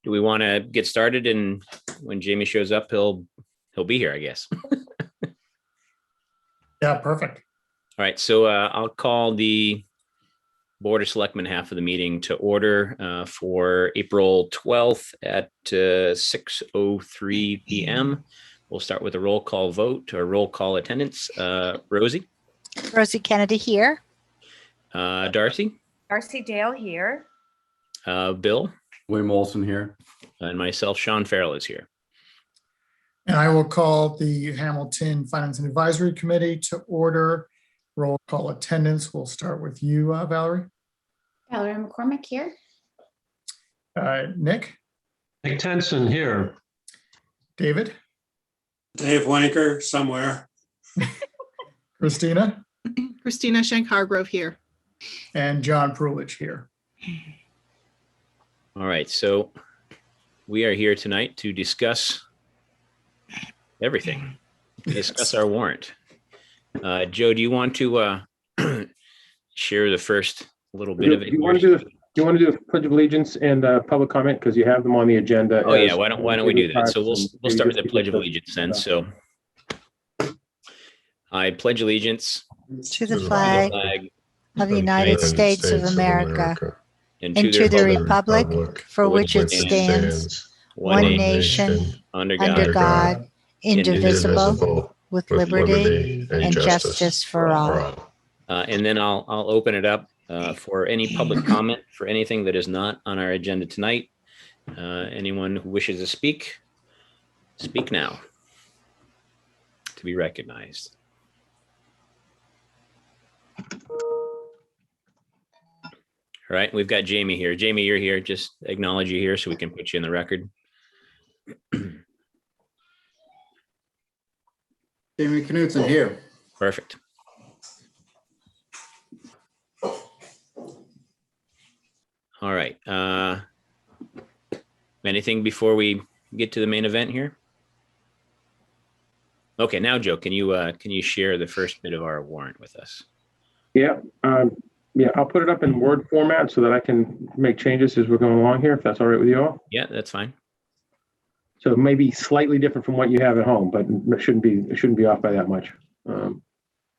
do we want to get started? And when Jamie shows up, he'll be here, I guess. Yeah, perfect. All right, so I'll call the Board of Selectmen half of the meeting to order for April 12th at 6:03 p.m. We'll start with a roll call vote or roll call attendance. Rosie? Rosie Kennedy here. Darcy? Darcy Dale here. Bill? William Olson here. And myself, Sean Farrell, is here. And I will call the Hamilton Finance and Advisory Committee to order. Roll call attendance. We'll start with you, Valerie. Valerie McCormick here. Nick? Nick Tenson here. David? Dave Wanker somewhere. Christina? Christina Shank-Hargrove here. And John Prulich here. All right, so we are here tonight to discuss everything, discuss our warrant. Joe, do you want to share the first little bit of it? Do you want to do the Pledge of Allegiance and public comment, because you have them on the agenda? Oh yeah, why don't we do that? So we'll start with the Pledge of Allegiance then. So I pledge allegiance To the flag of the United States of America and and to the republic for which it stands, one nation, under under God, God, indivisible, with liberty and justice for all. and then I'll open it up for any public comment for anything that is not on our agenda tonight. Anyone who wishes to speak now to be recognized. All right, we've got Jamie here. Jamie, you're here. Just acknowledge you here so we can put you in the record. Jamie Knutson here. Perfect. All right. Anything before we get to the main event here? Okay, now Joe, can you share the first bit of our warrant with us? Yeah, I'll put it up in Word format so that I can make changes as we're going along here, if that's all right with you all. Yeah, that's fine. So it may be slightly different from what you have at home, but it shouldn't be off by that much.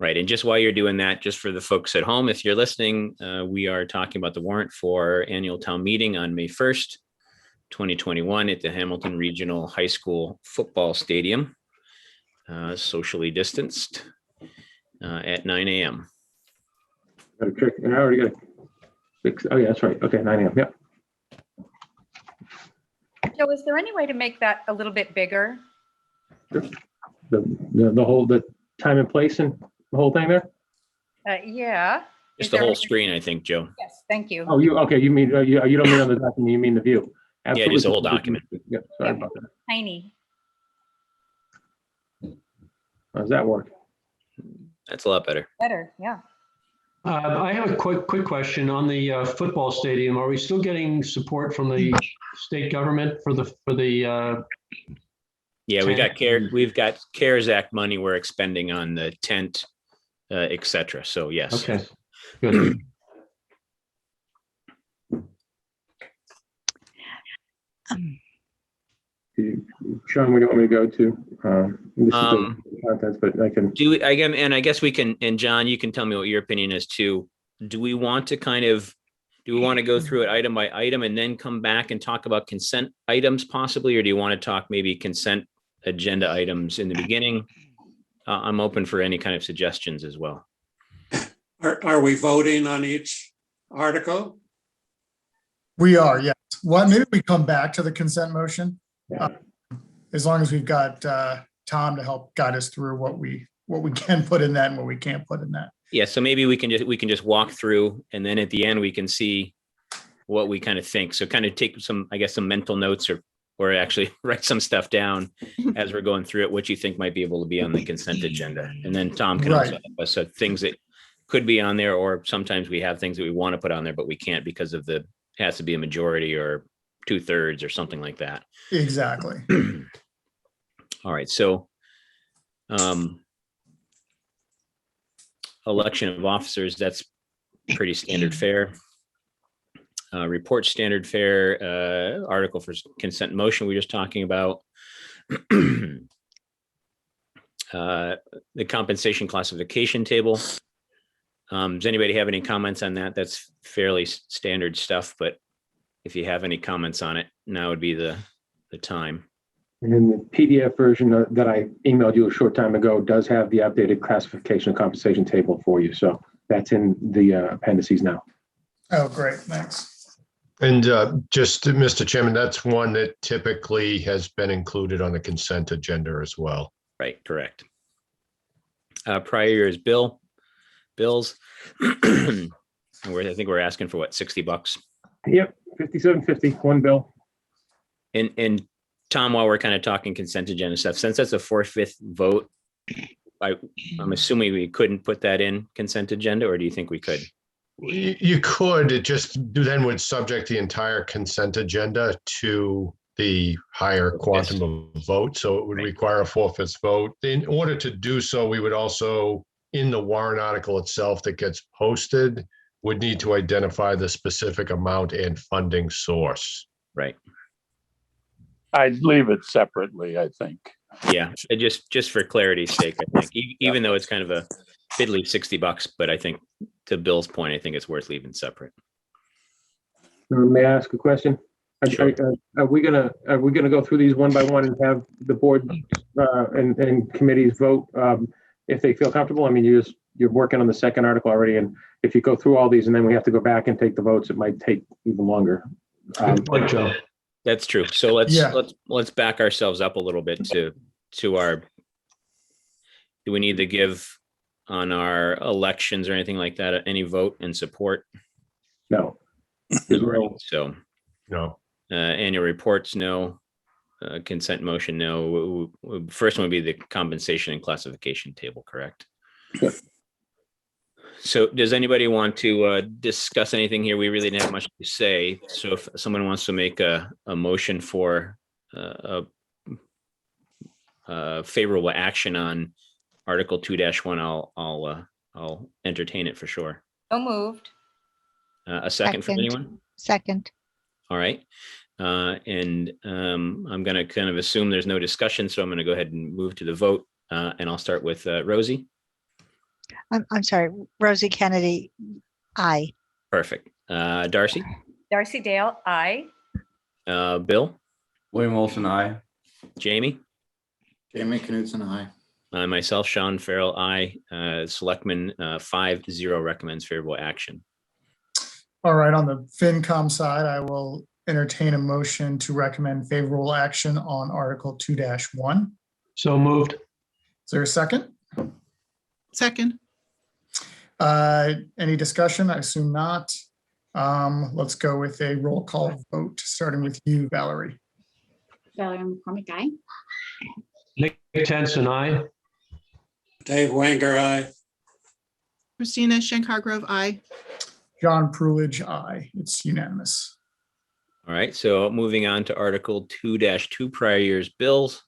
Right, and just while you're doing that, just for the folks at home, if you're listening, we are talking about the warrant for annual town meeting on May 1st, 2021 at the Hamilton Regional High School Football Stadium, socially distanced at 9 a.m. Got a trick. I already got it. Oh yeah, that's right. Okay, 9 a.m. Yep. Joe, is there any way to make that a little bit bigger? The time and place and the whole thing there. Yeah. Just Is the there- whole screen, I think, Joe. Yes, thank you. Oh, you mean you don't mean on the document? You mean the view? Yeah, just the whole document. Yeah, sorry about that. Tiny. How does that work? That's a lot better. Better, yeah. I have a quick question on the football stadium. Are we still getting support from the state government for the? Yeah, we've got CARES Act money we're expending on the tent, et cetera. So yes. Okay, good. Sean, where do you want me to go to? This is the contents, but I can. And I guess we can, and John, you can tell me what your opinion is too. Do we want to go through it item by item and then come back and talk about consent items possibly, or do you want to talk maybe consent agenda items in the beginning? I'm open for any kind of suggestions as well. Are we voting on each article? We are, yes. Well, maybe we come back to the consent motion. Yeah. As long as we've got Tom to help guide us through what we can put in that and what we can't put in that. Yeah, so maybe we can just walk through, and then at the end we can see what we kind of think. So kind of take some mental notes or actually write some stuff down as we're going through it, what you think might be able to be on the consent agenda. And then Tom can also help us. So things that could be on there, or sometimes we have things that we want to put on there, but we can't because of has to be a majority or 2/3 or something like that. Exactly. All right. So election of officers, that's pretty standard fare. report standard fare, article for consent motion we were just talking about. The compensation classification table. Does anybody have any comments on that? That's fairly standard stuff, but if you have any comments on it, now would be the time. And the PDF version that I emailed you a short time ago does have the updated classification and compensation table for you. So that's in the appendices now. Oh, great, thanks. And just, Mr. Chairman, that's one that typically has been included on the consent agenda as well. Right, correct. Prior year's bills. I think we're asking for what, $60? Yep, $57.50, one bill. And Tom, while we're kind of talking consent agenda stuff, since that's a 4/5 vote, I'm assuming we couldn't put that in consent agenda, or do you think we could? You could, it just then would subject the entire consent agenda to the higher quantum of vote. So it would require a 4/5 vote. In order to do so, we would also, in the warrant article itself that gets posted, would need to identify the specific amount and funding source. Right. I'd leave it separately, I think. Yeah, just for clarity's sake, I think, even though it's kind of a fiddly $60, but I think to Bill's point, I think it's worth leaving separate. May I ask a question? Sure. Are we gonna go through these one by one and have the board and committees vote if they feel comfortable? I mean, you're working on the second article already, and if you go through all these and then we have to go back and take the votes, it might take even longer. Good point, Joe. That's true. So let's back ourselves up a little bit to our. Do we need to give on our elections or anything like that any vote and support? No. So no. Annual reports, no. Consent motion, no. First one would be the compensation and classification table, correct? Yep. So does anybody want to discuss anything here? We really didn't have much to say. So if someone wants to make a motion for a favorable action on Article 2-1, I'll entertain it for sure. So moved. A second from anyone? Second. All right. And I'm going to kind of assume there's no discussion, so I'm going to go ahead and move to the vote. And I'll start with Rosie. I'm sorry, Rosie Kennedy, aye. Perfect. Darcy? Darcy Dale, aye. Bill? William Olson, aye. Jamie? Jamie Knutson, aye. Myself, Sean Farrell, aye. Selectmen 5-0 recommends favorable action. All right, on the FinCom side, I will entertain a motion to recommend favorable action on Article 2-1. So moved. Is there a second? Second. Any discussion? I assume not. Let's go with a roll call vote, starting with you, Valerie. Valerie McCormick, aye. Nick Tenson, aye. Dave Wanger, aye. Christina Schenk-Hargrove, aye. John Prulidge, aye. It's unanimous. All right, so moving on to Article 2-2 prior year's bills.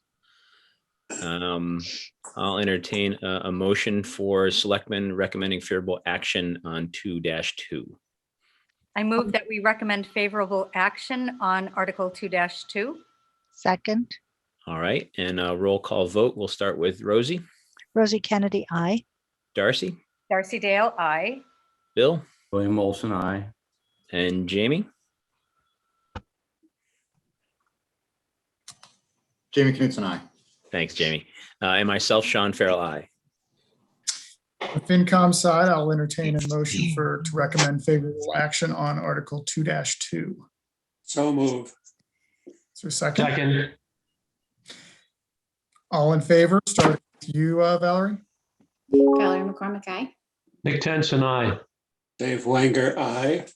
I'll entertain a motion for Selectmen recommending favorable action on 2-2. I move that we recommend favorable action on Article 2-2. Second. All right, and a roll call vote. We'll start with Rosie. Rosie Kennedy, aye. Darcy. Darcy Dale, aye. Bill. William Olson, aye. And Jamie. Jamie Knutson, aye. Thanks, Jamie. And myself, Sean Farrell, aye. The FinCom side, I'll entertain a motion to recommend favorable action on Article 2-2. So move. Is there a second? Second. All in favor, starting with you, Valerie. Valerie McCormick, aye. Nick Tenson, aye. Dave Wanger, aye.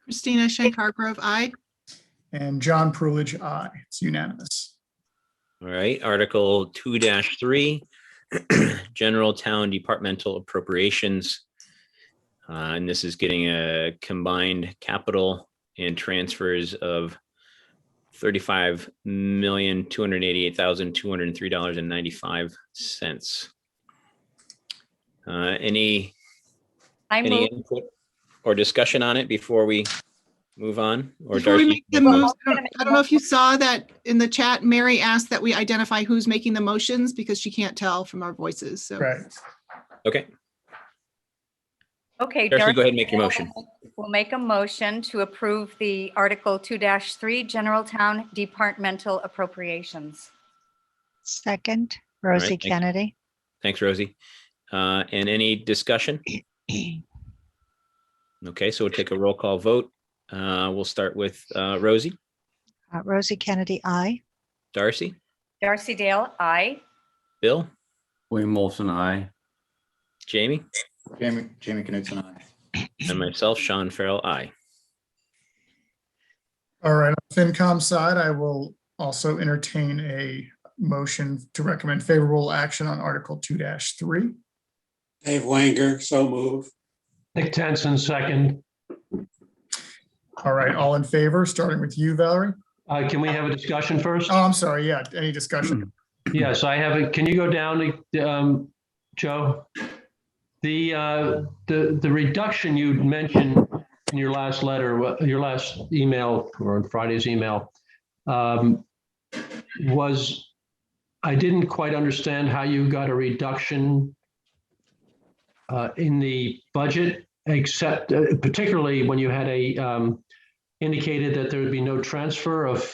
Christina Schenk-Hargrove, aye. And John Prulidge, aye. It's unanimous. All right, Article 2-3, General Town Departmental Appropriations. And this is getting a combined capital and transfers of $35,288,203.95. Any I move, input or discussion on it before we move on? Or Before we Darcy? make the moves, I don't know if you saw that in the chat, Mary asked that we identify who's making the motions because she can't tell from our voices. So Right. Okay, Okay, Darcy, Darcy, go ahead and make your motion. we'll make a motion to approve the Article 2-3 General Town Departmental Appropriations. Second, right, Rosie thank you. Kennedy. Thanks, Rosie. And any discussion? Okay, so we'll take a roll call vote. We'll start with Rosie. Rosie Kennedy, aye. Darcy, Darcy Dale, aye. Bill, William Olson, I. Jamie, Jamie Knutson, I. and myself, Sean Farrell, aye. All right, on the FinCom side, I will also entertain a motion to recommend favorable action on Article 2-3. Dave Wanger, so move. Nick Tenson, second. All right, all in favor, starting with you, Valerie? Can we have a discussion first? Oh, I'm sorry, yeah, any discussion? Yes, I have it. Can you go down, Joe? The reduction you mentioned in your last letter, your last email, or on Friday's email, was, I didn't quite understand how you got a reduction in the budget, except particularly when you had indicated that there would be no transfer of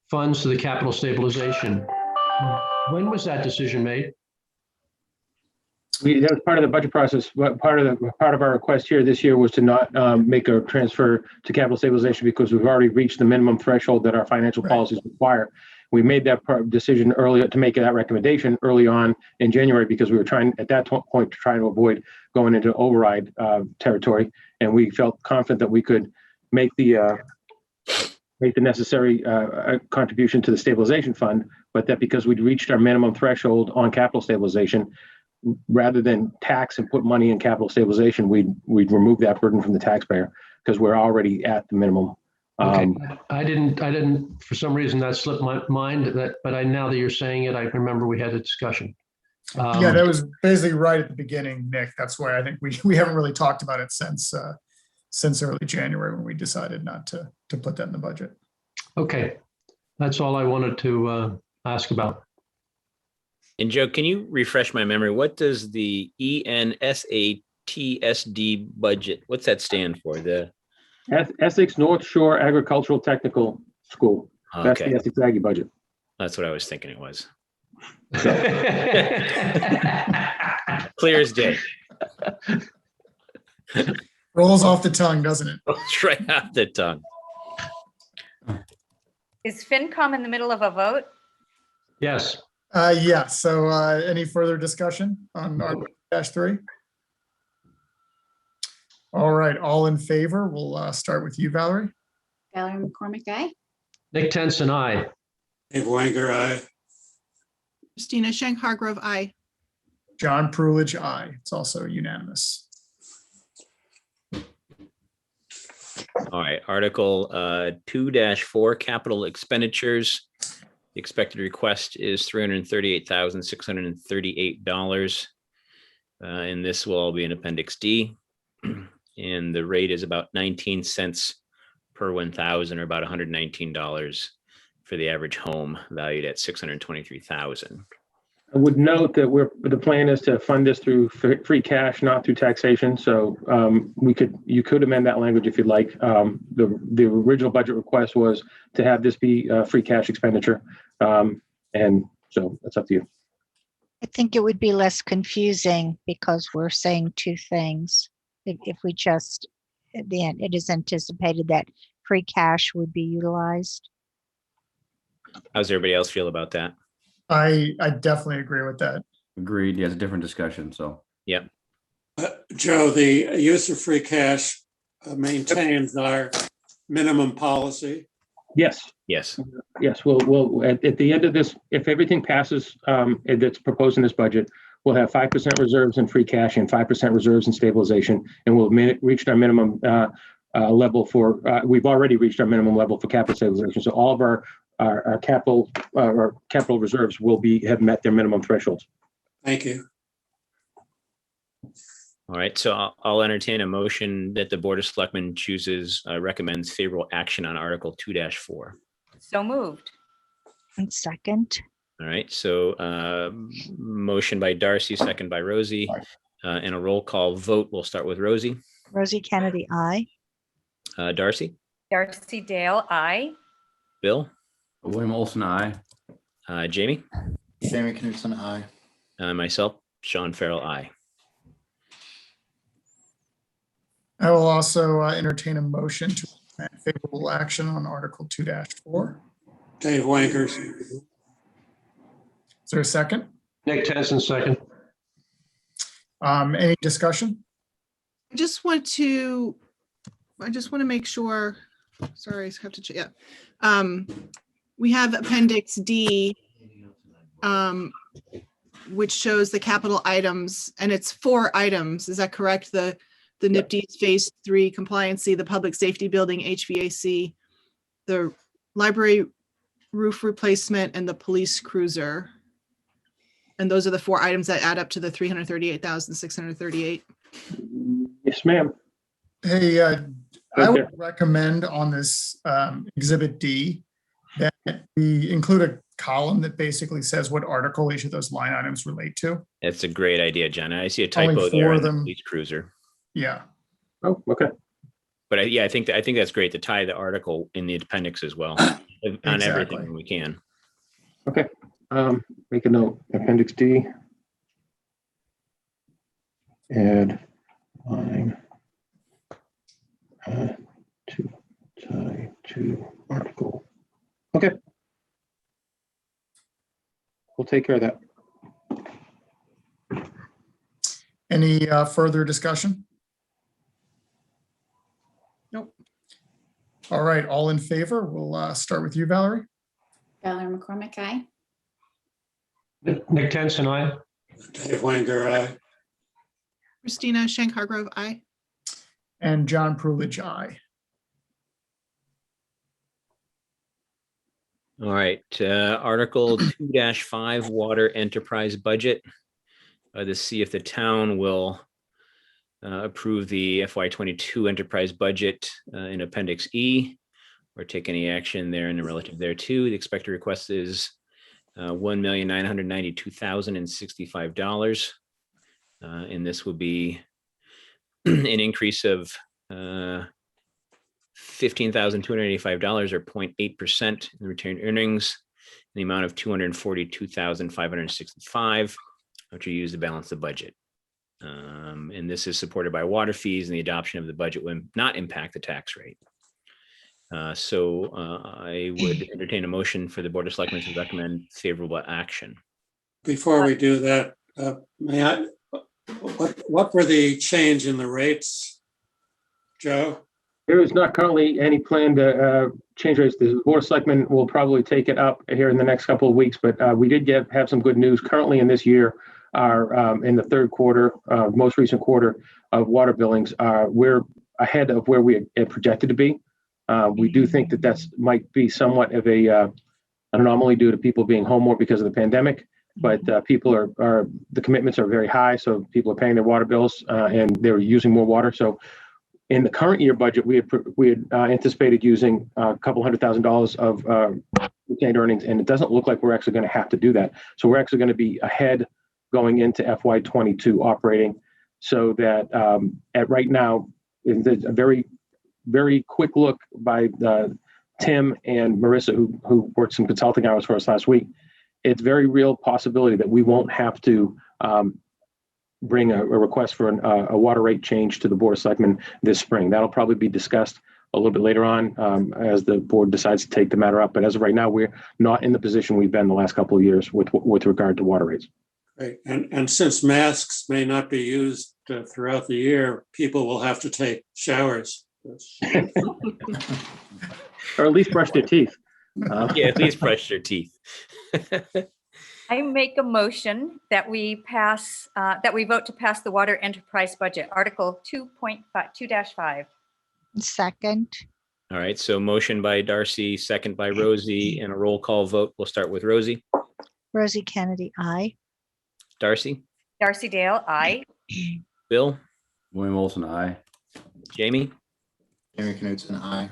funds to the capital stabilization. When was that decision made? That was part of the budget process. Part of our request here this year was to not make a transfer to capital stabilization because we've already reached the minimum threshold that our financial policies require. We made that decision earlier to make that recommendation early on in January because we were trying at that point to try to avoid going into override territory, and we felt confident that we could make the necessary contribution to the stabilization fund, but that because we'd reached our minimum threshold on capital stabilization, rather than tax and put money in capital stabilization, we'd remove that burden from the taxpayer because we're already at the minimum. Okay, I didn't, for some reason that slipped my mind, but now that you're saying it, I remember we had a discussion. Yeah, that was basically right at the beginning, Nick. That's why I think we haven't really talked about it since early January when we decided not to put that in the budget. Okay, that's all I wanted to ask about. And Joe, can you refresh my memory? What does the ENSATSD budget, what's that stand for? The Essex North Shore Agricultural Technical School. That's okay, the Essex Aggie budget. that's what I was thinking it was. Clear as day. Rolls off the tongue, doesn't it? It's right off the tongue. Is FinCom in the middle of a vote? Yes. Yeah, so any further discussion on Article 3? All right, all in favor. We'll start with you, Valerie. Valerie McCormick, aye. Nick Tenson, aye. Dave Wanger, aye. Christina Schenk Hargrove, aye. John Prulidge, aye. It's also unanimous. All right, Article 2-4 capital expenditures. The expected request is $338,638. And this will all be in Appendix D. And the rate is about 19 cents per 1,000, or about $119 for the average home, valued at $623,000. I would note that the plan is to fund this through free cash, not through taxation. So you could amend that language if you'd like. The original budget request was to have this be free cash expenditure, and so that's up to you. I think it would be less confusing because we're saying two things. If we just, at the end, it is anticipated that free cash would be utilized. How's everybody else feel about that? I definitely agree with that. Agreed. Yeah, it's a different discussion. So, Yep. Joe, the use of free cash maintains our minimum policy. Yes. Yes. Yes. We'll at the end of this, if everything passes that's proposed in this budget, we'll have 5% reserves in free cash and 5% reserves in stabilization, and we'll reach our minimum level for. We've already reached our minimum level for capital stabilization. So all of our capital reserves will have met their minimum thresholds. Thank you. All right, so I'll entertain a motion that the Board of Selectmen recommends favorable action on Article 2-4. So moved. And second, All right, so motion by Darcy, second by Rosie, and a roll call vote. We'll start with Rosie. Rosie Kennedy, I. Darcy, Darcy Dale, aye. Bill, William Olson, I. Jamie, Jamie Knutson, I. myself, Sean Farrell, aye. I will also entertain a motion to recommend favorable action on Article 2-4. Dave Wankers. Is there a second? Nick Tenson, second. Any discussion? I just want to make sure, sorry, I have to, yeah. We have Appendix D, which shows the capital items, and it's 4 items. Is that correct? The NIPD's Phase 3 compliancy, the public safety building, HVAC, the library roof replacement, and the police cruiser. And those are the 4 items that add up to the 338,638. Yes, ma'am. Hey, I Right would there. recommend on this Exhibit D that we include a column that basically says what article each of those line items relate to. That's a great idea, John. I see a Only typo 4 there of on the them. police cruiser. Yeah, Oh, okay. But I think that's great to tie the article in the appendix as well on Exactly. everything when we can. Okay. Make a note, Appendix D. Add line to tie to article. Okay. We'll take care of that. any further discussion? Nope. All right, all in favor? We'll start with you, Valerie. Valerie McCormick, aye. Nick Tenson, I. Dave Wanger, aye. Christina Schenk Hargrove, aye. And John Prulidge, aye. All right, Article 2-5, Water Enterprise Budget. To see if the town will approve the FY22 enterprise budget in Appendix E or take any action there in the relative thereto. The expected request is $1,992,065. And this will be an increase of $15,285 or 0.8% in retained earnings in the amount of $242,565, which will use to balance the budget. And this is supported by water fees, and the adoption of the budget will not impact the tax rate. So I would entertain a motion for the Board of Selectmen to recommend favorable action. Before we do that, may I, what were the change in the rates, Joe? There is not currently any plan to change rates. The Board of Selectmen will probably take it up here in the next couple of weeks, but we did have some good news. Currently in this year, in the third quarter, most recent quarter of water billings, we're ahead of where we had projected to be. We do think that that's might be somewhat of an anomaly due to people being home more because of the pandemic, but people the commitments are very high, so people are paying their water bills and they're using more water. So in the current year budget, we had anticipated using a couple $100,000 of retained earnings, and it doesn't look like we're actually going to have to do that. So we're actually going to be ahead going into FY22 operating, so that at right now, there's a very, very quick look by Tim and Marissa, who worked some consulting hours for us last week. It's very real possibility that we won't have to bring a request for a water rate change to the Board of Selectmen this spring. That'll probably be discussed a little bit later on as the board decides to take the matter up. But as of right now, we're not in the position we've been the last couple of years with regard to water rates. Great. And since masks may not be used throughout the year, people will have to take showers. Or at least brush their teeth. Yeah, at least brush your teeth. I make a motion that we pass, that we vote to pass the water enterprise budget, Article 2.5. second, All right, so motion by Darcy, second by Rosie, and a roll call vote. We'll start with Rosie. Rosie Kennedy, I. Darcy, Darcy Dale, aye. Bill, William Olson, aye. Jamie? Jamie Knutson, aye.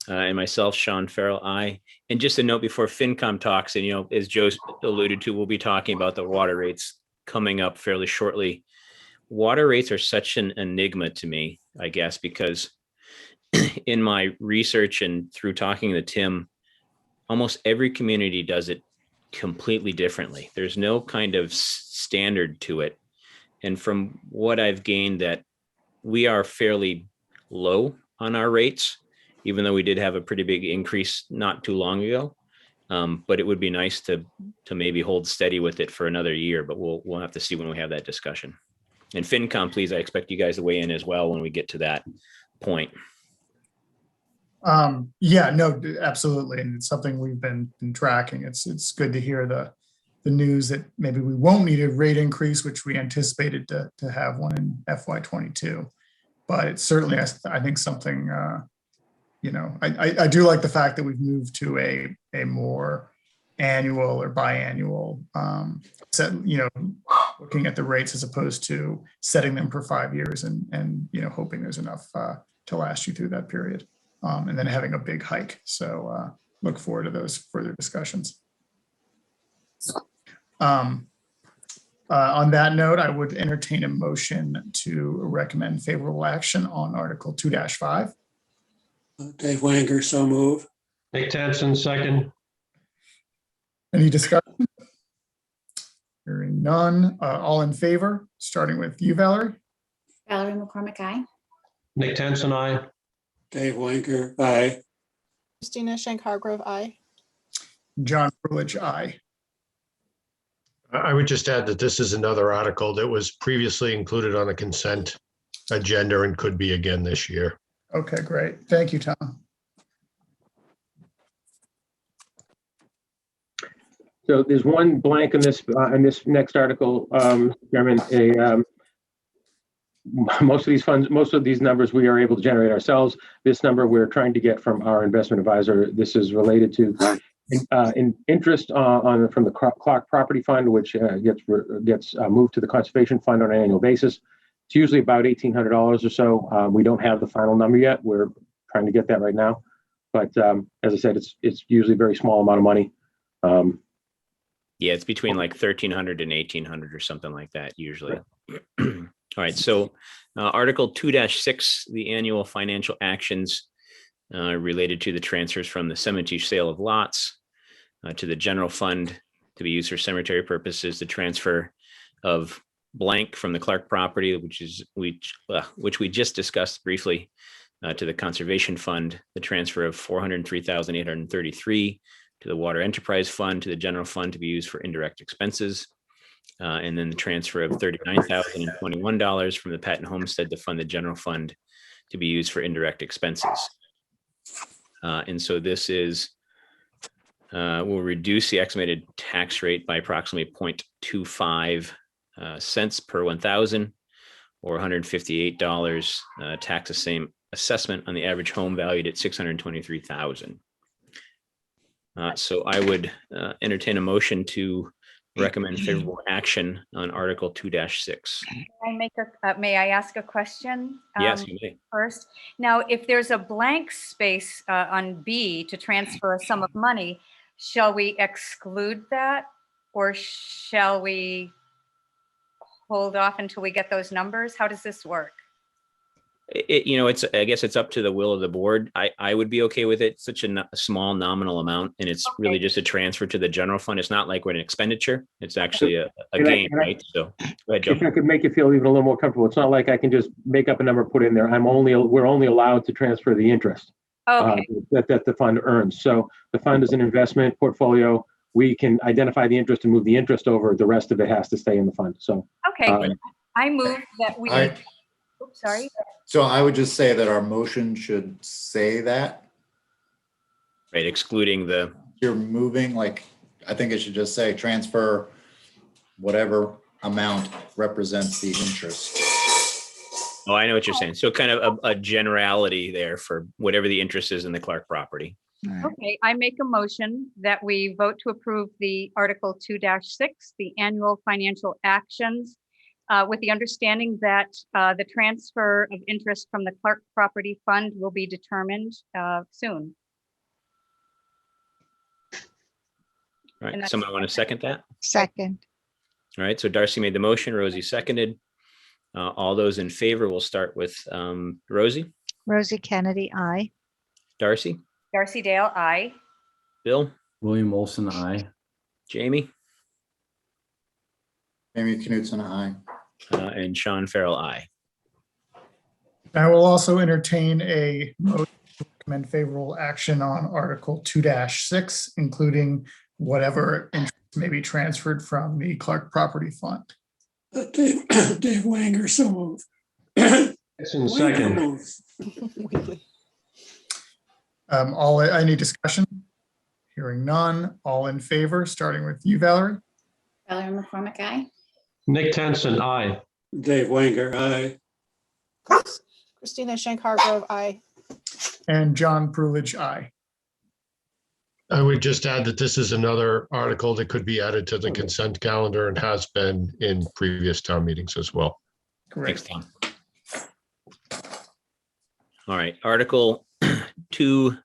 And myself, Sean Farrell, aye. And just a note before FinCom talks, and as Joe alluded to, we'll be talking about the water rates coming up fairly shortly. Water rates are such an enigma to me, I guess, because in my research and through talking to Tim, almost every community does it completely differently. There's no kind of standard to it. And from what I've gained, that we are fairly low on our rates, even though we did have a pretty big increase not too long ago. But it would be nice to maybe hold steady with it for another year, but we'll have to see when we have that discussion. And FinCom, please, I expect you guys to weigh in as well when we get to that point. Yeah, no, absolutely. And it's something we've been tracking. It's good to hear the news that maybe we won't need a rate increase, which we anticipated to have one in FY22. But it's certainly, I think, something, I do like the fact that we've moved to a more annual or biannual set, looking at the rates as opposed to setting them for 5 years and hoping there's enough to last you through that period. And then having a big hike. So look forward to those further discussions. On that note, I would entertain a motion to recommend favorable action on Article 2-5. Dave Wanger, so move. Nick Tanson, second. Any discussion? Hearing none. All in favor, starting with you, Valerie? Valerie McCormick, aye. Nick Tanson, aye. Dave Wanger, aye. Christina Schenk Hargrove, aye. John Burlage, aye. I would just add that this is another article that was previously included on the consent agenda and could be again this year. Okay, great. Thank you, Tom. So there's one blank in this next article, Chairman. Most of these funds, most of these numbers we are able to generate ourselves. This number we're trying to get from our investment advisor. This is related to in interest from the Clark Property Fund, which gets moved to the Conservation Fund on an annual basis. It's usually about $1,800 or so. We don't have the final number yet. We're trying to get that right now. But as I said, it's usually a very small amount of money. Yeah, it's between like 1,300 and 1,800 or something like that usually. All right, so Article 2-6, the annual financial actions related to the transfers from the cemetery sale of lots to the general fund to be used for cemetery purposes, the transfer of blank from the Clark property, which we just discussed briefly, to the conservation fund, the transfer of $403,833 to the water enterprise fund to the general fund to be used for indirect expenses. And then the transfer of $39,021 from the Patent Homestead to fund the general fund to be used for indirect expenses. And so this will reduce the estimated tax rate by approximately 0.25 cents per 1,000 or $158 tax the same assessment on the average home valued at $623,000. So I would entertain a motion to recommend favorable action on Article 2-6. May I ask a question? Yes, you may. First, now, if there's a blank space on B to transfer a sum of money, shall we exclude that? Or shall we hold off until we get those numbers? How does this work? I guess it's up to the will of the board. I would be okay with it. Such a small nominal amount, and it's really just a transfer to the general fund. It's not like we're an expenditure. It's actually a gain, right? So go ahead, Joe. If I could make you feel even a little more comfortable, it's not like I can just make up a number, put in there. We're only allowed to transfer the interest that the fund earns. So the fund is an investment portfolio. We can identify the interest and move the interest over. The rest of it has to stay in the fund. So I move that we. Oops, sorry. So I would just say that our motion should say that. Right, excluding the. You're moving, like, I think it should just say transfer whatever amount represents the interest. Oh, I know what you're saying. So kind of a generality there for whatever the interest is in the Clark property. Okay, I make a motion that we vote to approve the Article 2-6, the annual financial actions with the understanding that the transfer of interest from the Clark Property Fund will be determined soon. All And right, that's- someone want to second that? Second. All right, so Darcy made the motion, Rosie seconded. All those in favor, we'll start with Rosie, Rosie Kennedy, I. Darcy, Darcy Dale, aye. Bill, William Olson, I. Jamie, Jamie Knutson, aye. and Sean Farrell, aye. I will also entertain a motion to recommend favorable action on Article 2-6, including whatever interest may be transferred from the Clark Property Fund. Dave Wanger, so move. Dixon, second. Move. Any discussion? Hearing none, all in favor, starting with you, Valerie, Valerie McCormick, aye. Nick Tenson, aye. Dave Wanger, aye. Christina Schenk-Hargrove, aye. and John Prulidge, aye. I would just add that this is another article that could be added to the consent calendar and has been in previous town meetings as well. Thanks, Great. Tom. All right, Article 2-7,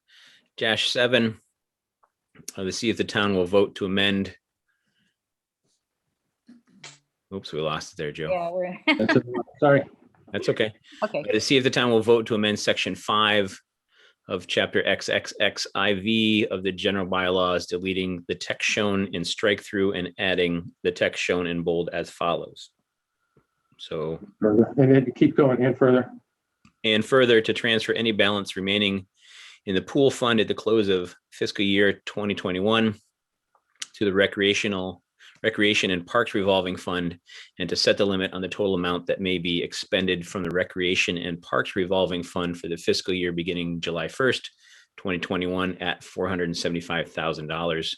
to see if the town will vote to amend. Oops, we lost it there, Joe. Yeah, we're, That's it. Sorry. That's okay. okay. To see if the town will vote to amend Section 5 of Chapter XXXIV of the general bylaws, deleting the text shown in strike through and adding the text shown in bold as follows. So, Further. And then keep going and further. and further, to transfer any balance remaining in the pool fund at the close of fiscal year 2021 to the Recreation and Parks Revolving Fund, and to set the limit on the total amount that may be expended from the Recreation and Parks Revolving Fund for the fiscal year beginning July 1st, 2021 at $475,000,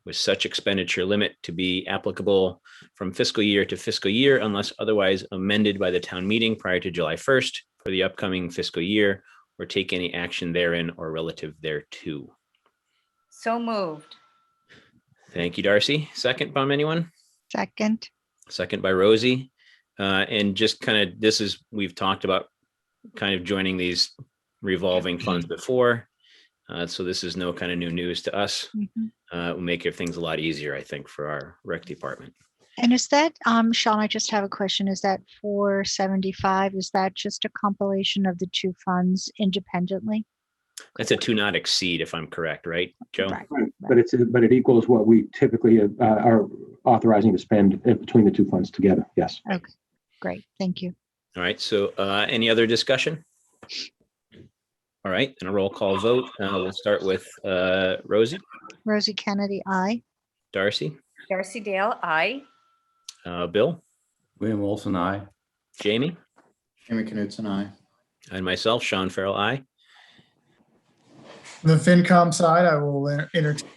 with such expenditure limit to be applicable from fiscal year to fiscal year unless otherwise amended by the town meeting prior to July 1st for the upcoming fiscal year, or take any action therein or relative thereto. So moved. Thank you, Darcy. Second from anyone? Second. Second by Rosie. And just kind of, this is, we've talked about kind of joining these revolving funds before. So this is no kind of new news to us. Mhm. Will make things a lot easier, I think, for our rec department. And is that, Sean, I just have a question. Is that 475? Is that just a compilation of the two funds independently? That's a to not exceed, if I'm correct, right, Joe? Right. But it equals what we typically are authorizing to spend between the two funds together. Yes. Okay, great. Thank you. All right, so any other discussion? All right, and a roll call vote. We'll start with Rosie, Rosie Kennedy, I. Darcy, Darcy Dale, aye. Bill, William Olson, I. Jamie, Jamie Knutson, aye. and myself, Sean Farrell, aye. On the FinCom side, I will entertain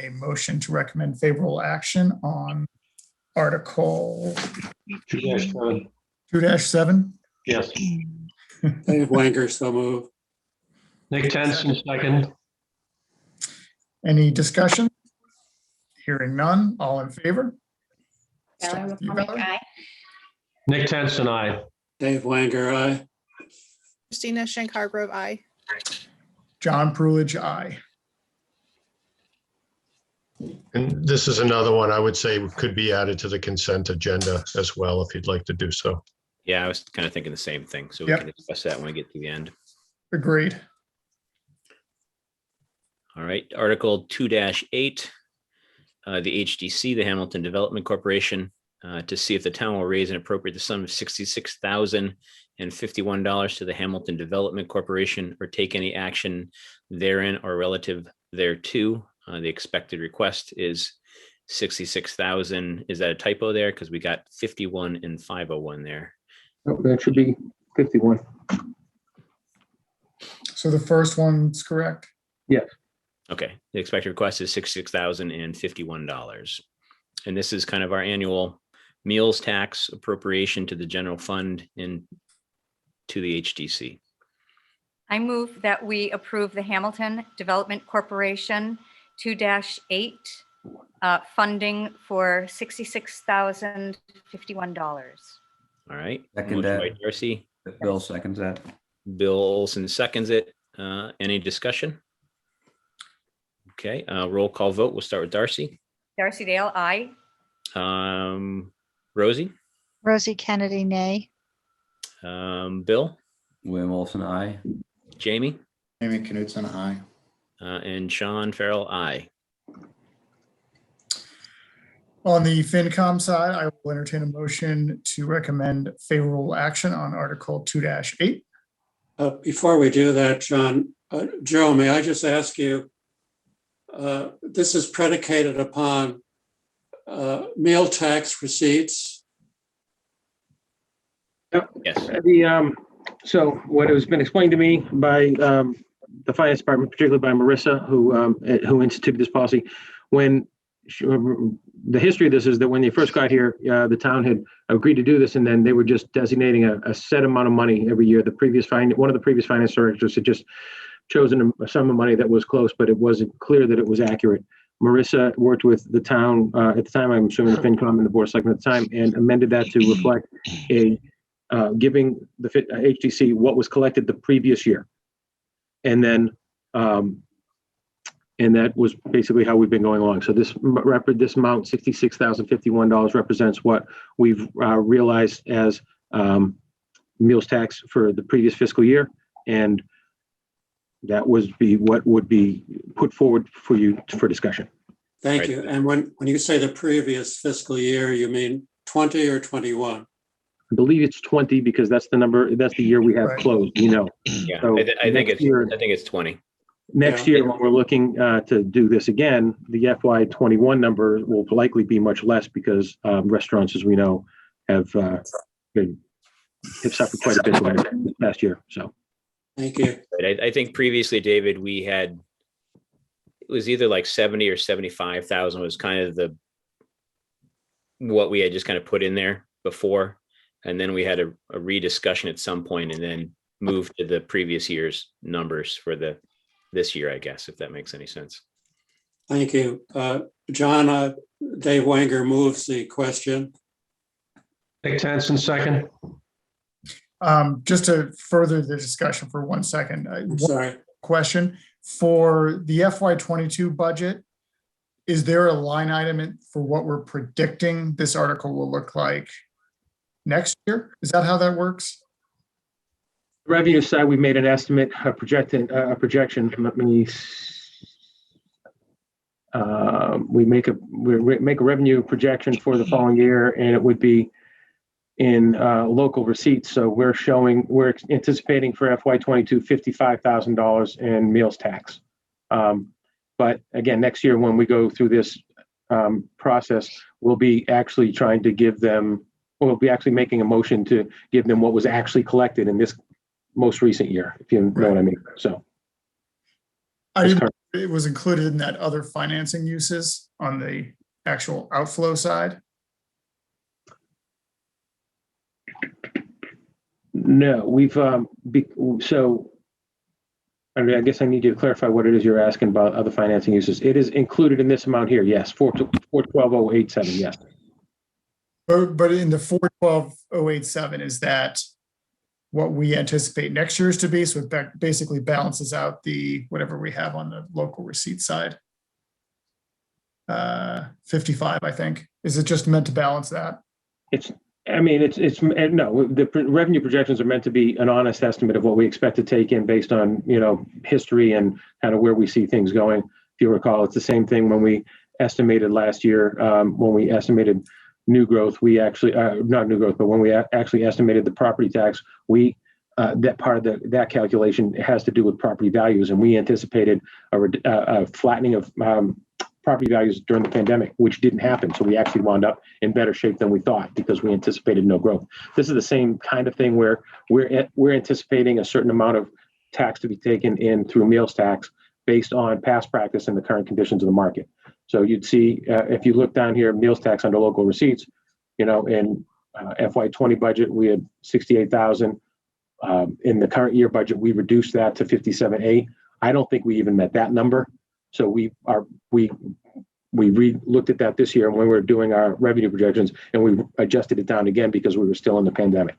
a motion to recommend favorable action on Article 2-7. Yes. Dave Wanger, so move. Nick Tenson, second. Any discussion? Hearing none, all in favor? Valerie Start with you, McCormick, Valerie. aye. Nick Tenson, aye. Dave Wanger, aye. Christina Schenk-Hargrove, aye. John Prulidge, aye. And this is another one I would say could be added to the consent agenda as well, if you'd like to do so. Yeah, I was kind of thinking the same thing, so we Yep. can discuss that when we get to the end. Agreed. All right, Article 2-8, the HDC, the Hamilton Development Corporation, to see if the town will raise and appropriate the sum of $66,051 to the Hamilton Development Corporation, or take any action therein or relative thereto. The expected request is 66,000. Is that a typo there? Because we got 51 and 501 there. No, that should be 51. So the first one's correct. Yes. Okay, the expected request is $66,051. And this is kind of our annual meals tax appropriation to the general fund and to the HDC. I move that we approve the Hamilton Development Corporation 2-8 funding for $66,051. All right. Second Motion by that. Darcy, Bill seconds that. Bill Olson seconds it. Any discussion? Okay, roll call vote. We'll start with Darcy. Darcy Dale, aye. Rosie, Rosie Kennedy, nay. Bill, William Olson, I. Jamie, Amy Knutson, aye. and Sean Farrell, aye. On the FinCom side, I will entertain a motion to recommend favorable action on Article 2-8. Before we do that, John, Joe, may I just ask you, this is predicated upon meal tax receipts. Yes. So what has been explained to me by the finance department, particularly by Marissa, who instituted this policy, the history of this is that when they first got here, the town had agreed to do this, and then they were just designating a set amount of money every year. One of the previous finance directors had just chosen a sum of money that was close, but it wasn't clear that it was accurate. Marissa worked with the town at the time, I'm assuming the FinCom and the Board of Selectmen at the time, and amended that to reflect giving the HTC what was collected the previous year. And then, and that was basically how we've been going along. So this amount, $66,051, represents what we've realized as meals tax for the previous fiscal year. And that would be what would be put forward for you for discussion. Thank Right. you. And when you say the previous fiscal year, you mean 20 or 21? I believe it's 20 because that's the number, that's the year we have Right. closed, Yeah, So I think next year- it's 20. Next Yeah. year, when we're looking to do this again, the FY21 number will likely be much less because restaurants, as we know, have suffered quite a bit this past year. So Thank you. Right. I think previously, David, it was either like 70 or 75,000 was kind of what we had just kind of put in there before. And then we had a rediscussion at some point and then moved to the previous year's numbers for this year, I guess, if that makes any sense. Thank you. John, Dave Wenger moves the question. Dick Tenson, second. Just to further the discussion for 1 second, I'm sorry. question for the FY22 budget. Is there a line item for what we're predicting this article will look like next year? Is that how that works? revenue side, we made an estimate, a projection. Let me. We make a revenue projection for the following year, and it would be in local receipts. So we're anticipating for FY22 $55,000 in meals tax. But again, next year when we go through this process, we'll be actually trying to give them, or we'll be actually making a motion to give them what was actually collected in this most recent year, if you know what I mean. So it was included in that other financing uses on the actual outflow side. No, we've so I guess I need you to clarify what it is you're asking about other financing uses. It is included in this amount here, yes, 412,087, yes. But in the 412,087, is that what we anticipate next year's to be? So it basically balances out the whatever we have on the local receipt side. 55, I think. Is it just meant to balance that? No, the revenue projections are meant to be an honest estimate of what we expect to take in based on, history and kind of where we see things going. If you recall, it's the same thing when we estimated last year, when we estimated new growth, we actually, not new growth, but when we actually estimated the property tax, that part of that calculation has to do with property values. And we anticipated a flattening of property values during the pandemic, which didn't happen. So we actually wound up in better shape than we thought because we anticipated no growth. This is the same kind of thing where we're anticipating a certain amount of tax to be taken in through meals tax based on past practice and the current conditions of the market. So you'd see, if you look down here, meals tax under local receipts, in FY20 budget, we had 68,000. In the current year budget, we reduced that to 57.8. I don't think we even met that number. So we looked at that this year when we were doing our revenue projections, and we adjusted it down again because we were still in the pandemic.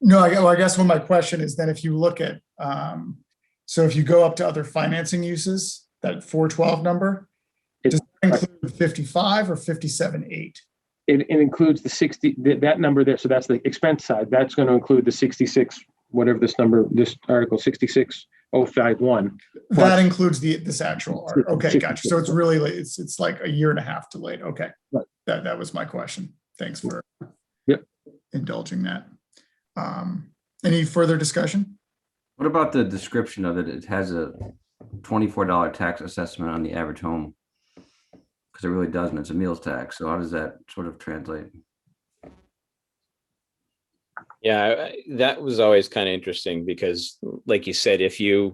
No, I guess what my question is then if you look at, so if you go up to other financing uses, that 412 number, does that include 55 or 57.8? It includes the 60, that number there. So that's the expense side. That's going to include the 66, whatever this number, this article 66051. That includes this actual, okay, gotcha. So it's really, it's like a year and a half delayed. Okay. Right. That was my question. Thanks for indulging that. Any further discussion? What about the description of it? It has a $24 tax assessment on the average home. Because it really doesn't. It's a meals tax. So how does that sort of translate? Yeah, that was always kind of interesting because, like you said, if you're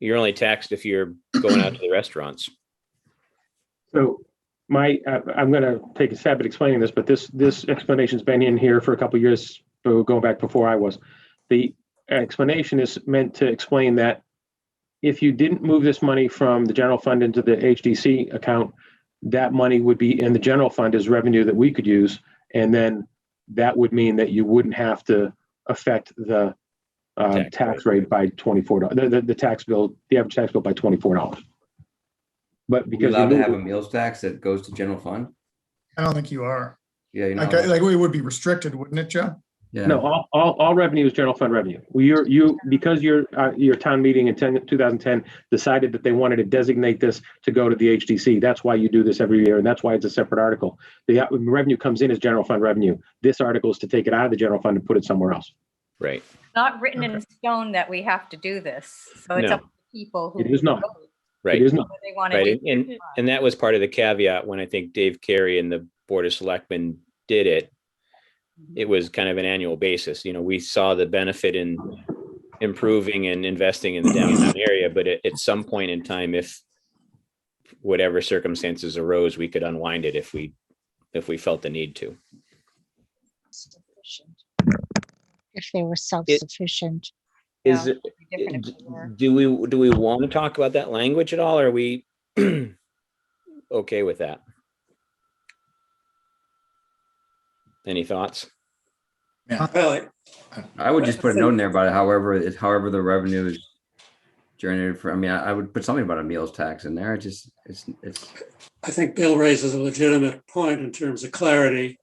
only taxed if you're going out to the restaurants. So I'm going to take a stab at explaining this, but this explanation's been in here for a couple of years, going back before I was. The explanation is meant to explain that if you didn't move this money from the general fund into the HDC account, that money would be in the general fund as revenue that we could use. And then that would mean that you wouldn't have to affect the tax rate by $24, the tax bill, the average tax bill by $24. But because you're allowed to have a meals tax that goes to general fund? I don't think you are. Yeah, you know, like it would be restricted, wouldn't it, Joe? yeah. No, all revenue is general fund revenue. Because your town meeting in 2010 decided that they wanted to designate this to go to the HDC. That's why you do this every year, and that's why it's a separate article. The revenue comes in as general fund revenue. This article is to take it out of the general fund and put it somewhere else. Right. Not written in stone that we have to do this. So it's No. up to people who. It is not. vote Right. It is not. whether they want to Right. do it. And that was part of the caveat when I think Dave Carey and the Board of Selectmen did it. It was kind of an annual basis. You know, we saw the benefit in improving and investing in the downtown area, but at some point in time, if whatever circumstances arose, we could unwind it if we felt the need to. If they were self-sufficient. Is Yeah, it, it'd be different if we were. do we want to talk about that language at all? Or are we okay with that? Any thoughts? Really, I would just put a note in there about it, however the revenue is generated for. I mean, I would put something about a meals tax in there. It's. I think Bill raises a legitimate point in terms of clarity.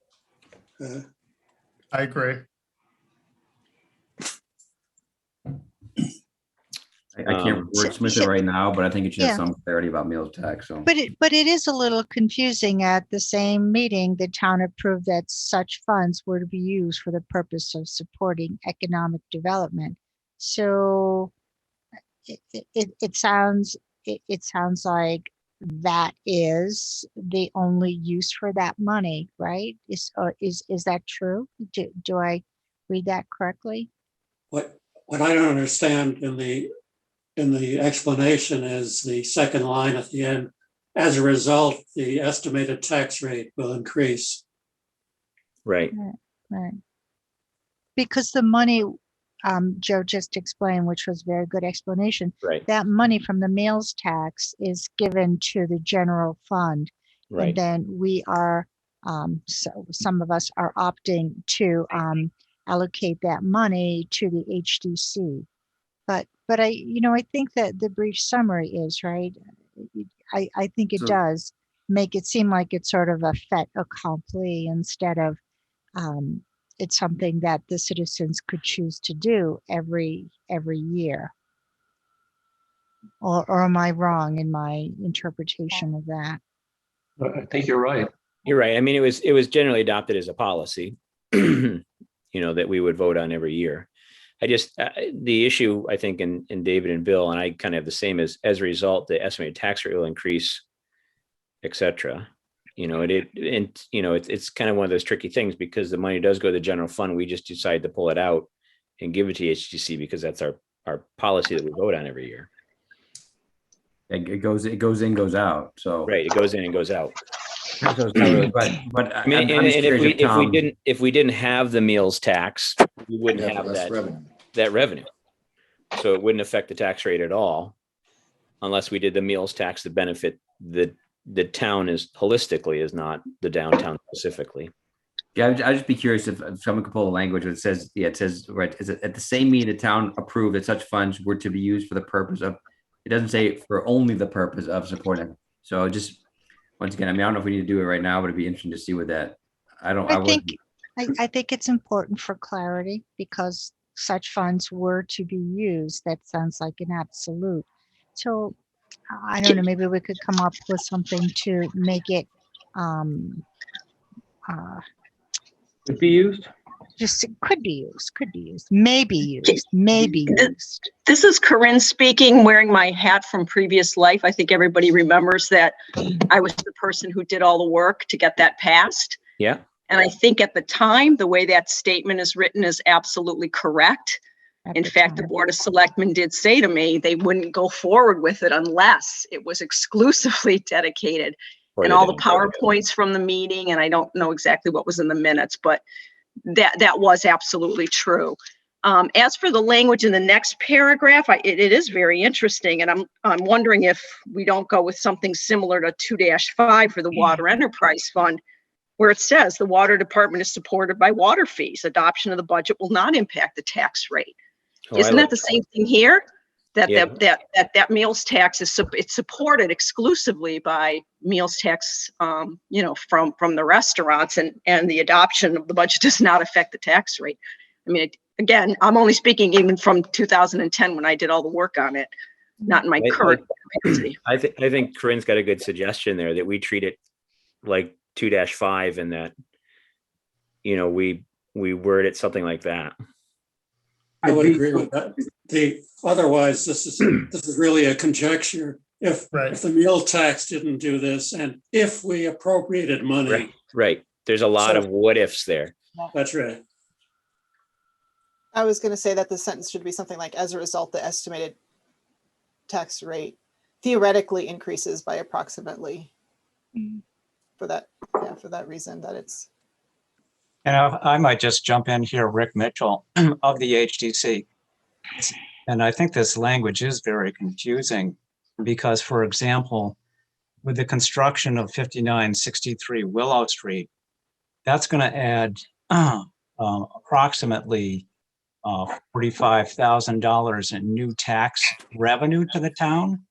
I agree. I can't wordsmith it right now, but I think it should have some clarity about meals tax. So. But it is a little confusing. At the same meeting, the town approved that such funds were to be used for the purpose of supporting economic development. So it sounds like that is the only use for that money, right? Is that true? Do I read that correctly? What I don't understand in the explanation is the second line at the end. As a result, the estimated tax rate will increase. Right. Right. Because the money Joe just explained, which was very good explanation, Right. that money from the meals tax is given to the general fund. Right. And then we are, so some of us are opting to allocate that money to the HDC. But I think that the brief summary is right. I think it does make it seem like it's sort of a fait accompli instead of it's something that the citizens could choose to do every year. Or am I wrong in my interpretation of that? I think you're right. You're right. I mean, it was generally adopted as a policy, that we would vote on every year. I just, the issue, I think, in David and Bill, and I kind of have the same as a result, the estimated tax rate will increase, et cetera. It's kind of one of those tricky things because the money does go to the general fund. We just decide to pull it out and give it to HGC because that's our policy that we vote on every year. It goes in, goes out. So right, it goes in and goes out. So it's not really, but I mean, I'm just curious if we didn't have the meals tax, we wouldn't have that revenue. So it wouldn't affect the tax rate at all, unless we did the meals tax to benefit the the town is holistically is not the downtown specifically. Yeah, I'd just be curious if someone could pull the language that says, yeah, it says, right, is it at the same meeting, the town approved that such funds were to be used for the purpose of, it doesn't say for only the purpose of supporting. So just, once again, I mean, I don't know if we need to do it right now, but it'd be interesting to see what that, I think it's important for clarity because such funds were to be used. That sounds like an absolute. So I don't know, maybe we could come up with something to make it Could be used. just it could be used, maybe used. This is Corinne speaking, wearing my hat from previous life. I think everybody remembers that I was the person who did all the work to get that passed. Yeah. And I think at the time, the way that statement is written is absolutely correct. In fact, the Board of Selectmen did say to me they wouldn't go forward with it unless it was exclusively dedicated. And all the PowerPoints from the meeting, and I don't know exactly what was in the minutes, but that was absolutely true. As for the language in the next paragraph, it is very interesting, and I'm wondering if we don't go with something similar to 2-5 for the Water Enterprise Fund, where it says the Water Department is supported by water fees. Adoption of the budget will not impact the tax rate. Isn't that the same thing here? That meals tax is it's supported exclusively by meals tax, from the restaurants, and the adoption of the budget does not affect the tax rate. I mean, again, I'm only speaking even from 2010 when I did all the work on it, not in my current capacity. I think Corinne's got a good suggestion there that we treat it like 2-5 and that, we word it something like that. I would agree with that. Otherwise, this is really a conjecture. If the meal tax didn't do this, and if we appropriated money. Right. There's a lot of what ifs there. That's right. I was going to say that the sentence should be something like, as a result, the estimated tax rate theoretically increases by approximately for that reason that it's. And I might just jump in here, Rick Mitchell of the HDC. And I think this language is very confusing because, for example, with the construction of 5963 Willow Street, that's going to add approximately $45,000 in new tax revenue to the town.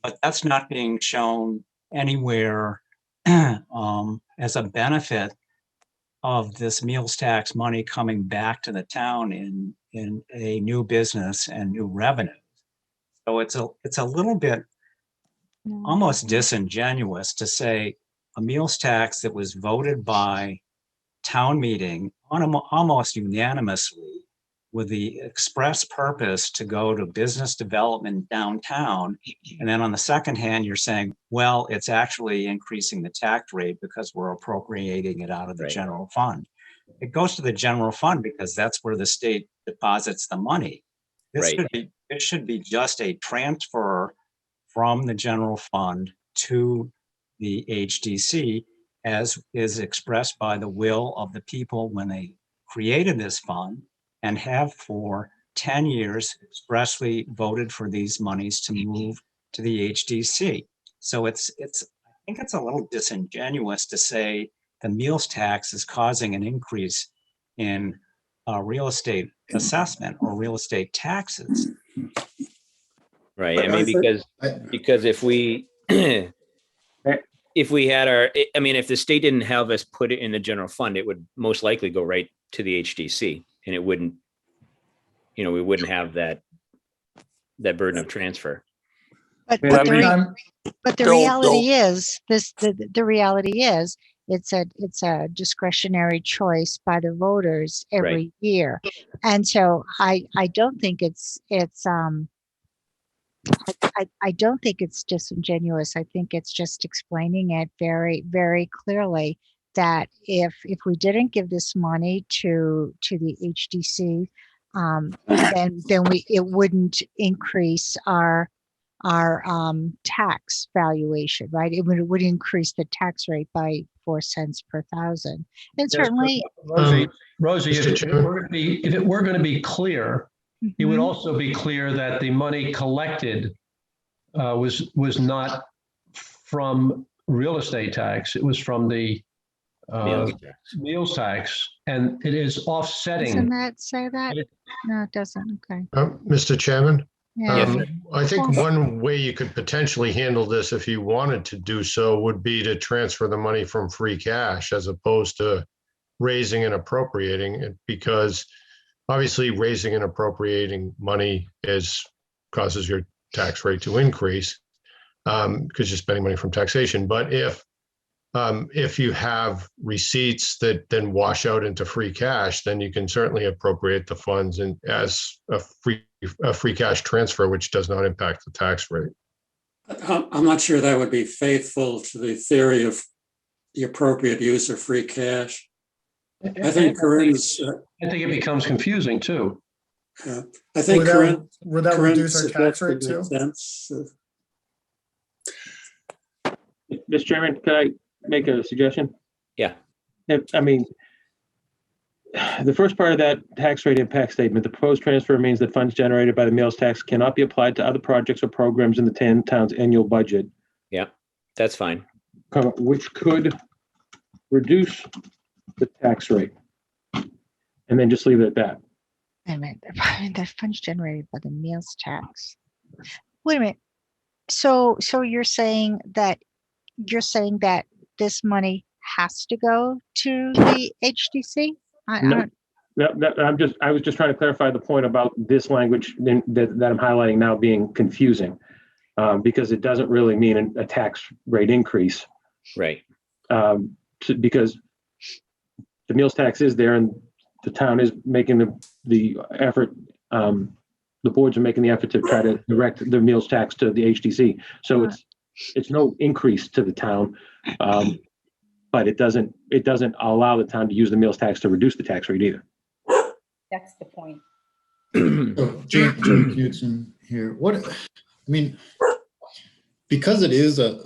But that's not being shown anywhere as a benefit of this meals tax money coming back to the town in a new business and new revenue. So it's a little bit almost disingenuous to say a meals tax that was voted by town meeting almost unanimously with the express purpose to go to business development downtown. And then on the second hand, you're saying, well, it's actually increasing the tax rate because we're appropriating it out of the general fund. It goes to the general fund because that's where the state deposits the money. It should be just a transfer from the general fund to the HDC, as is expressed by the will of the people when they created this fund and have for 10 years expressly voted for these monies to move to the HDC. So I think it's a little disingenuous to say the meals tax is causing an increase in real estate assessment or real estate taxes. Right. I mean, because if we had if the state didn't have us put it in the general fund, it would most likely go right to the HDC, and it wouldn't, we wouldn't have that burden of transfer. But the reality is the reality is it's a discretionary choice by the voters every year. And so I don't think I don't think it's disingenuous. I think it's just explaining it very, very clearly that if we didn't give this money to the HDC, then it wouldn't increase our tax valuation, right? It would increase the tax rate by 4 cents per thousand. And certainly, Rosie, if it were going to be clear, it would also be clear that the money collected was not from real estate tax. It was from the Meals tax. meals tax, and it is Doesn't offsetting. that say that? No, it doesn't. Okay. Mr. Chairman? Yeah. I think one way you could potentially handle this if you wanted to do so would be to transfer the money from free cash as opposed to raising and appropriating it, because obviously raising and appropriating money causes your tax rate to increase because you're spending money from taxation. But if you have receipts that then wash out into free cash, then you can certainly appropriate the funds and as a free cash transfer, which does not impact the tax rate. I'm not sure that would be faithful to the theory of the appropriate use of free cash. I think Corinne's. I think it becomes confusing too. I think Would that reduce our tax rate too? Mr. Chairman, can I make a suggestion? Yeah. I mean, the first part of that tax rate impact statement, the proposed transfer means that funds generated by the meals tax cannot be applied to other projects or programs in the town's annual budget. Yeah, that's fine. Which could reduce the tax rate. And then just leave it at that. Wait a minute. The funds generated by the meals tax. Wait a minute. So you're saying that this money has to go to the HDC? No, I was just trying to clarify the point about this language that I'm highlighting now being confusing, because it doesn't really mean a tax rate increase. Right. Because the meals tax is there and the town is making the effort, the boards are making the effort to try to direct the meals tax to the HDC. So it's no increase to the town. But it doesn't allow the town to use the meals tax to reduce the tax rate either. That's the point. So Jim Knudsen here. Because it is a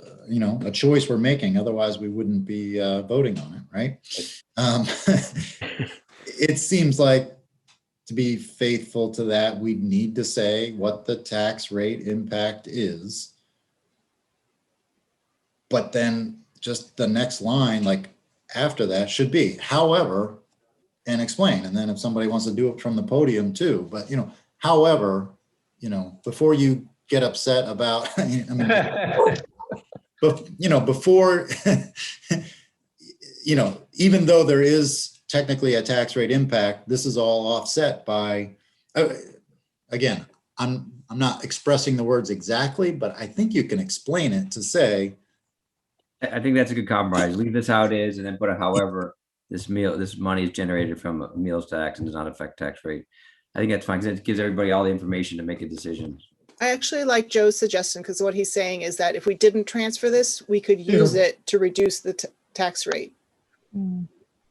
choice we're making, otherwise we wouldn't be voting on it, right? It seems like to be faithful to that, we need to say what the tax rate impact is. But then just the next line, like after that, should be, however, and explain. And then if somebody wants to do it from the podium too, but however, before you get upset about, before, even though there is technically a tax rate impact, this is all offset by, again, I'm not expressing the words exactly, but I think you can explain it to say, I think that's a good compromise. Leave this how it is and then put it however this money is generated from a meals tax and does not affect tax rate. I think that's fine because it gives everybody all the information to make a decision. I actually like Joe's suggestion because what he's saying is that if we didn't transfer this, we could use it to reduce the tax rate.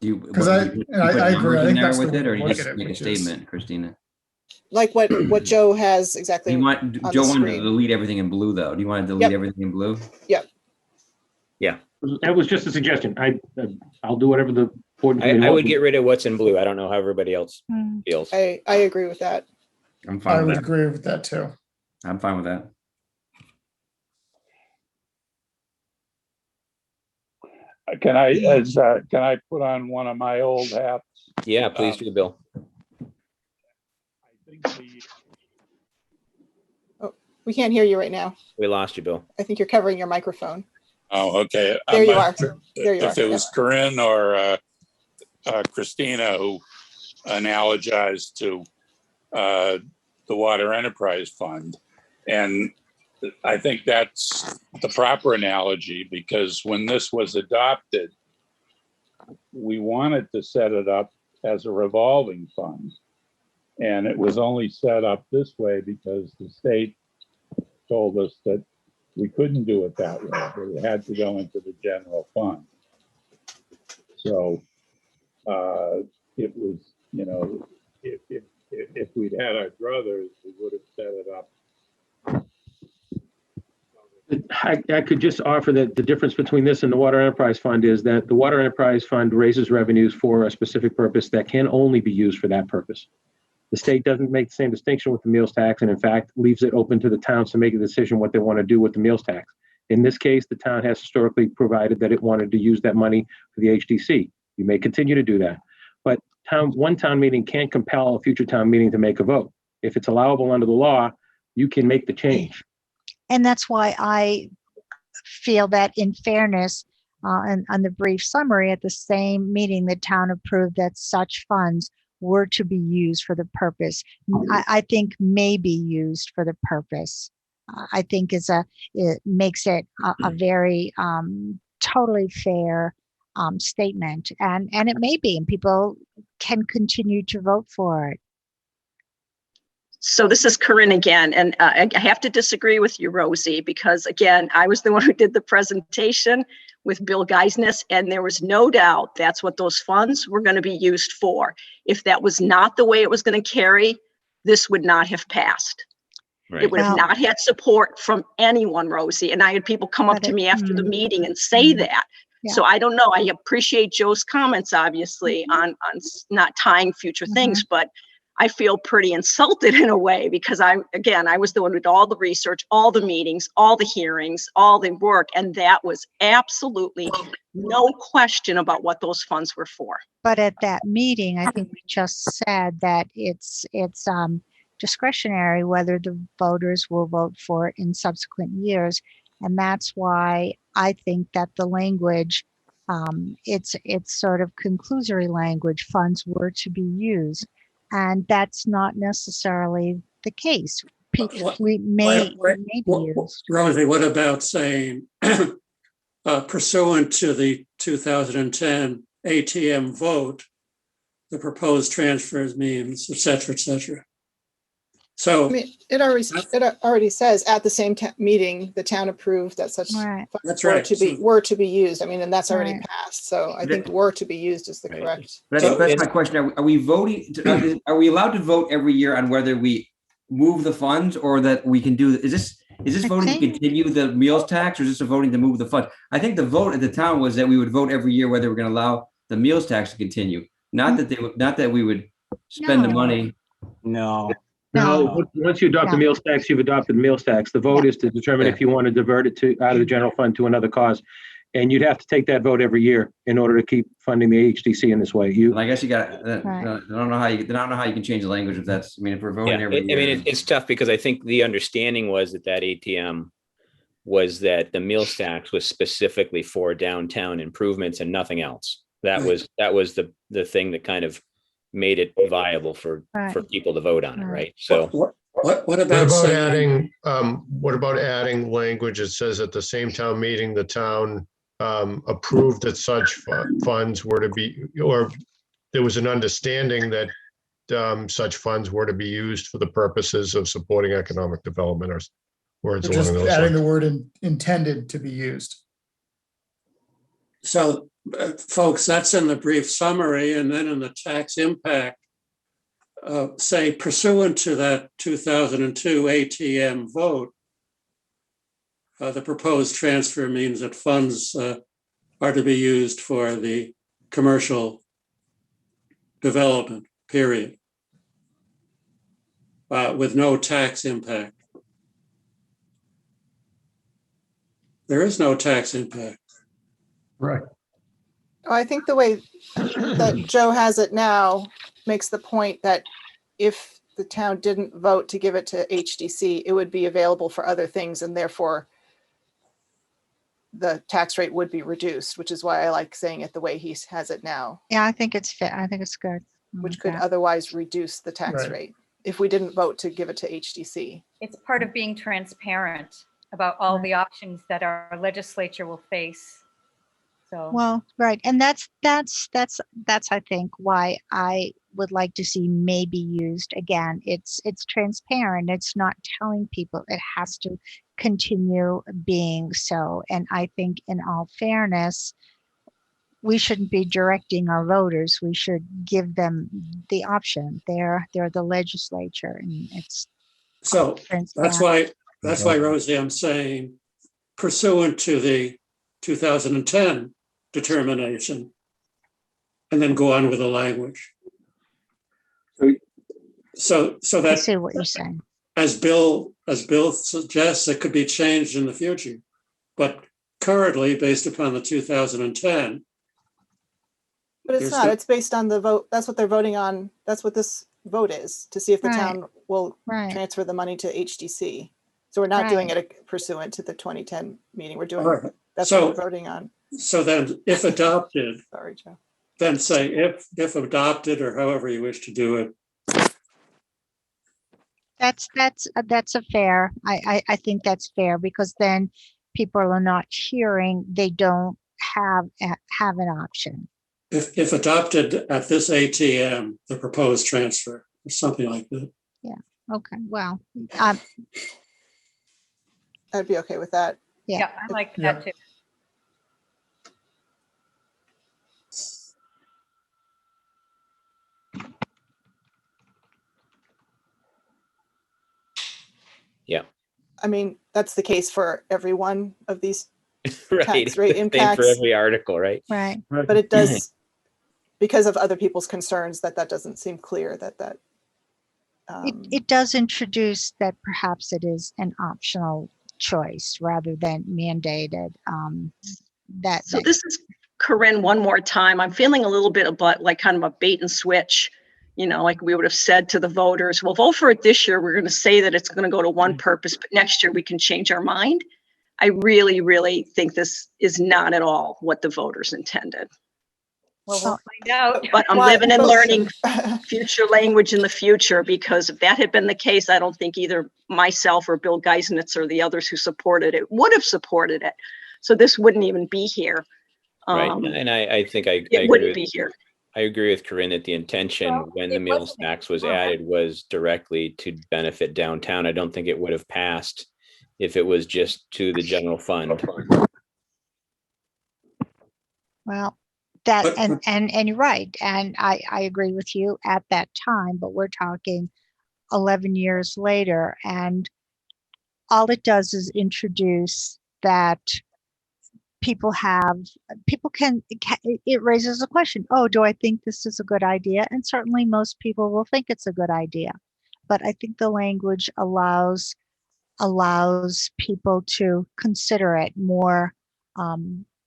Because I agree. I think that's with the it, or way you to just look at it, make a which is- statement, Christina? Like what Joe has exactly. Joe on the wanted to screen. delete everything in blue, though. Do you want to delete Yep. everything in blue? Yep. Yeah. That was just a suggestion. I'll do whatever the board. I would get rid of what's in blue. I don't know how everybody else feels. I agree with that. I'm fine I with would that. agree with that too. I'm fine with that. Can I put on one of my old hats? Yeah, please do, Bill. I think We can't hear you right now. We lost you, Bill. I think you're covering your microphone. Oh, okay. There you are. There you If are. it was Corinne or Christina who analogized to the Water Enterprise Fund. And I think that's the proper analogy, because when this was adopted, we wanted to set it up as a revolving fund. And it was only set up this way because the state told us that we couldn't do it that way, that it had to go into the general fund. So it was, if we'd had our druthers, we would have set it up. I could just offer that the difference between this and the Water Enterprise Fund is that the Water Enterprise Fund raises revenues for a specific purpose that can only be used for that purpose. The state doesn't make the same distinction with the meals tax, and in fact leaves it open to the towns to make a decision what they want to do with the meals tax. In this case, the town has historically provided that it wanted to use that money for the HDC. You may continue to do that. But one town meeting can't compel a future town meeting to make a vote. If it's allowable under the law, you can make the change. And that's why I feel that in fairness, and on the brief summary, at the same meeting, the town approved that such funds were to be used for the purpose. I think may be used for the purpose. I think it makes it a very totally fair statement, and it may be, and people can continue to vote for it. So this is Corinne again, and I have to disagree with you, Rosie, because again, I was the one who did the presentation with Bill Geisness, and there was no doubt that's what those funds were going to be used for. If that was not the way it was going to carry, this would not have passed. Right. It would have not had support from anyone, Rosie. And I had people come up to me after the meeting and say that. Yeah. So I don't know. I appreciate Joe's comments, obviously, on not tying future things, but I feel pretty insulted in a way because I was the one who did all the research, all the meetings, all the hearings, all the work. And that was absolutely no question about what those funds were for. But at that meeting, I think we just said that it's discretionary whether the voters will vote for it in subsequent years. And that's why I think that the language, it's sort of conclusory language, funds were to be used. And that's not necessarily the case. We may be used. Rosie, what about saying pursuant to the 2010 ATM vote, the proposed transfers means, et cetera, et cetera. So I mean, it already says at the same meeting, the town approved that such Right. funds That's were right. to be used. I mean, and that's already Right. passed. So I think were to be used is the Right. correct. That's my question. Are we voting? Are we allowed to vote every year on whether we move the funds or that we can do? Is this I voting to think- continue the meals tax, or is this a voting to move the funds? I think the vote at the town was that we would vote every year whether we're going to allow the meals tax to continue. Not that we would spend the No. money. No. No, once you adopt the meals tax, you've adopted the meals tax. The vote is to determine if you want to divert it out of the general fund to another cause. And you'd have to take that vote every year in order to keep funding the HDC in this way. And I guess you got. Right. I don't know how you can change the language if that's. I mean, if we're voting Yeah, every year. I mean, it's tough because I think the understanding was that ATM was that the meals tax was specifically for downtown improvements and nothing else. That was the thing that kind of made it viable for people to vote on it, right? So what about saying, what about adding language? It says at the same town meeting, the town approved that such funds were to be, or there was an understanding that such funds were to be used for the purposes of supporting economic development, or words along Just those adding lines. the word intended to be used. so folks, that's in the brief summary, and then in the tax impact, say pursuant to that 2002 ATM vote, the proposed transfer means that funds are to be used for the commercial development, period, with no tax impact. There is no tax impact. Right. I think the way that Joe has it now makes the point that if the town didn't vote to give it to HDC, it would be available for other things, and therefore the tax rate would be reduced, which is why I like saying it the way he has it now, Yeah, I think it's fit. I think it's good. which could Yeah. otherwise reduce the tax Right. rate if we didn't vote to give it to HDC. It's part of being transparent about all the options that our legislature will face. So. Well, right. And that's I think why I would like to see may be used. Again, it's transparent. It's not telling people it has to continue being so. And I think in all fairness, we shouldn't be directing our voters. We should give them the option. They're the legislature, and it's So that's why, Rosie, I'm saying pursuant to the 2010 determination, and then go on with the language. So I that, see what you're saying. as Bill suggests, it could be changed in the future. But currently, based upon the 2010, But it's There's not, the- it's based on the vote. That's what they're voting on. That's what this vote is, to see if the Right. town will Right. transfer the money to HDC. So we're not doing it pursuant to the 2010 meeting. We're doing, all right. that's what So, we're voting on. so then if adopted, Sorry, Joe. then say if adopted or however you wish to do it, That's a fair, I think that's fair, because then people are not hearing, they don't have an option. if adopted at this ATM, the proposed transfer or something like that. Okay, well, I'd be okay with that. Yeah. Yeah, I like Yeah. that too. I mean, that's the case for every one of these, Right. Tax rate Same for impacts. every article, right? right. but it does, because of other people's concerns, that doesn't seem clear that. It does introduce that perhaps it is an optional choice rather than mandated. So this is Corinne one more time. I'm feeling a little bit about like kind of a bait and switch. You know, like we would have said to the voters, well, vote for it this year. We're going to say that it's going to go to one purpose, but next year we can change our mind. I really, really think this is not at all what the voters intended. Well, we'll find out. But I'm Why- living and learning future language in the future, because if that had been the case, I don't think either myself or Bill Geisnitz or the others who supported it would have supported it. So this wouldn't even be here. Right. And I think I It agree wouldn't with, be here. I agree with Corinne that the intention Well, when the it meals wasn't tax was before. added was directly to benefit downtown. I don't think it would have passed if it was just to the general fund. Well, that, But- and you're right, and I agree with you at that time, but we're talking 11 years later, and all it does is introduce that people can, it raises a question, oh, do I think this is a good idea? And certainly most people will think it's a good idea, but I think the language allows people to consider it more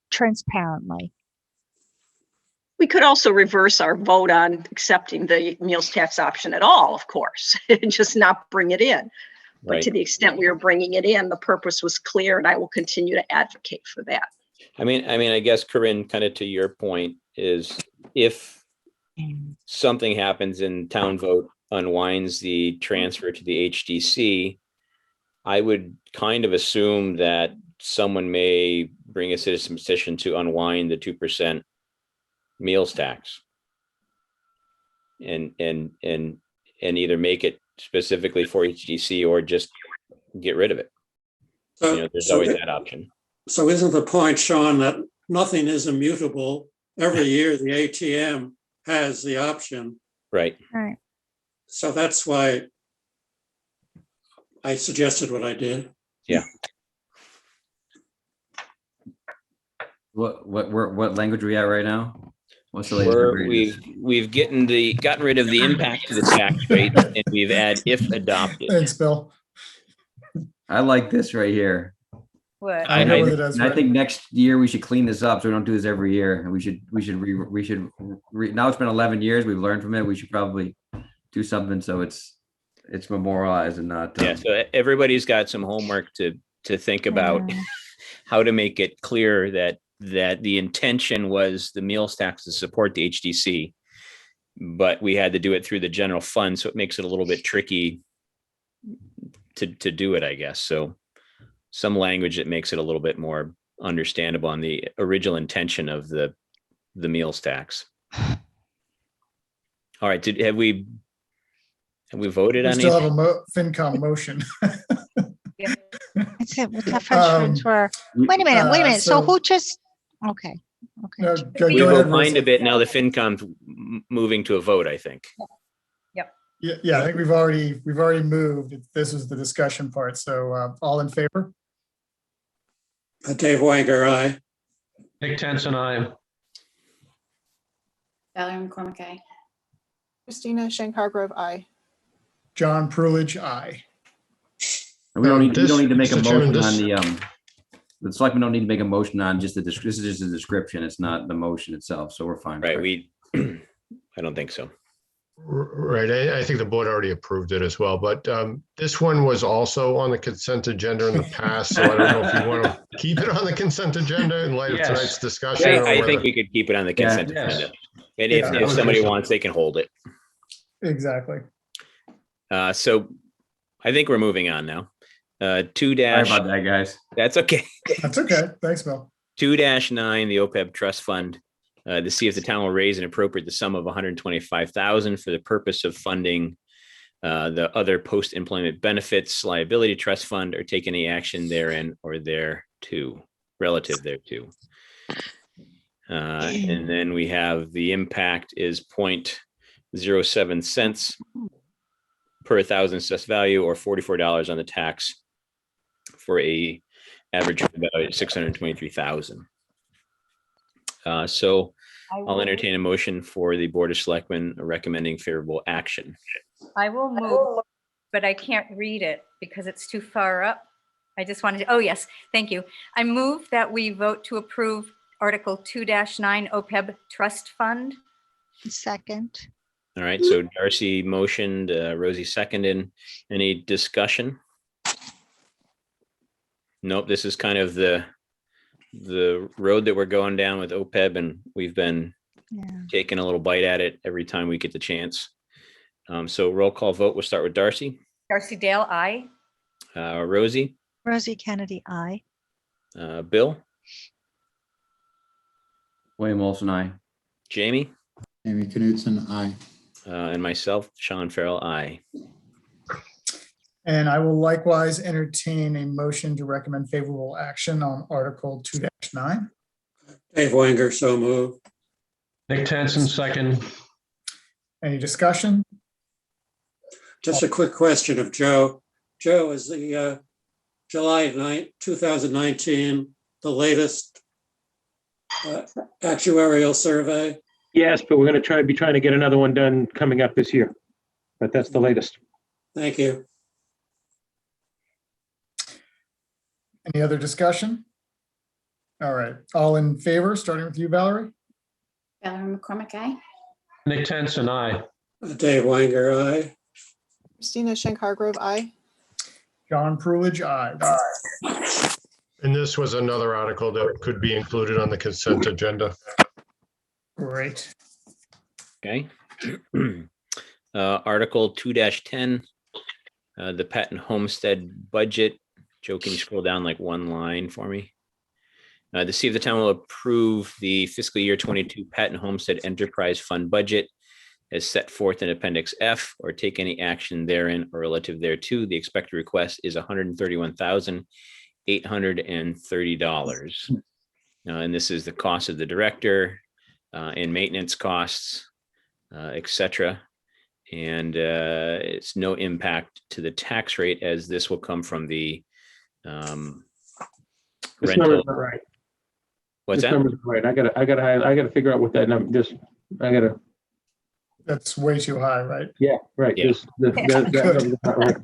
transparently. We could also reverse our vote on accepting the meals tax option at all, of course, and just not bring it in. But Right. to the extent we were bringing it in, the purpose was clear, and I will continue to advocate for that. I mean, I guess Corinne, kind of to your point is if something happens and town vote unwinds the transfer to the HDC, I would kind of assume that someone may bring a citizen petition to unwind the 2% meals tax. And either make it specifically for HDC or just get rid of it. So, You know, there's so always it- that option. so isn't the point, Sean, that nothing is immutable? Every year, the ATM has the option. Right. Right. So that's why I suggested what I did. What language are we at right now? What's the latest? We've gotten rid of the impact to the tax rate and we've added if adopted. Thanks, Bill. I like this right here. What? I'm good with it as And I written. think next year we should clean this up so we don't do this every year. And now it's been 11 years. We've learned from it. We should probably do something so it's memorialized and not. Yeah, so everybody's got some homework to think about how to make it clear that the intention was the meals tax to support the HDC, but we had to do it through the general fund, so it makes it a little bit tricky to do it, I guess. So some language that makes it a little bit more understandable on the original intention of the meals tax. All right, have we voted We on still it? have a FinCom motion. That's it. What the French were. Wait a minute. So who just, okay. No, Okay. We go will ahead, find Rosa. a bit now. The FinCom's moving to a vote, I think. Yeah, I think we've already moved. This is the discussion part. So all in favor? Dave Wanger, aye. Nick Tenson, I. Valerie McCormick, aye. Christina Shankar Grove, aye. John Prulidge, aye. We don't need to make a Mr. Chairman, motion on the the selectmen don't need to make a motion on just this is just a description. It's not the motion itself, so we're fine. Right, I don't think so. Right, I think the board already approved it as well, but this one was also on the consent agenda in the past, so I don't know if you want to keep it on the consent agenda in light of Yes. tonight's discussion. or I think whether- we could keep it on the Yeah, consent yes. agenda. And Yeah. if somebody wants, they can hold it. Exactly. So I think we're moving on now. Two Sorry dash, about that, guys. that's okay. That's okay. Thanks, Bill. 2-9, the OPEB trust fund, to see if the town will raise and appropriate the sum of 125,000 for the purpose of funding the other post-employment benefits liability trust fund, or take any action therein or thereto, relative thereto. And then we have the impact is 0.07 cents per 1,000 assessed value, or $44 on the tax, for a average value of 623,000. So I'll entertain a motion for the Board of Selectmen recommending favorable action. I will move, but I can't read it because it's too far up. I just wanted to, oh yes, thank you. I move that we vote to approve Article 2-9 OPEB Trust Fund. Second. All right, so Darcy motioned, Rosie seconded. Any discussion? Nope, this is kind of the road that we're going down with OPEB, and we've been taking a little bite at it every time we get the chance. So roll call vote, we'll start with Darcy. Darcy Dale, aye. Rosie, Rosie Kennedy, aye. Bill, William Olson, I. Jamie, Amy Knudsen, aye. and myself, Sean Farrell, aye. And I will likewise entertain a motion to recommend favorable action on Article 2-9. Dave Wenger, so moved. Nick Tenson, second. Any discussion? Just a quick question of Joe. Joe, is the July 9th, 2019, the latest actuarial survey? Yes, but we're going to be trying to get another one done coming up this year. But that's the latest. Thank you. Any other discussion? All right, all in favor, starting with you, Valerie? Valerie McCormick, aye. Nick Tenson, I. Dave Wenger, aye. Christina Schenk Hargrove, aye. John Prulidge, aye. And this was another article that could be included on the consent agenda. Great. Okay. Article 2-10, the Patent Homestead budget. Joe, can you scroll down like one line for me? To see if the town will approve the fiscal year 22 Patent Homestead Enterprise Fund budget as set forth in Appendix F, or take any action therein or relative thereto. The expected request is $131,830. And this is the cost of the director and maintenance costs, etc. And it's no impact to the tax rate, as this will come from the This rental. number's not right. What's This that? number's not right. I gotta figure out what that number, That's way too high, right? yeah, right. Yeah. That number's not right.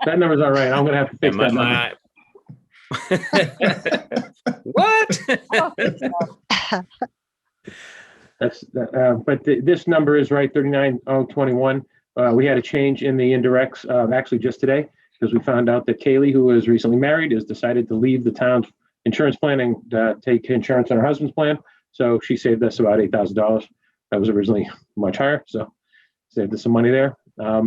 That number's not right. I'm gonna have to fix that number. What? But this number is right, 39,021. We had a change in the indirects, actually just today, because we found out that Kaylee, who was recently married, has decided to leave the town's insurance plan and take insurance on her husband's plan. So she saved us about $8,000. That was originally much higher, so saved us some money there. I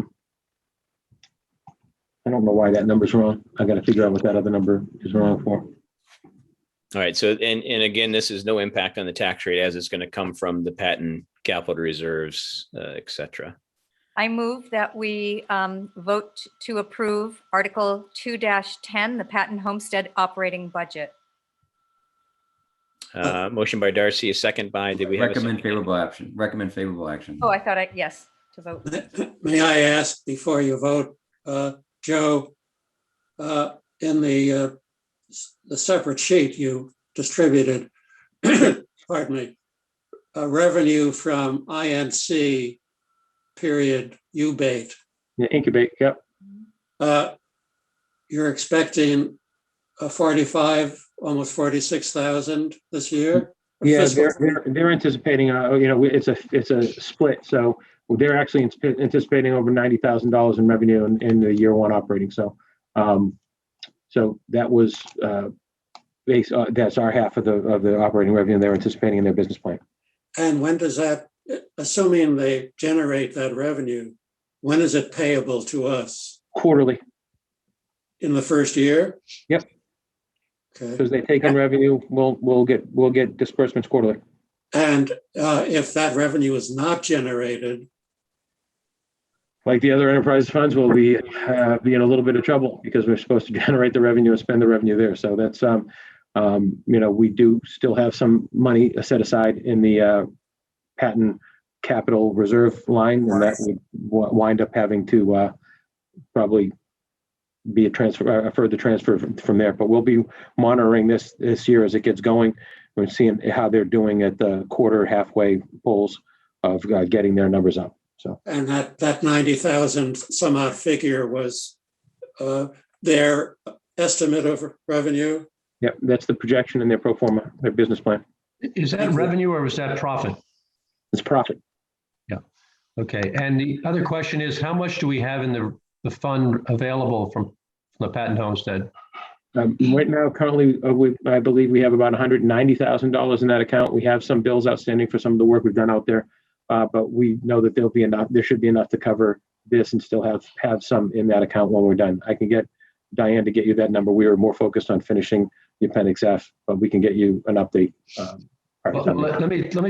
don't know why that number's wrong. I got to figure out what that other number is wrong for. All right. So, and again, this is no impact on the tax rate, as it's going to come from the patent capital reserves, et cetera. I move that we vote to approve Article 2-10, the Patent Homestead Operating Budget. Motion by Darcy, a second by, did we have a Recommend second? favorable action. Recommend favorable action. Oh, I thought yes, to vote. May I ask before you vote, Joe, in the separate sheet you distributed, pardon me, revenue from INC period UBATE. Yeah, incubate, yep. You're expecting 45, almost 46,000 this year? Yeah, Fiscal- they're anticipating, it's a split, so they're actually anticipating over $90,000 in revenue in the year one operating, so. So that was, that's our half of the operating revenue they're anticipating in their business plan. And when does that, assuming they generate that revenue, when is it payable to us? Quarterly, In the first year? Yep. Okay. because they take in revenue, we'll get disbursements quarterly. And if that revenue is not generated, Like the other enterprise funds, will be in a little bit of trouble because we're supposed to generate the revenue and spend the revenue there. So that's, we do still have some money set aside in the patent capital reserve line, and that would wind up having to probably be a further transfer from there. But we'll be monitoring this year as it gets going. We're seeing how they're doing at the quarter halfway polls of getting their numbers up. So, and that 90,000 some odd figure was their estimate of revenue? yeah, that's the projection in their pro forma, their business plan. Is that revenue or is that profit? It's profit. Yeah. Okay. And the other question is, how much do we have in the fund available from the patent homestead? Right now, currently, I believe we have about $190,000 in that account. We have some bills outstanding for some of the work we've done out there, but we know that there'll be enough. There should be enough to cover this and still have some in that account when we're done. I can get Diane to get you that number. We were more focused on finishing the Appendix F, but we can get you an update. Let me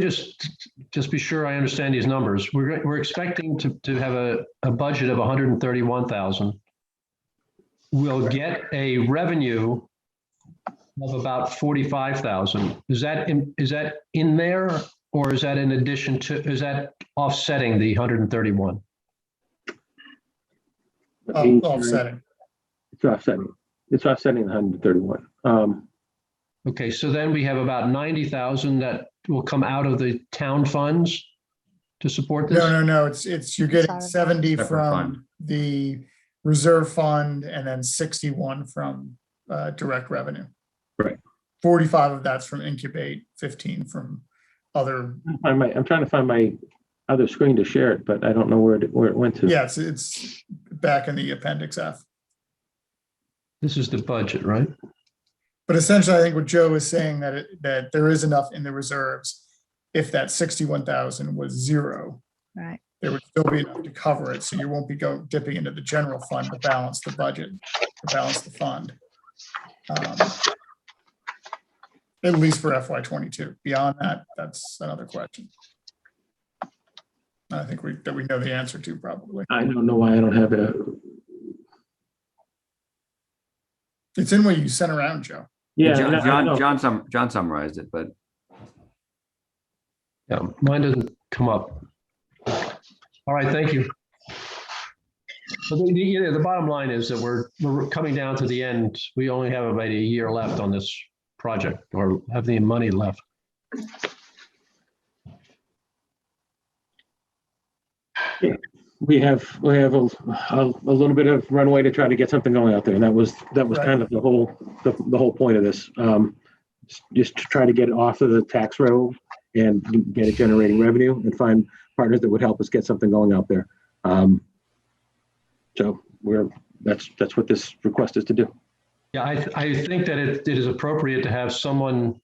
just be sure I understand these numbers. We're expecting to have a budget of 131,000. We'll get a revenue of about 45,000. Is that in there, or is that in addition to? Is that offsetting the 131? Offsetting. It's offsetting. It's offsetting the 131. Okay, so then we have about 90,000 that will come out of the town funds to support this? No. It's you're getting 70 Separate from fund. the reserve fund and then 61 from direct revenue. Right. 45 of that's from incubate, 15 from other. I'm trying to find my other screen to share it, but I don't know where it went to. Yeah, it's back in the Appendix F. This is the budget, right? But essentially, I think what Joe is saying that there is enough in the reserves. If that 61,000 was zero, Right. there would still be enough to cover it. So you won't be dipping into the general fund to balance the budget, to balance the fund. At least for FY22. Beyond that, that's another question. I think we know the answer to probably. I don't know why I don't have it. It's in what you sent around, Joe. Yeah, John summarized it, but Yeah, mine doesn't come up. All right, thank you. So the bottom line is that we're coming down to the end. We only have about a year left on this project, or have the money left. We have a little bit of runway to try to get something going out there, and that was Right. kind of the whole point of this. Just to try to get it off of the tax roll and get it generating revenue and find partners that would help us get something going out there. So that's what this request is to do. Yeah, I think that it is appropriate to have someone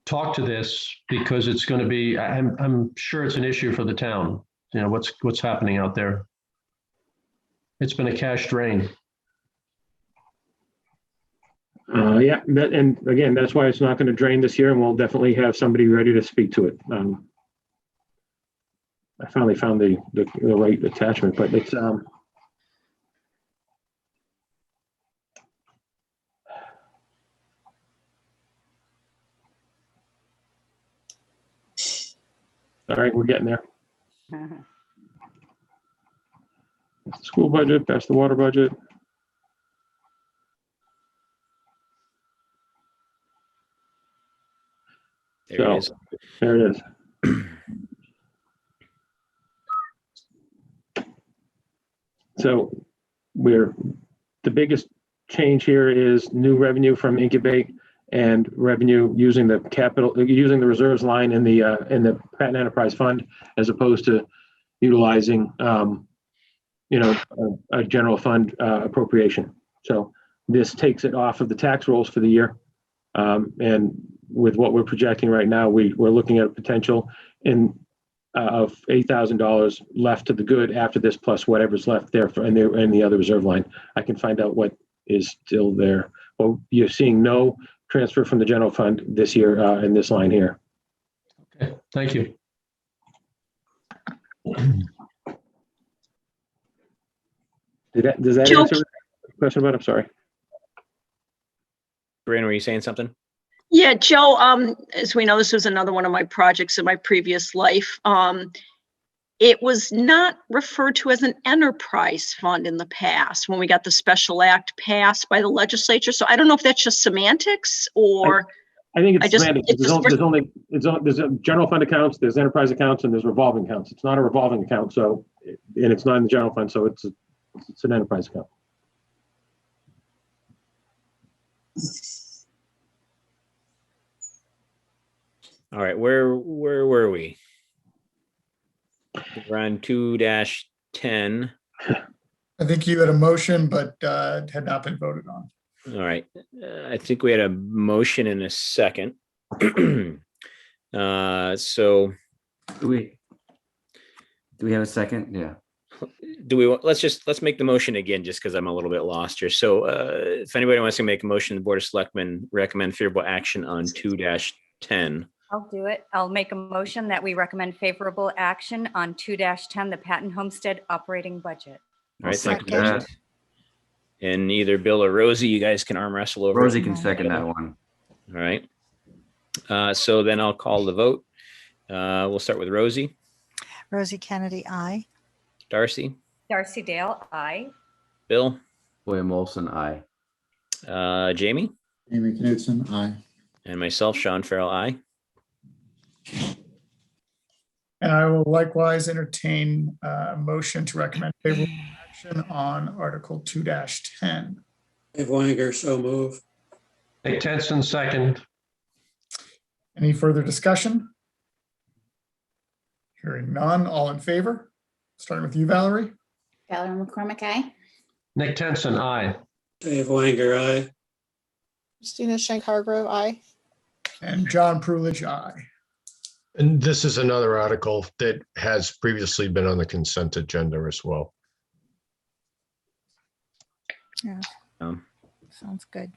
talk to this, because it's going to be, I'm sure it's an issue for the town. You know, what's happening out there. It's been a cash drain. Yeah, and again, that's why it's not going to drain this year, and we'll definitely have somebody ready to speak to it. I finally found the right attachment, but it's all right, we're getting there. That's the school budget, that's the water budget. There it is. There it is. So the biggest change here is new revenue from incubate and revenue using the using the reserves line in the Patton Enterprise Fund, as opposed to utilizing, a general fund appropriation. So this takes it off of the tax rolls for the year. And with what we're projecting right now, we're looking at a potential of $8,000 left to the good after this, plus whatever's left there in the other reserve line. I can find out what is still there. Well, you're seeing no transfer from the general fund this year in this line here. Okay, thank you. Does that Joe- answer the question about? I'm sorry. Brandon, were you saying something? Yeah, Joe, as we know, this was another one of my projects in my previous life. It was not referred to as an enterprise fund in the past when we got the special act passed by the legislature. So I don't know if that's just semantics or. I think I it's just- semantics. it's just- There's a general fund accounts, there's enterprise accounts, and there's revolving accounts. It's not a revolving account, so, and it's not in the general fund, so it's an enterprise account. All right, where were we? We're on 2-10. I think you had a motion, but had not been voted on. All right, I think we had a motion in a second. So Do we have a second? Yeah. let's make the motion again, just because I'm a little bit lost here. So if anybody wants to make a motion, the Board of Selectmen recommend favorable action on 2-10. I'll do it. I'll make a motion that we recommend favorable action on 2-10, the Patton Homestead operating budget. All right, thank you. Second. Darcy. And either Bill or Rosie, you guys can arm wrestle over. Rosie it. can second that one. All right. So then I'll call the vote. We'll start with Rosie. Rosie Kennedy, aye. Darcy, Darcy Dale, aye. Bill, William Olson, aye. Jamie, Amy Knutson, aye. and myself, Sean Farrell, aye. And I will likewise entertain a motion to recommend favorable action on Article 2-10. Dave Wanger, so move. Nick Tenson, second. Any further discussion? Hearing none, all in favor? Starting with you, Valerie. Valerie McCormick, aye. Nick Tenson, aye. Dave Wanger, aye. Christina Schenk Hargrove, aye. And John Prulidge, aye. And this is another article that has previously been on the consent agenda as well. Yeah, Um, sounds good.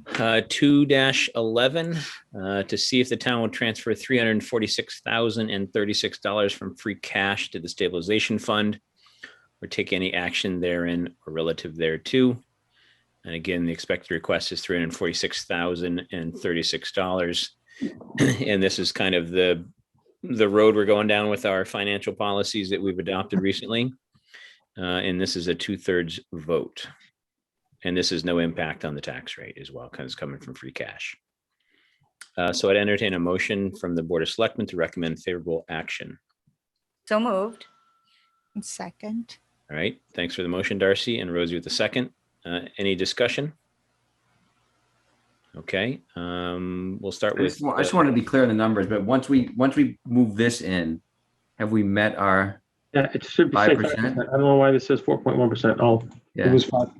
2-11, to see if the town will transfer $346,036 from free cash to the stabilization fund or take any action therein or relative thereto. And again, the expected request is $346,036. And this is kind of the road we're going down with our financial policies that we've adopted recently. And this is a 2/3 vote. And this is no impact on the tax rate as well, because it's coming from free cash. So I'd entertain a motion from the Board of Selectmen to recommend favorable action. So moved. And second. All right, thanks for the motion, Darcy, and Rosie with the second. Any discussion? Okay, we'll start I with. just wanted to be clear on the numbers, but once we move this in, have we met our, Yeah, it should be 5%? 5%. I don't know why this says 4.1%. Oh, yeah, it was 5%.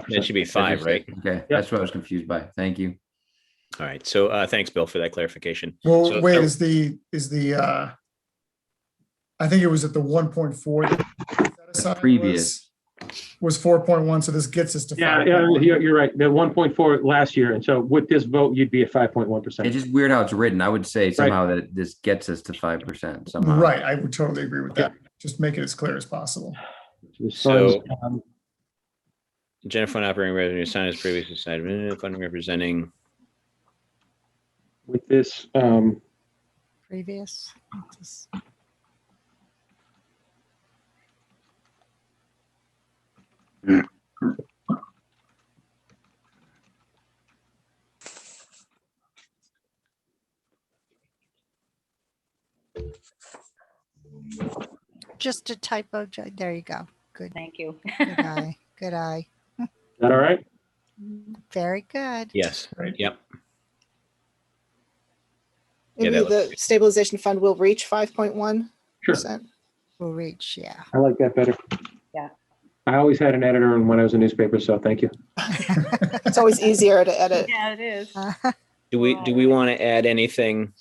It should be 5, right? okay, that's what I was confused by. Thank you. All right, so thanks, Bill, for that clarification. Well, So- wait, is the, I think it was at the 1.4. that set aside Previous. Was 4.1, so this gets us to Yeah, 5.1. you're right. The 1.4 last year. And so with this vote, you'd be at It's 5.1%. just weird how it's written. I would say somehow that this gets us to 5% somehow. Right, I would totally agree with that. Just make it as clear as possible. So- General fund operating revenue assigned as previously cited, fund representing. With this, Previous. Just a typo. There you go. Good. Thank you. Good eye. Good eye. is that all right? Very good. Yes. Right. Yep. Yeah, Maybe that looks the stabilization fund will reach 5.1%. Sure. Will reach, yeah. I like that better. Yeah. I always had an editor and when I was in newspaper, so thank you. It's always easier to edit. Yeah, it is. Do we want to add anything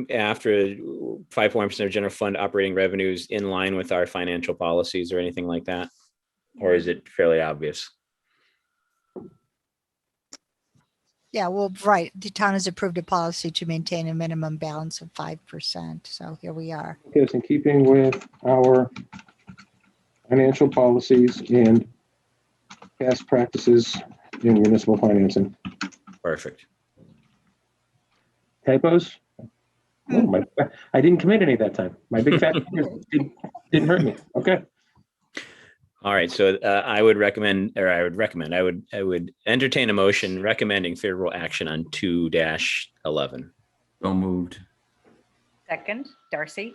after 5.1% of general fund operating revenues in line with our financial policies or anything like that? Or is it fairly obvious? Yeah, well, right. The town has approved a policy to maintain a minimum balance of 5%. So here we are. Yes, in keeping with our financial policies and best practices in municipal financing. Perfect. Typos? Oh, I didn't commit any that time. My big fat didn't hurt me. Okay. All right, so I would entertain a motion recommending favorable action on 2-11. So moved. Second, Darcy.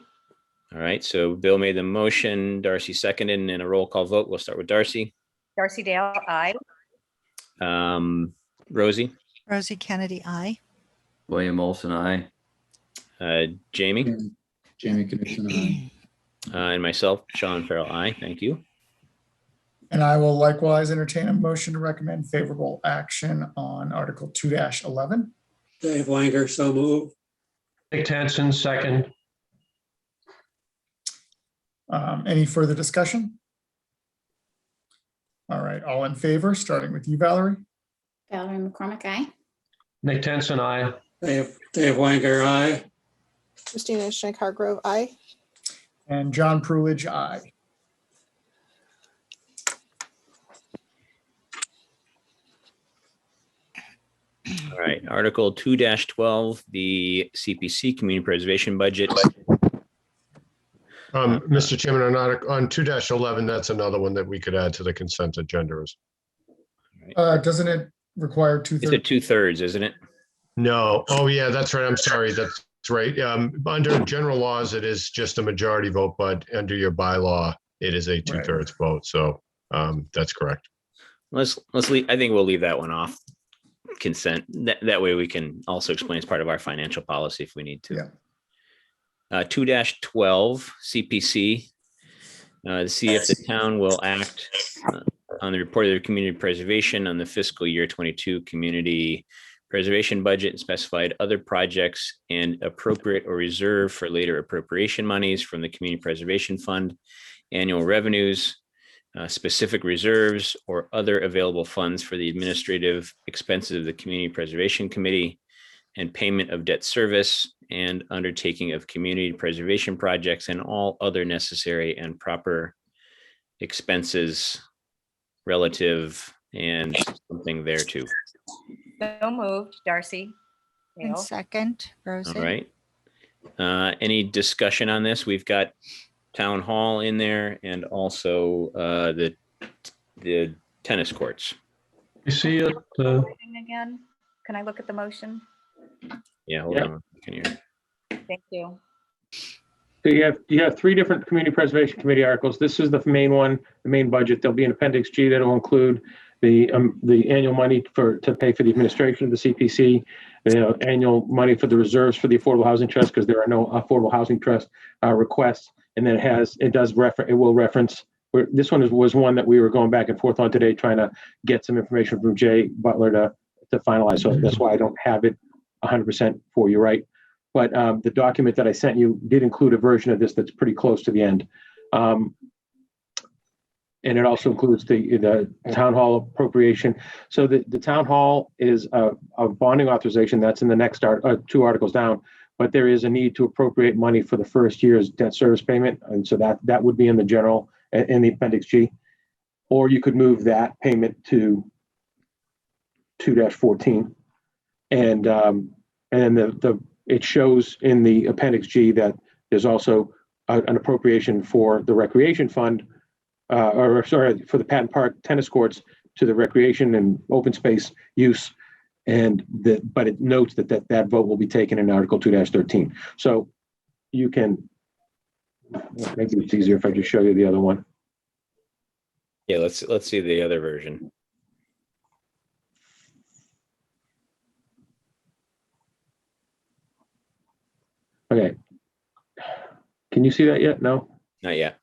All right, so Bill made the motion, Darcy seconded, and in a roll call vote, we'll start with Darcy. Darcy Dale, aye. Rosie, Rosie Kennedy, aye. William Olson, I. Jamie, Jamie Knutson, aye. and myself, Sean Farrell, aye. Thank you. And I will likewise entertain a motion to recommend favorable action on Article 2-11. Dave Wanger, so move. Nick Tenson, second. Any further discussion? All right, all in favor, starting with you, Valerie, Valerie McCormick, aye. Nick Tenson, I. Dave Wanger, aye. Christina Schenck Hargrove, aye. and John Prulidge, aye. All right, Article 2-12, the CPC Community Preservation Budget. Mr. Chairman, on 2-11, that's another one that we could add to the consent agenda. Doesn't it require It's a 2/3? 2/3, isn't it? No. Oh, yeah, that's right. I'm sorry. That's right. Under general laws, it is just a majority vote, but under your bylaw, it is a 2/3 vote. So that's correct. Let's leave. I think we'll leave that one off consent. That way we can also explain as part of our financial policy if we need to. Yeah. 2-12 CPC, to see if the town will act on the report of their community preservation on the fiscal year 22 community preservation budget and specified other projects and appropriate or reserve for later appropriation monies from the community preservation fund, annual revenues, specific reserves or other available funds for the administrative expenses of the community preservation committee and payment of debt service and undertaking of community preservation projects and all other necessary and proper expenses relative and something thereto. So moved, Darcy. And Dale. second, Rosie. All right. Any discussion on this? We've got town hall in there and also the tennis courts. You see it? Again, can I look at the motion? Yeah, hold Yeah. on. Can you? Thank you. So you have three different community preservation committee articles. This is the main one, the main budget. There'll be an appendix G that will include the annual money to pay for the administration of the CPC, the annual money for the reserves for the Affordable Housing Trust, because there are no Affordable Housing Trust requests. And then it will reference, this one was one that we were going back and forth on today, trying to get some information from Jay Butler to finalize. So that's why I don't have it 100% for you, right? But the document that I sent you did include a version of this that's pretty close to the end. And it also includes the town hall appropriation. So the town hall is a bonding authorization that's in the next two articles down, but there is a need to appropriate money for the first year's debt service payment. And so that would be in the general, in the appendix G, or you could move that payment to 2-14. And it shows in the appendix G that there's also an appropriation for the recreation fund, for the Patton Park tennis courts to the recreation and open space use. But it notes that vote will be taken in Article 2-13. So you can, maybe it's easier if I just show you the other one. Yeah, let's see the other version. Okay. Can you see that yet? No? Not yet.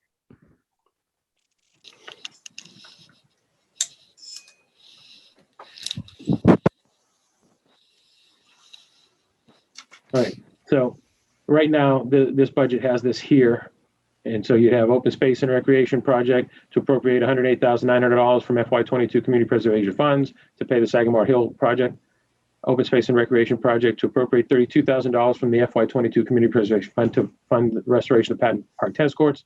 All right. So right now, this budget has this here. And so you have open space and recreation project to appropriate $108,900 from FY22 community preservation funds to pay the Sagamore Hill project. Open space and recreation project to appropriate $32,000 from the FY22 community preservation fund to fund the restoration of Patton Park tennis courts.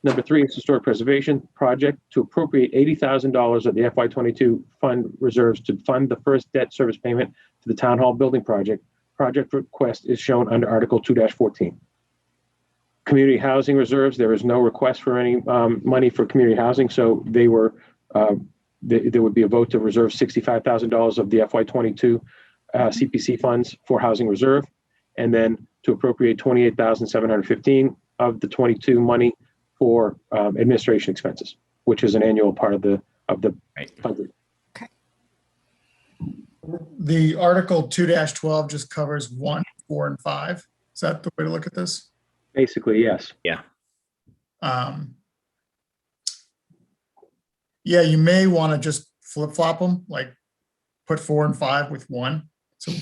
Number 3 is historic preservation project to appropriate $80,000 of the FY22 fund reserves to fund the first debt service payment to the town hall building project. Project request is shown under Article 2-14. Community housing reserves, there is no request for any money for community housing, so they were there would be a vote to reserve $65,000 of the FY22 CPC funds for housing reserve, and then to appropriate $28,715 of the 22 money for administration expenses, which is an annual part of the fund. The Article 2-12 just covers 1, 4, and 5. Is that the way to look at this? Basically, yes. Yeah. Yeah, you may want to just flip-flop them, like put 4 and 5 with 1. So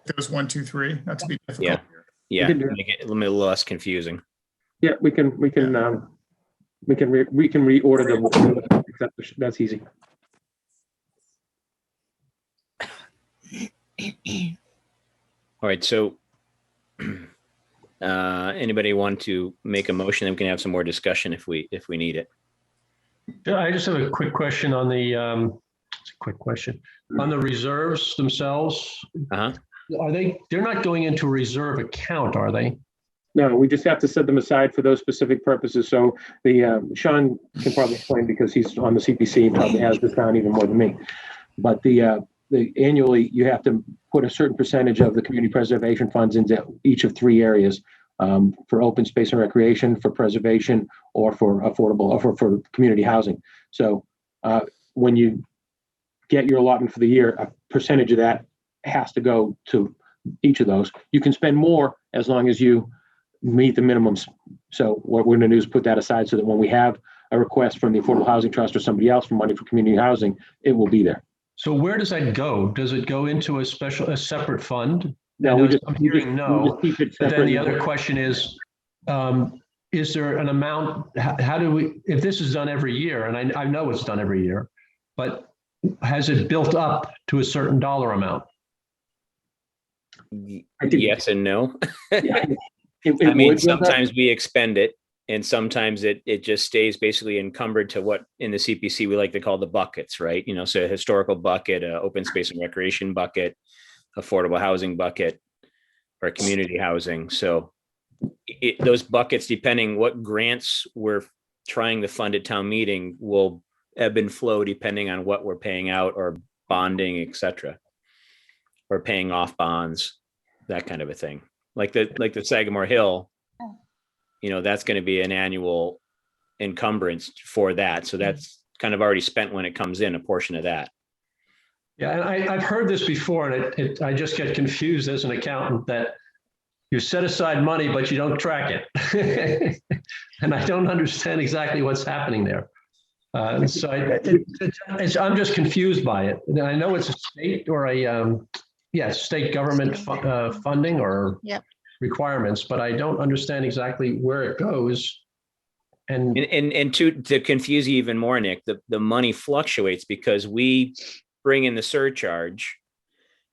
there's 1, 2, 3. Not to be difficult. Yeah. can do it. Make it a little less confusing. Yeah, we can reorder the. That's easy. All right. So anybody want to make a motion? Then we can have some more discussion if we need it. Yeah, I just have a quick question on the, it's a quick question on the reserves themselves. Uh-huh. They're not going into a reserve account, are they? No, we just have to set them aside for those specific purposes. So Sean can probably explain because he's on the CPC and probably has this down even more than me. But the annually you have to put a certain percentage of the community preservation funds into each of 3 areas. For open space and recreation, for preservation, or for affordable, or for community housing. So when you get your allotment for the year, a percentage of that has to go to each of those. You can spend more as long as you meet the minimums. So what we're going to do is put that aside so that when we have a request from the Affordable Housing Trust or somebody else for money for community housing, it will be there. So where does that go? Does it go into a separate fund? No, I'm hearing no. keep it But then separate. the other question is there an amount, how do we, if this is done every year, and I know it's done every year, but has it built up to a certain dollar amount? Yes and no. Yeah, I mean, sometimes we expend it and sometimes it just stays basically encumbered to what in the CPC we like to call the buckets, right? You know, so a historical bucket, a open space and recreation bucket, affordable housing bucket, or community housing. So those buckets, depending what grants we're trying to fund at town meeting, will ebb and flow depending on what we're paying out or bonding, et cetera, or paying off bonds, that kind of a thing. Like the Sagamore Hill, you know, that's going to be an annual encumbrance for that. So that's kind of already spent when it comes in, a portion of that. Yeah, and I've heard this before, and I just get confused as an accountant that you set aside money, but you don't track it. And I don't understand exactly what's happening there. So I'm just confused by it. And I know it's a state or state government funding or requirements, but I don't understand exactly where it goes. And to confuse you even more, Nick, the money fluctuates because we bring in the surcharge,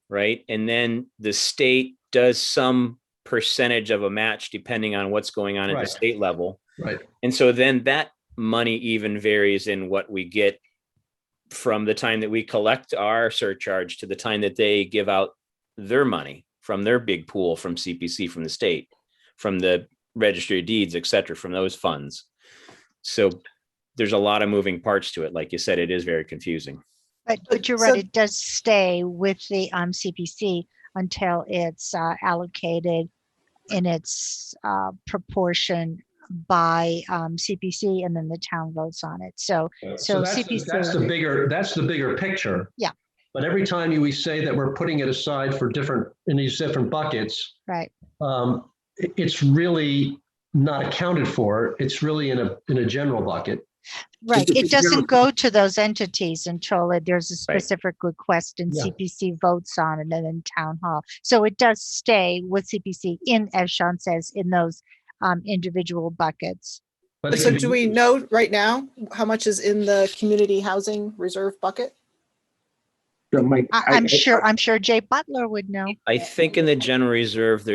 right? And then the state does some percentage of a match depending on what's going on at the state level. Right. And so then that money even varies in what we get from the time that we collect our surcharge to the time that they give out their money from their big pool from CPC, from the state, from the registry of deeds, et cetera, from those funds. So there's a lot of moving parts to it. Like you said, it is very confusing. But you're right, it does stay with the CPC until it's allocated in its proportion by CPC, and then the town votes on it. So CPC, that's the bigger picture. Yeah. But every time we say that we're putting it aside for in these different buckets, right? it's really not accounted for. It's really in a general bucket. Right. It's It doesn't go to those entities until there's a Right. specific request and Yeah. CPC votes on it and then town hall. So it does stay with CPC in, as Sean says, in those individual buckets. But it So can do be- we know right now how much is in the community housing reserve bucket? So Mike, I'm sure Jay Butler would know. I think in the general reserve,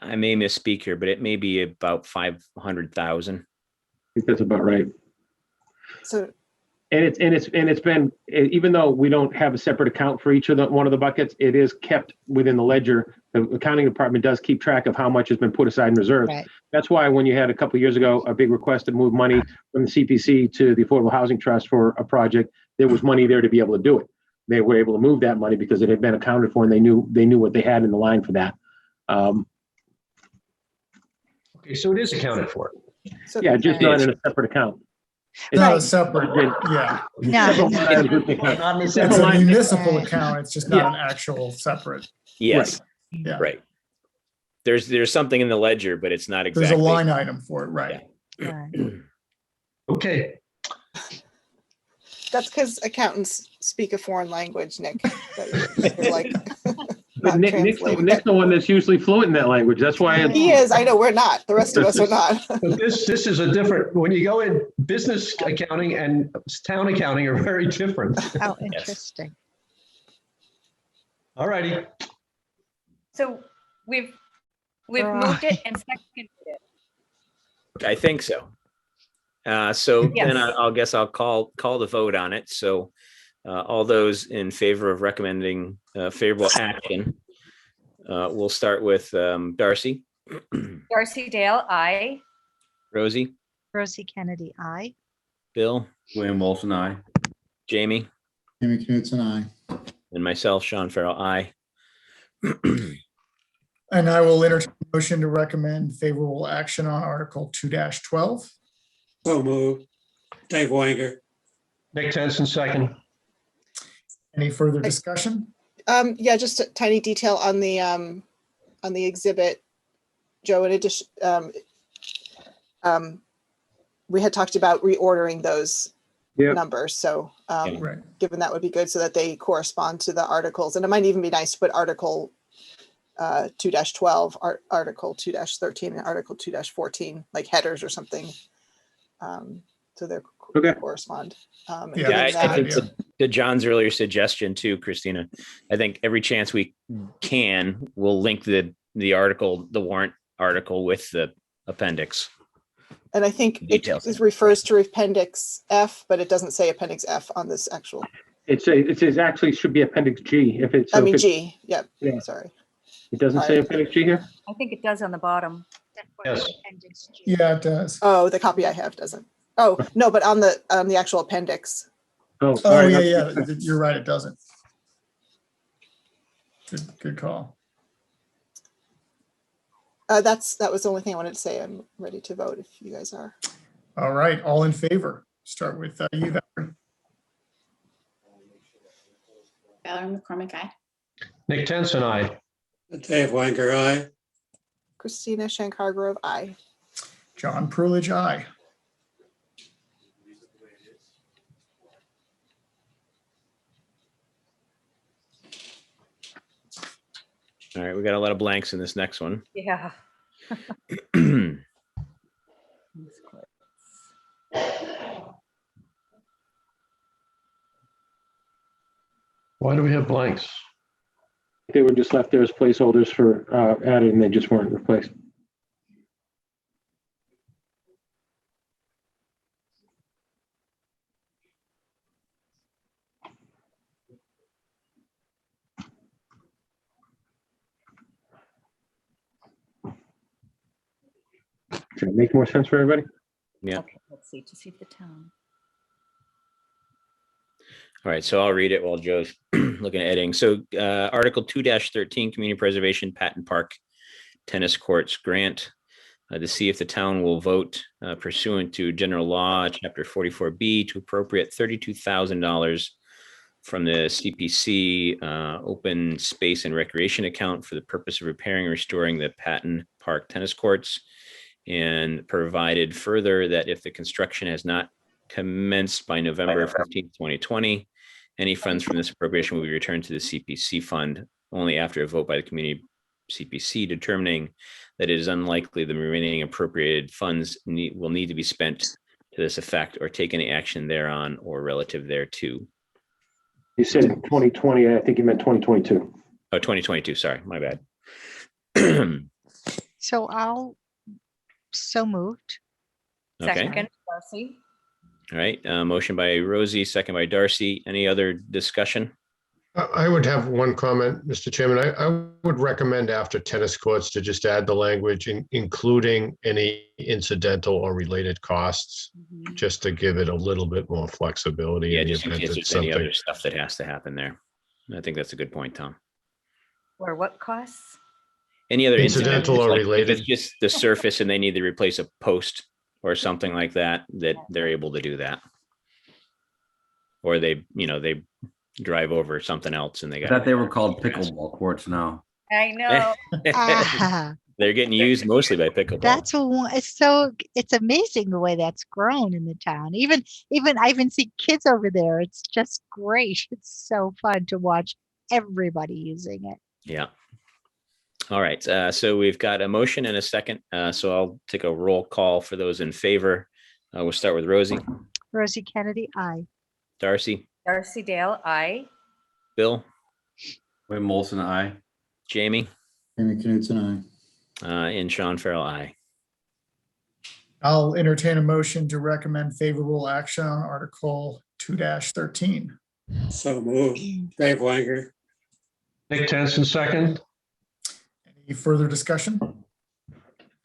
I may misspeak here, but it may be about 500,000. I think that's about right. So And it's been, even though we don't have a separate account for each of one of the buckets, it is kept within the ledger. The accounting department does keep track of how much has been put aside in reserves. Right. That's why when you had a couple of years ago, a big request to move money from the CPC to the Affordable Housing Trust for a project, there was money there to be able to do it. They were able to move that money because it had been accounted for and they knew what they had in the line for that. Okay, so it is accounted for. so Yeah, just not in a separate account. Not a Right. separate, yeah. No, It's a municipal account. It's just not an actual separate. Yes, Yeah. right. There's something in the ledger, but it's not There's exactly. a line item for it, right? right. Okay, that's because accountants speak a foreign language, Nick. That you're like, But not Nick's translating. the one that's usually fluent in that language. That's why He is. I know we're not. The rest of us are not. but this is a different, when you go in, business accounting and town accounting are very different. How interesting. All righty. So we've moved it and seconded it. I think so. So Yes. then I'll guess I'll call the vote on it. So all those in favor of recommending favorable action, we'll start with Darcy, Darcy Dale, aye. Rosie, Rosie Kennedy, aye. Bill, William Wilson, I. Jamie, Amy Knutson, aye. and myself, Sean Farrell, aye. And I will entertain a motion to recommend favorable action on Article 2-12. So moved. Dave Wanger. Nick Tenson, second. Any further discussion? Yeah, just a tiny detail on the exhibit, Joe, in addition, we had talked about reordering those Yep. numbers. So Right. given that would be good so that they correspond to the articles. And it might even be nice to put Article 2-12, Article 2-13, and Article 2-14, like headers or something. So they Okay. correspond. And Yeah, given I that- think to John's earlier suggestion too, Christina, I think every chance we can, we'll link the article, the warrant article with the appendix. And I think it Details. refers to Appendix F, but it doesn't say Appendix F on this actual, It says actually should be Appendix G if it's. I mean, G, yep, Yeah. sorry. It doesn't say Appendix G here? I think it does on the bottom. Yes. Appendix G. Yeah, it does. Oh, the copy I have doesn't. Oh, no, but on the actual appendix. Oh, Oh, all right. yeah, you're right, it doesn't. Good call. That was the only thing I wanted to say. I'm ready to vote if you guys are. All right, all in favor? Start with you, Valerie. Valerie McCormick, aye. Nick Tenson, I. Dave Wanger, aye. Christina Shankar Grove, aye. John Prulidge, aye. All right, we got a lot of blanks in this next one. Yeah. Why do we have blanks? They were just left there as placeholders for added and they just weren't replaced. Does it make more sense for everybody? Yeah. Okay, let's see, to see if the town. All right, so I'll read it while Joe's looking at editing. So Article 2-13, Community Preservation Patton Park Tennis Courts Grant, to see if the town will vote pursuant to General Law, Chapter 44B, to appropriate $32,000 from the CPC open space and recreation account for the purpose of repairing and restoring the Patton Park tennis courts. And provided further that if the construction has not commenced by November 15th, 2020, any funds from this appropriation will be returned to the CPC fund only after a vote by the community CPC determining that it is unlikely the remaining appropriated funds will need to be spent to this effect or take any action thereon or relative thereto. You said 2020, I think you meant 2022. Oh, 2022, sorry, my bad. So so moved. Okay, Second, Darcy. all right, motion by Rosie, second by Darcy. Any other discussion? I would have one comment, Mr. Chairman. I would recommend after tennis courts to just add the language including any incidental or related costs, just to give it a little bit more flexibility. Yeah, in the just in event case that there's any something- other stuff that has to happen there. I think that's a good point, Tom. Or what costs? Any other Incidental or like if related. it's just the surface and they need to replace a post or something like that, that they're able to do that. Or they drive over something else and they I got. thought they were called pickleball courts now. I know. Ah, They're getting used mostly by pickleball. that's it's amazing the way that's grown in the town. Even I even see kids over there. It's just great. It's so fun to watch everybody using it. Yeah. All right. So we've got a motion and a second. So I'll take a roll call for those in favor. We'll start with Rosie. Rosie Kennedy, aye. Darcy, Darcy Dale, aye. Bill, Wim Molson, aye. Jamie, Amy Knutson, and Sean Farrell, aye. I'll entertain a motion to recommend favorable action on Article 2-13. So moved. Dave Wanger. Nick Tenson, second. Any further discussion?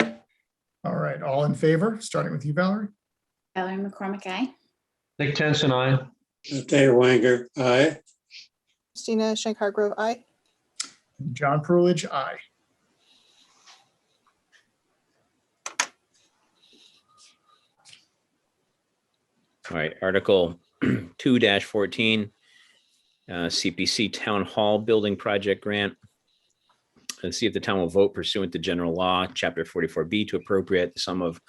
All right, all in favor, starting with you, Valerie? Valerie McCormick, aye. Nick Tenson, aye. Dave Wanger, aye. Christina Shankar Grove, aye. John Prulidge, aye. All right, Article 2-14, CPC Town Hall Building Project Grant. And see if the town will vote pursuant to general law, Chapter 44B, to appropriate the sum of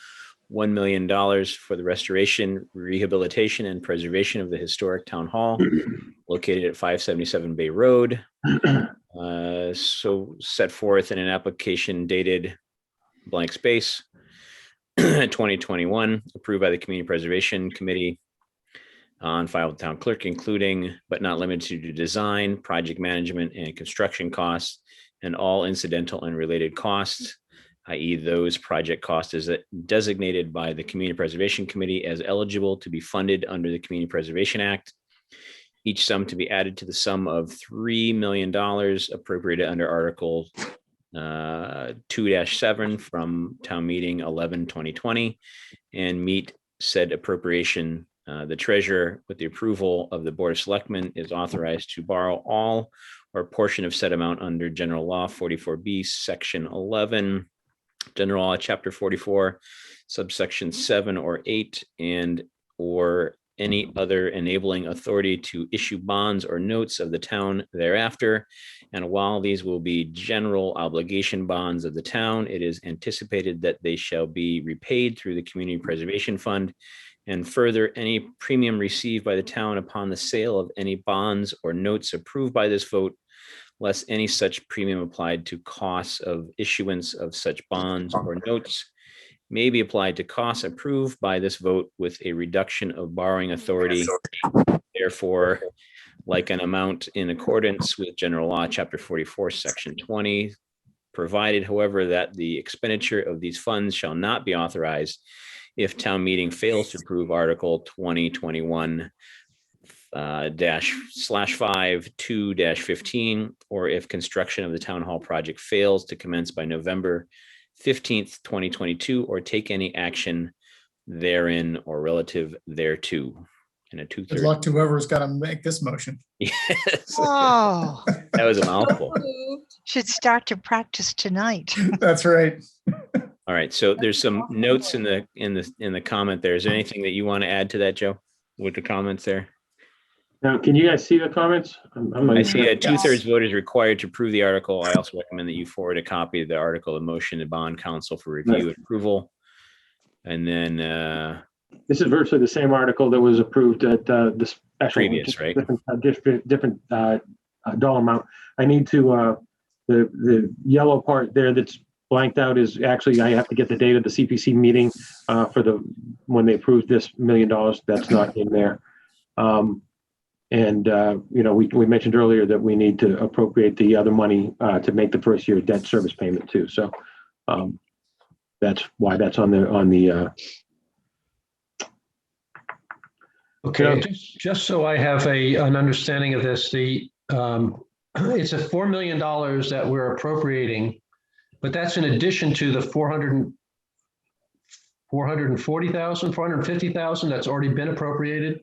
$1 million for the restoration, rehabilitation, and preservation of the historic town hall located at 577 Bay Road. So set forth in an application dated blank space 2021, approved by the Community Preservation Committee on file with the town clerk, including but not limited to design, project management, and construction costs, and all incidental and related costs, i.e. those project costs is designated by the Community Preservation Committee as eligible to be funded under the Community Preservation Act. Each sum to be added to the sum of $3 million appropriated under Article 2-7 from Town Meeting 11/2020 and meet said appropriation. The treasurer, with the approval of the Board of Selectmen, is authorized to borrow all or portion of said amount under General Law 44B, Section 11, General Law, Chapter 44, subsection 7 or 8, and or any other enabling authority to issue bonds or notes of the town thereafter. And while these will be general obligation bonds of the town, it is anticipated that they shall be repaid through the Community Preservation Fund. And further, any premium received by the town upon the sale of any bonds or notes approved by this vote, less any such premium applied to costs of issuance of such bonds or notes, may be applied to costs approved by this vote with a reduction of borrowing authority. Therefore, like an amount in accordance with General Law, Chapter 44, Section 20, provided, however, that the expenditure of these funds shall not be authorized if town meeting fails to approve Article 2021 /5/2-15, or if construction of the town hall project fails to commence by November 15th, 2022, or take any action therein or relative thereto. And a Good 2/3. luck to whoever's got to make this motion. Yes, Oh, that was a mouthful. should start to practice tonight. That's right. All right, so there's some notes in the comment there. Is there anything that you want to add to that, Joe, with the comments there? Now, can you guys see the comments? I'm not I even see sure. a 2/3 vote is required to approve the article. I also recommend that you forward a copy of the article of motion to bond council for review and approval. And then This is virtually the same article that was approved at the special. Previous, right? Different dollar amount. I need to, the yellow part there that's blanked out is actually, I have to get the date of the CPC meeting for when they approved this $1 million. That's not in there. We mentioned earlier that we need to appropriate the other money to make the first year debt service payment too. So that's why that's on the. Okay, just so I have an understanding of this, it's a $4 million that we're appropriating, but that's in addition to the 450,000 that's already been appropriated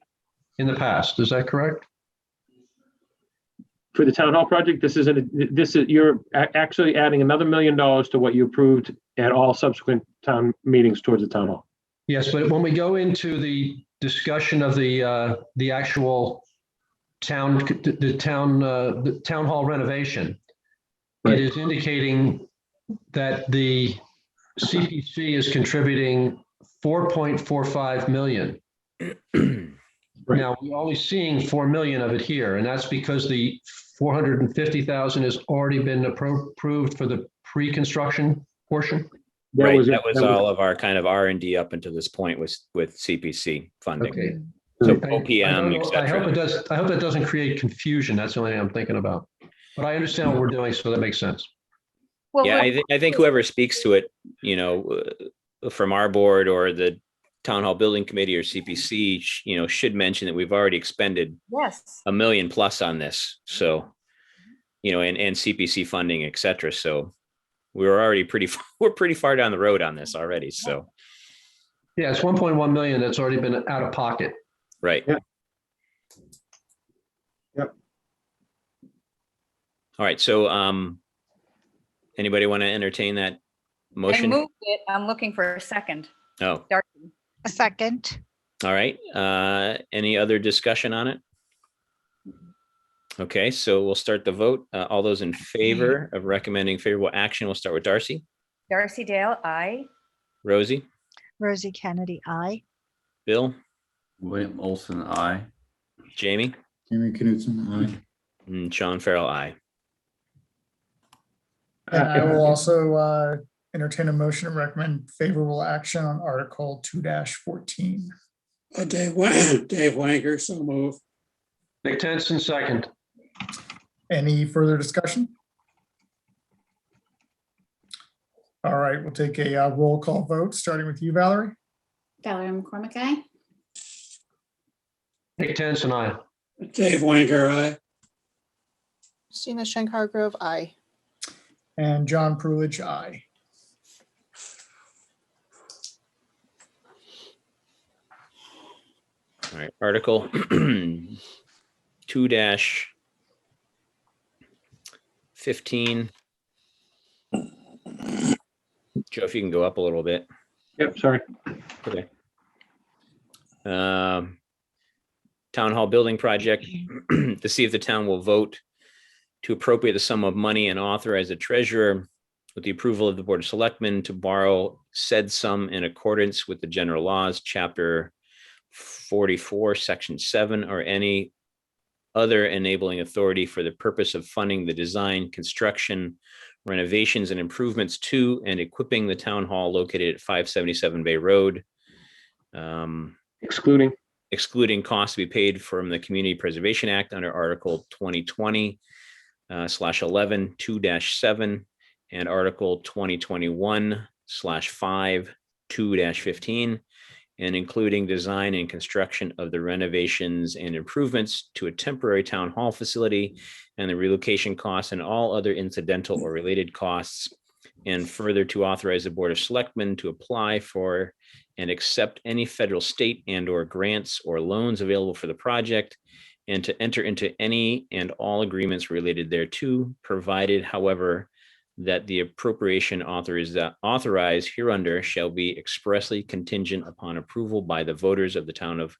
in the past. Is that correct? For the town hall project, you're actually adding another $1 million to what you approved at all subsequent town meetings towards the town hall. Yes, but when we go into the discussion of the actual town hall renovation, Right. It is indicating that the CPC is contributing 4.45 million. Right. Now, we're only seeing 4 million of it here, and that's because the 450,000 has already been approved for the pre-construction portion. that was all of our kind of R&D up until this point with CPC funding. Okay. So I OPM, et hope cetera. it does. I hope that doesn't create confusion. That's the only thing I'm thinking about. But I understand what we're doing, so that makes sense. Well, Yeah, we're- I think whoever speaks to it, from our board or the town hall building committee or CPC, should mention that we've already expended Yes. $1 million plus on this. So, and CPC funding, et cetera. So we're already we're pretty far down the road on this already. So, Yeah, it's 1.1 million that's already been out of pocket. right. Yeah. Yep. All right. So, anybody want to entertain that I motion? moved it. I'm looking for a second. Oh, Darcy. A second. all right. Any other discussion on it? Okay, so we'll start the vote. All those in favor of recommending favorable action, we'll start with Darcy. Darcy Dale, aye. Rosie, Rosie Kennedy, aye. Bill, William Olson, aye. Jamie, Jamie Knutson, aye. and Sean Farrell, aye. And I will also entertain a motion to recommend favorable action on Article 2-14. Dave Wanger, so move. Nick Tenson, second. Any further discussion? All right, we'll take a roll call vote, starting with you, Valerie. Valerie McCormick, aye. Nick Tenson, aye. Dave Wanger, aye. Christina Shankar Grove, aye. And John Prulidge, aye. All right, Article 2-15. Joe, if you can go up a little bit. Yep, sorry. Okay. Town hall building project to see if the town will vote to appropriate the sum of money and authorize the treasurer with the approval of the Board of Selectmen to borrow said sum in accordance with the general laws, Chapter 44, Section 7, or any other enabling authority for the purpose of funding the design, construction, renovations, and improvements to and equipping the town hall located at 577 Bay Road. Excluding Costs to be paid from the Community Preservation Act under Article 2020/11 2-7 and Article 2021/5 2-15, and including design and construction of the renovations and improvements to a temporary town hall facility and the relocation costs and all other incidental or related costs, and further to authorize the Board of Selectmen to apply for and accept any federal, state, and or grants or loans available for the project, and to enter into any and all agreements related thereto, provided, however, that the appropriation authorized hereunder shall be expressly contingent upon approval by the voters of the town of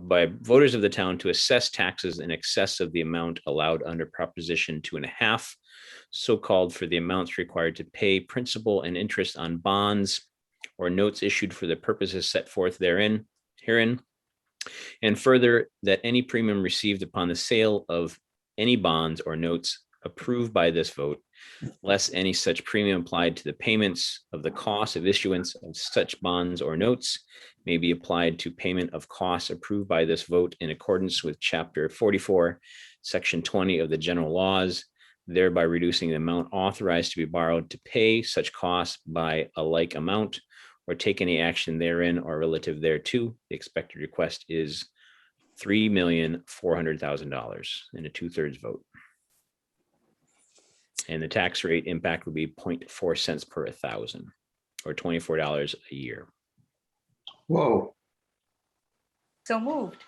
by voters of the town to assess taxes in excess of the amount allowed under Proposition 2.5, so called for the amounts required to pay principal and interest on bonds or notes issued for the purposes set forth herein. And further, that any premium received upon the sale of any bonds or notes approved by this vote, less any such premium applied to the payments of the cost of issuance of such bonds or notes, may be applied to payment of costs approved by this vote in accordance with Chapter 44, Section 20 of the general laws, thereby reducing the amount authorized to be borrowed to pay such costs by a like amount, or take any action therein or relative thereto. The expected request is $3,400,000 in a 2/3 vote. And the tax rate impact would be 0.4 cents per 1,000, or $24 a year. Whoa, So moved.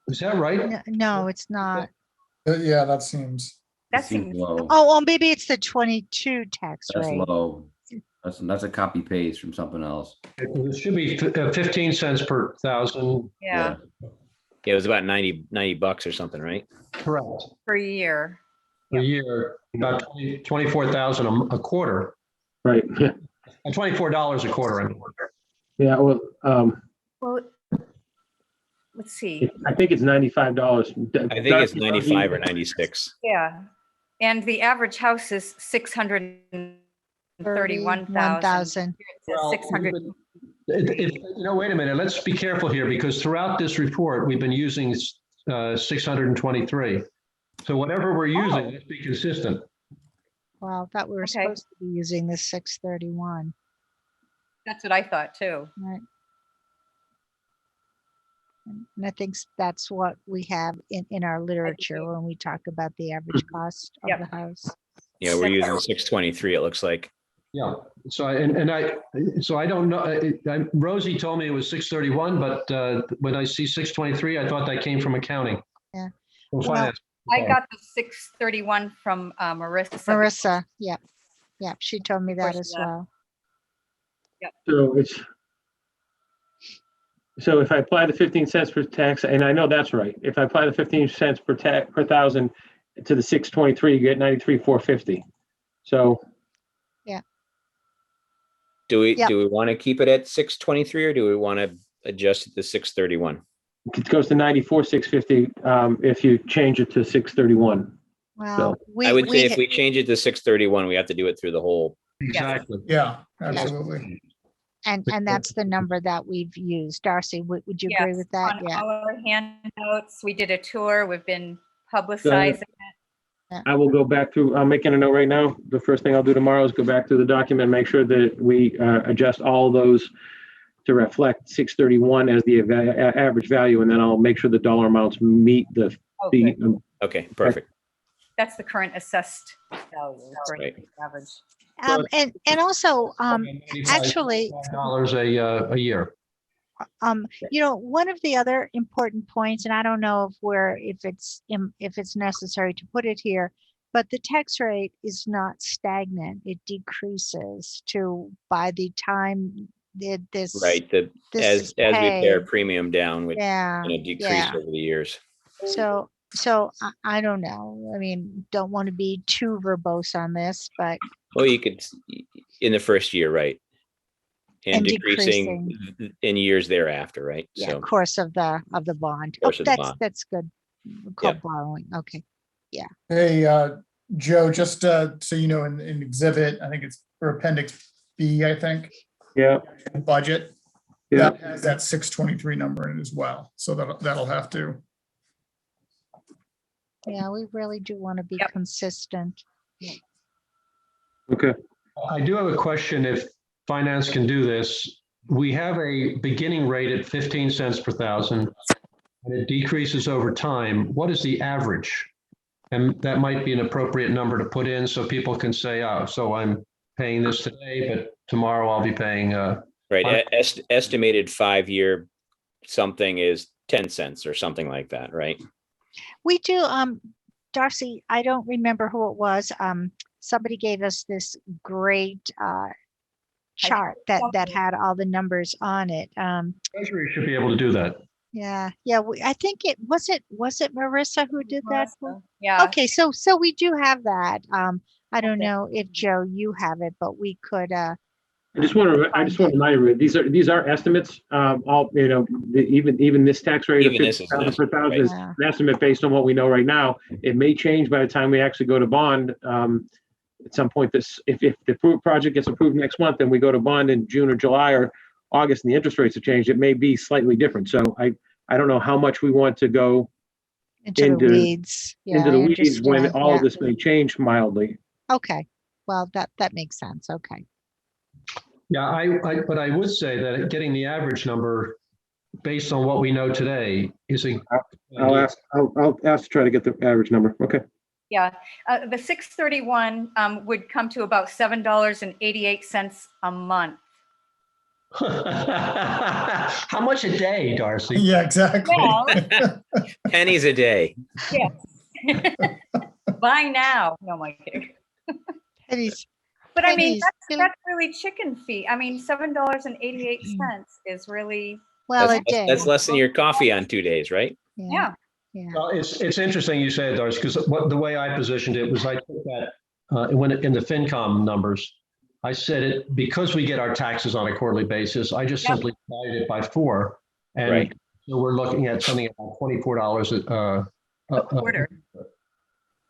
is that right? No, it's not. Yeah, that seems, That Seems seems, low. Oh, well, maybe it's the 22 tax That's rate. low. That's a copy paste from something else. It should be 15 cents per thousand. yeah, Yeah, it was about 90 bucks or something, right? Correct. per year. A year, about 24,000 a quarter, Right, yeah, and $24 a quarter. I mean. yeah, well, Well, let's see. I think it's $95. I think it's 95 or 96. Yeah. And the average house is 631,000. 1,000. Well, 600. Wait a minute, let's be careful here, because throughout this report, we've been using 623. So whatever we're using, let's be consistent. Well, I thought we were Okay. supposed to be using the 631, That's what I thought too. right? And I think that's what we have in our literature when we talk about the average cost of Yep. the house. Yeah, we're using 623, it looks like. Yeah, so I don't know, Rosie told me it was 631, but when I see 623, I thought that came from accounting. Yeah. Well, Well, finance. I got the 631 from Marissa. Marissa, yep. Yep, she told me that Before as she left. well. So if I apply the 15 cents per tax, and I know that's right, if I apply the 15 cents per thousand to the 623, you get 93,450. So, Do we Yep. want to keep it at 623 or do we want to adjust it to 631? it goes to 94,650 if you change it to 631. Well, I would say if we change it to 631, we have to do it through the whole. Exactly. yeah, absolutely. and that's the number that we've used. Darcy, would you agree Yes, with that? on Yeah. our handouts, we did a tour. We've been publicizing it. I will go back through, I'm making a note right now. The first thing I'll do tomorrow is go back through the document, make sure that we adjust all those to reflect 631 as the average value, and then I'll make sure the dollar amounts meet the Okay. Okay, perfect. That's the current assessed value for Right. the average. And also, actually, $95 a year. one of the other important points, and I don't know if it's necessary to put it here, but the tax rate is not stagnant. It decreases by the time this. Right. As we pay our premium down, which Yeah. decrease yeah. over the years. So I don't know. I mean, don't want to be too verbose on this, but Well, you could, in the first year, right? And And decreasing in years thereafter, right? yeah, So, course of the bond. Oh, Course of the bond. that's good. Called borrowing. Okay. Hey, Joe, just so you know, in exhibit, I think it's for Appendix B, I think, Yeah, budget. yeah. That has that 623 number in it as well. So that'll have to. Yeah, we really do want to be Yep. consistent. Okay. I do have a question if finance can do this. We have a beginning rate at 15 cents per thousand, and it decreases over time. What is the average? And that might be an appropriate number to put in so people can say, oh, so I'm paying this today, but tomorrow I'll be paying. right, estimated 5-year something is 10 cents or something like that, right? We do, Darcy, I don't remember who it was. Somebody gave us this great chart that had all the numbers on it. Treasury should be able to do that. Yeah, yeah. I think was it Marissa who did that? Melissa. Yeah. Okay, so we do have that. I don't Okay. know if Joe, you have it, but we could, I just want to remind everybody, these are estimates. All, even this tax rate of Even this is an 50,000 per estimate, thousand right. is an estimate based on what we know right now. It may change by the time we actually go to bond. At some point, if the project gets approved next month and we go to bond in June or July or August and the interest rates have changed, it may be slightly different. So I don't know how much we want to go into the weeds. Yeah, into I the weeds when understand. all Yeah. of this may change mildly. Okay, well, that makes sense. Okay. Yeah, but I would say that getting the average number based on what we know today is a. I'll ask to try to get the average number. Okay. Yeah, the 631 would come to about $7.88 a month. How much a day, Darcy? Yeah, exactly. Well, Pennies a day. yes. Buy now. No, my kidding. Pennies. But I mean, pennies. that's really chicken feed. I mean, $7.88 is really, Well, a That's day. that's less than your coffee on 2 days, right? yeah. Yeah. Well, it's interesting you say it, Darcy, because the way I positioned it was I took that in the FinCom numbers, I said it because we get our taxes on a quarterly basis. I just Yep. simply divided it by 4, and Right. so we're looking at something about $24 A quarter.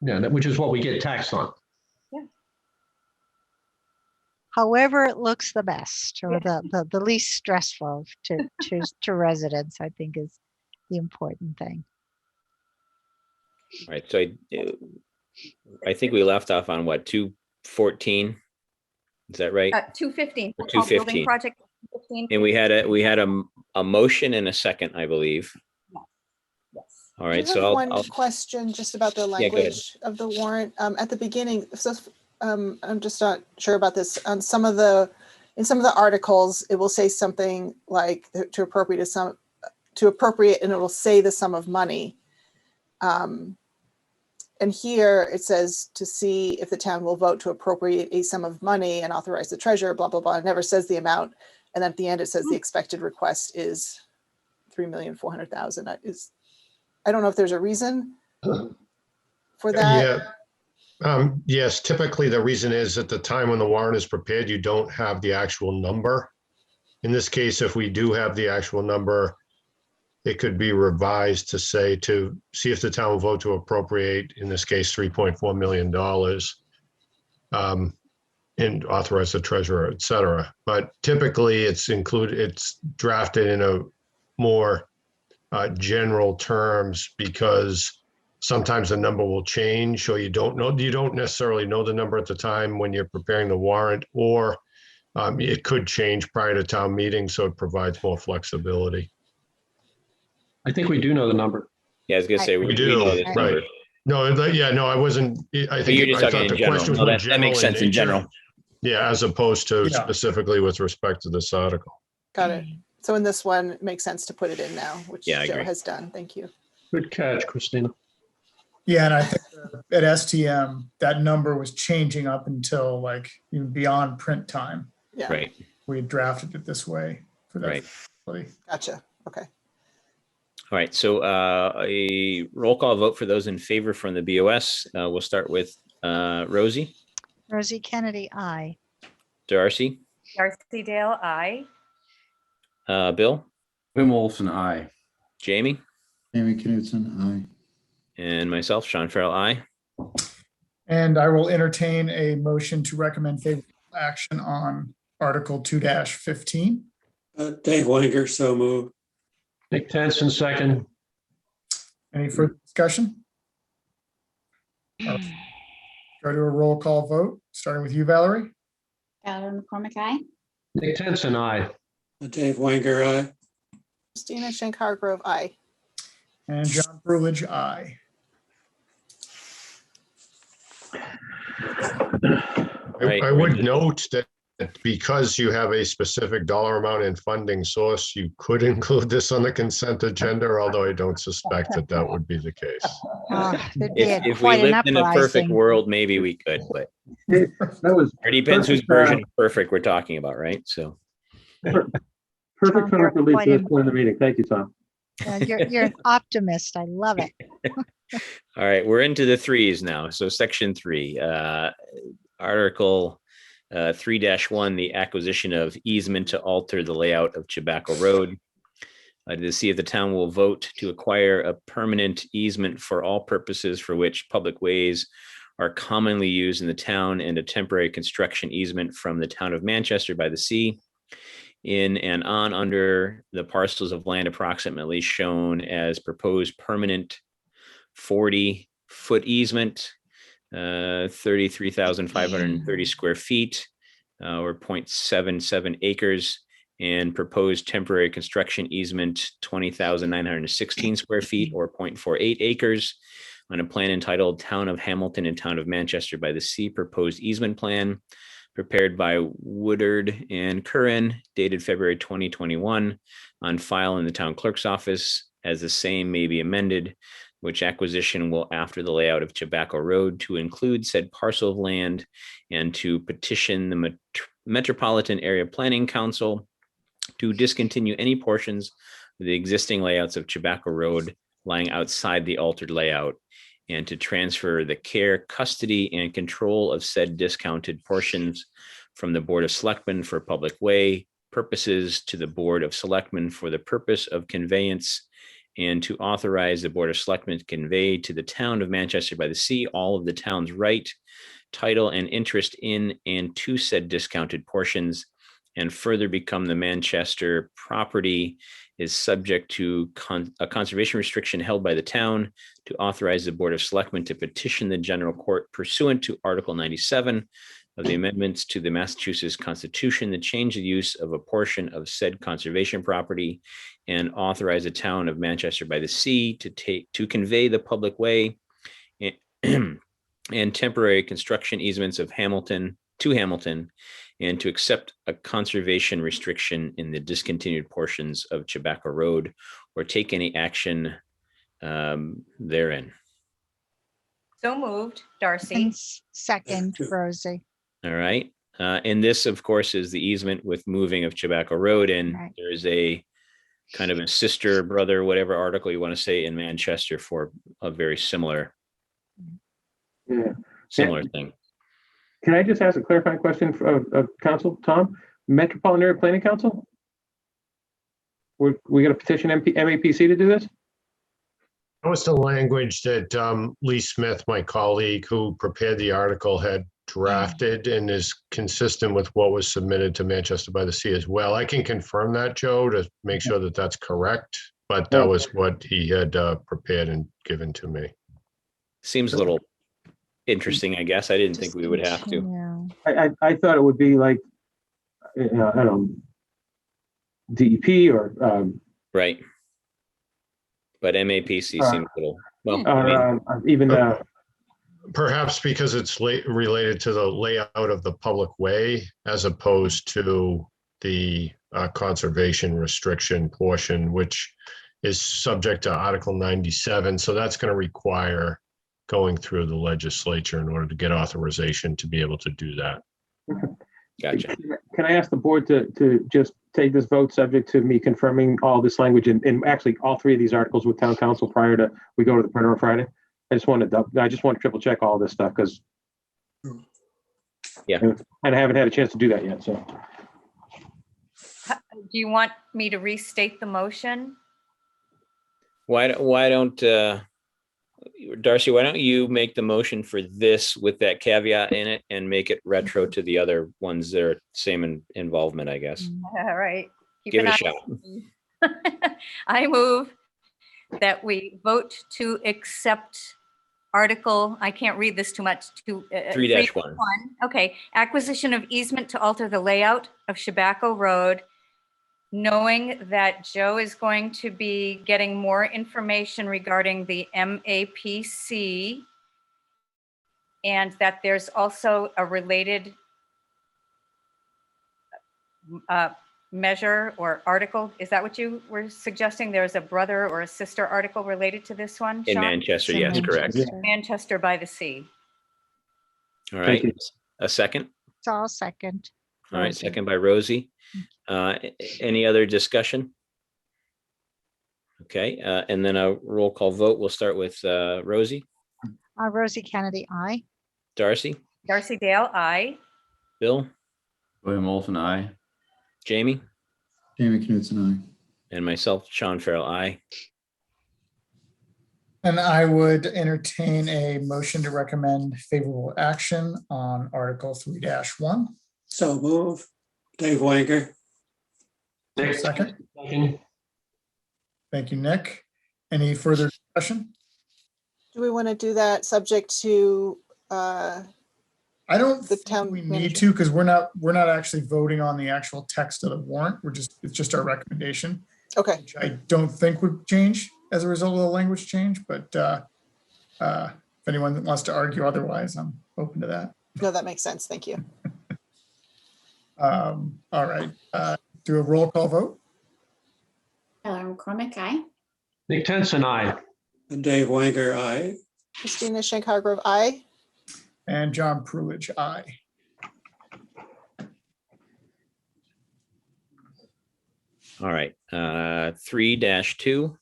Yeah, which is what we get taxed on. However it looks the best or the least stressful to residents, I think is the important thing. All right. So I think we left off on what, 214? Is that right? 215. Or Building 215. project 215. And we had a motion and a second, I believe. Yes. All I right. do So have I'll one question just about the go ahead. language of the warrant. At the beginning, so I'm just not sure about this. On some of the articles, it will say something like to appropriate, and it will say the sum of money. And here it says to see if the town will vote to appropriate a sum of money and authorize the treasurer, blah, blah, blah. It never says the amount. And at the end, it says the expected request is $3,400,000. I don't know if there's a reason for that. Yeah. Yes, typically the reason is at the time when the warrant is prepared, you don't have the actual number. In this case, if we do have the actual number, it could be revised to say to see if the town will vote to appropriate, in this case, $3.4 million and authorize the treasurer, et cetera. But typically it's drafted in a more general terms because sometimes the number will change, or you don't necessarily know the number at the time when you're preparing the warrant, or it could change prior to town meeting, so it provides more flexibility. I think we do know the number. Yeah, I was gonna say we know this number. Right. No, I wasn't. I But you're just thought talking the in general. question was No, more that makes sense in nature. general. Yeah, as opposed to Yeah. specifically with respect to this article. Got it. So in this one, it makes sense to put it in now, which Yeah, I Joe agree. has done. Thank you. Good catch, Christina. Yeah, and I think at STM, that number was changing up until like even beyond print time. Yeah. Right. We drafted it this way for that. Right. facility. Gotcha. Okay. All right. So a roll call vote for those in favor from the BOS. We'll start with Rosie, Rosie Kennedy, aye. Darcy, Darcy Dale, aye. Bill, Wim Olson, aye. Jamie, Amy Knutson, aye. and myself, Sean Farrell, aye. And I will entertain a motion to recommend favorable action on Article 2-15. Dave Wenger, so moved. Nick Tenson, second. Any further discussion? Go to a roll call vote, starting with you, Valerie. Valerie McCormick, aye. Nick Tenson, aye. Dave Wenger, aye. Christina Shankar-Grove, aye. And John Brulage, aye. Right. I would note that because you have a specific dollar amount in funding source, you could include this on the consent agenda, although I don't suspect that would be the case. There'd be If we quite an lived in a perfect uprising. world, maybe we could, but That was it depends whose perfect, version of perfect we're talking about, right? So, perfect time for Quite Lisa in- to the meeting. Thank you, Tom. You're an optimist. I love it. All right, we're into the threes now. So section 3, Article 3-1, the acquisition of easement to alter the layout of Tobacco Road. To see if the town will vote to acquire a permanent easement for all purposes for which public ways are commonly used in the town, and a temporary construction easement from the town of Manchester by the sea in and on under the parcels of land approximately shown as proposed permanent 40-foot easement, 33,530 square feet, or 0.77 acres, and proposed temporary construction easement, 20,916 square feet, or 0.48 acres, on a plan entitled Town of Hamilton and Town of Manchester by the Sea Proposed Easement Plan, prepared by Woodard and Curran, dated February 2021, on file in the town clerk's office, as the same may be amended, which acquisition will after the layout of Tobacco Road to include said parcel of land, and to petition the Metropolitan Area Planning Council to discontinue any portions of the existing layouts of Tobacco Road lying outside the altered layout, and to transfer the care, custody, and control of said discounted portions from the Board of Selectmen for public way purposes to the Board of Selectmen for the purpose of conveyance, and to authorize the Board of Selectmen to convey to the town of Manchester by the Sea all of the town's right, title, and interest in and to said discounted portions, and further become the Manchester property is subject to a conservation restriction held by the town, to authorize the Board of Selectmen to petition the general court pursuant to Article 97 of the amendments to the Massachusetts Constitution, to change the use of a portion of said conservation property, and authorize the town of Manchester by the Sea to convey the public way and temporary construction easements of Hamilton to Hamilton, and to accept a conservation restriction in the discontinued portions of Tobacco Road, or take any action therein. So moved, Darcy. And second, Rosie. All right. And this, of course, is the easement with moving of Tobacco Road. And Right. there's a kind of a sister, brother, whatever article you want to say in Manchester for a very similar Yeah. thing. Can I just ask a clarifying question of Council, Tom? Metropolitan Area Planning Council? We going to petition MAPC to do this? That was the language that Lee Smith, my colleague who prepared the article, had drafted, and is consistent with what was submitted to Manchester by the Sea as well. I can confirm that, Joe, to make sure that that's correct, but that was what he had prepared and given to me. Seems a little interesting, I guess. I didn't think we would have to. Yeah. I thought it would be like, I don't know, DEP or Right. But MAPC seems a little, well, even Perhaps because it's related to the layout of the public way as opposed to the conservation restriction portion, which is subject to Article 97. So that's going to require going through the legislature in order to get authorization to be able to do that. gotcha. Can I ask the board to just take this vote subject to me confirming all this language and actually all three of these articles with town council prior to we go to the printer on Friday? I just want to triple check all this stuff because Yeah. and I haven't had a chance to do that yet. So Do you want me to restate the motion? Why don't Darcy, why don't you make the motion for this with that caveat in it and make it retro to the other ones that are same involvement, I guess. All right. Keep Give an it a eye shot. on me. I move that we vote to accept Article, I can't read this too much, 3-1. Okay, acquisition of easement to alter the layout of Tobacco Road, knowing that Joe is going to be getting more information regarding the MAPC, and that there's also a related measure or article. Is that what you were suggesting? There's a brother or a sister article related to this one, In Sean? Manchester, In yes, correct. Manchester. Manchester by the Sea. All right. you. A second. It's all second. All right, Rosie. second by Rosie. Any other discussion? Okay, and then a roll call vote. We'll start with Rosie, Rosie Kennedy, I. Darcy, Darcy Dale, aye. Bill, William Olson, I. Jamie, Jamie Knutson, and myself, Sean Farrell, I. And I would entertain a motion to recommend favorable action on Article 3-1. So move. Dave Wanker. Nick, Second. second. Thank you, Nick. Any further discussion? Do we want to do that subject to, I don't The think town we need manager. to, because we're not actually voting on the actual text of the warrant. It's just our recommendation, okay, which I don't think would change as a result of the language change, but if anyone wants to argue otherwise, I'm open to that. no, that makes sense. Thank you. All right, do a roll call vote. Ellen McCormick, aye. Nick Tenson, I. And Dave Wanker, aye. Christina Schenk-Hargrove, I. And John Prulidge, aye. All right, 3-2,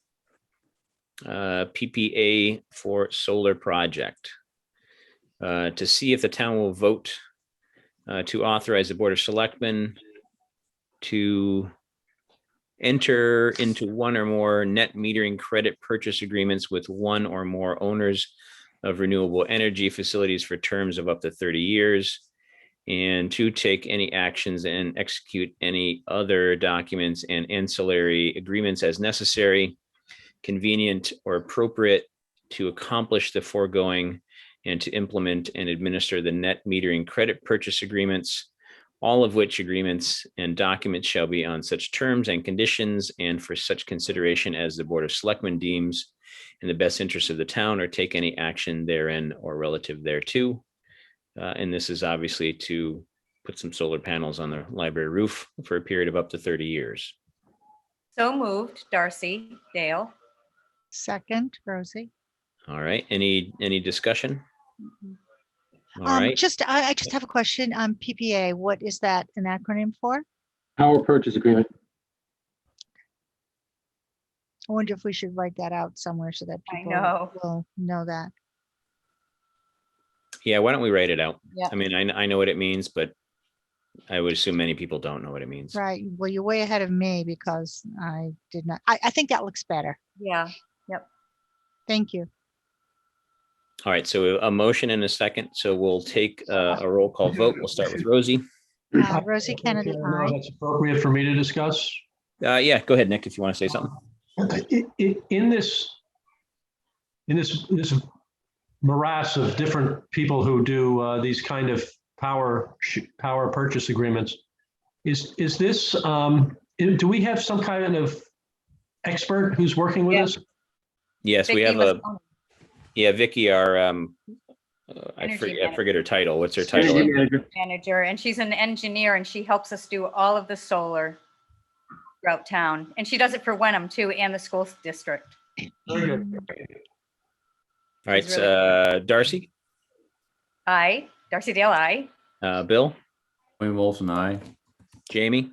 PPA for solar project. To see if the town will vote to authorize the Board of Selectmen to enter into one or more net metering credit purchase agreements with one or more owners of renewable energy facilities for terms of up to 30 years, and to take any actions and execute any other documents and ancillary agreements as necessary, convenient, or appropriate to accomplish the foregoing, and to implement and administer the net metering credit purchase agreements, all of which agreements and documents shall be on such terms and conditions and for such consideration as the Board of Selectmen deems in the best interest of the town, or take any action therein or relative thereto. And this is obviously to put some solar panels on the library roof for a period of up to 30 years. So moved, Darcy Dale. Second, Rosie. All right, any discussion? All right, I just have a question on PPA. What is that an acronym for? Power purchase agreement. I wonder if we should write that out somewhere so that I people know. will know that. yeah, why don't we write it out? Yeah. I mean, I know what it means, but I would assume many people don't know what it means. Right. Well, you're way ahead of me because I did not. I think that looks better. Yeah, yep. Thank you. All right, so a motion and a second. So we'll take a roll call vote. We'll start with Rosie. Rosie Kennedy, Okay, I know aye. that's appropriate for me to discuss. Yeah, go ahead, Nick, if you want to say something. In this morass of different people who do these kind of power purchase agreements, is this, do we have some kind of expert who's working with Yeah. us? Yes, we Vicky have Moscone, Vicky, our I Energy forget her title. What's her Energy title? manager. manager, and she's an engineer, and she helps us do all of the solar throughout town. And she does it for Wenham too, and the school district. Very good. All right, She's really Darcy, Aye, Darcy Dale, aye. Bill, William Olson, I. Jamie,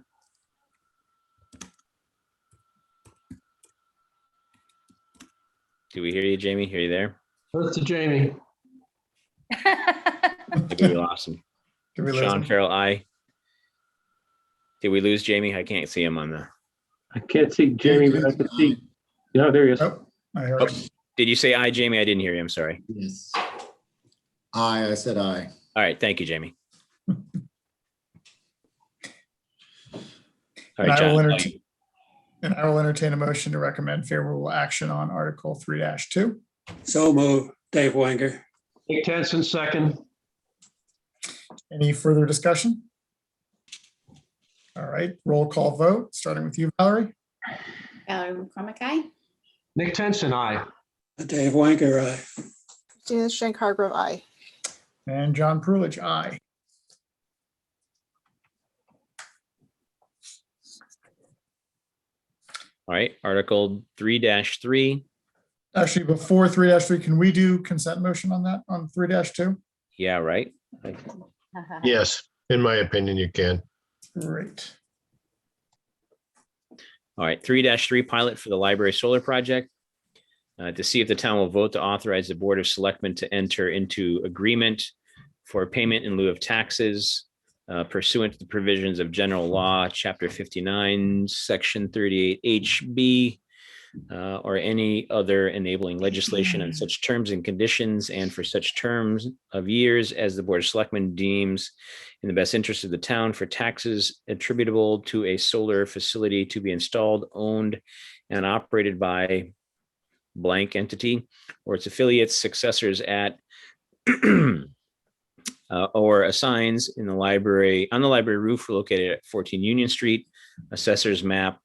do we hear you, Jamie? Are you there? Earth to Jamie. Maybe we lost him. Did we lose Sean him? Farrell, aye. Did we lose Jamie? I can't see him on the. I can't see Jamie, but I can see. Yeah, there he is. Oh, I heard Oh, him. did you say aye, Jamie? I didn't hear you. I'm sorry. Yes. I said aye. All right, thank you, Jamie. All And right, I will John. entertain- And I will entertain a motion to recommend favorable action on Article 3-2. So move. Dave Wanker. Nick Tenson, second. Any further discussion? All right, roll call vote, starting with you, Valerie. Ellen McCormick, aye. Nick Tenson, I. Dave Wanker, aye. Christina Schenk-Hargrove, I. And John Prulidge, aye. All right, Article 3-3. Actually, before 3-3, can we do consent motion on that, on 3-2? Yeah, right. Yes, in my opinion, you can. Great. All right, 3-3 pilot for the library solar project. To see if the town will vote to authorize the Board of Selectmen to enter into agreement for payment in lieu of taxes pursuant to the provisions of general law, chapter 59, section 38 HB, or any other enabling legislation on such terms and conditions, and for such terms of years as the Board of Selectmen deems in the best interest of the town, for taxes attributable to a solar facility to be installed, owned, and operated by blank entity or its affiliates, successors at or assigns in the library, on the library roof located at 14 Union Street, assessor's map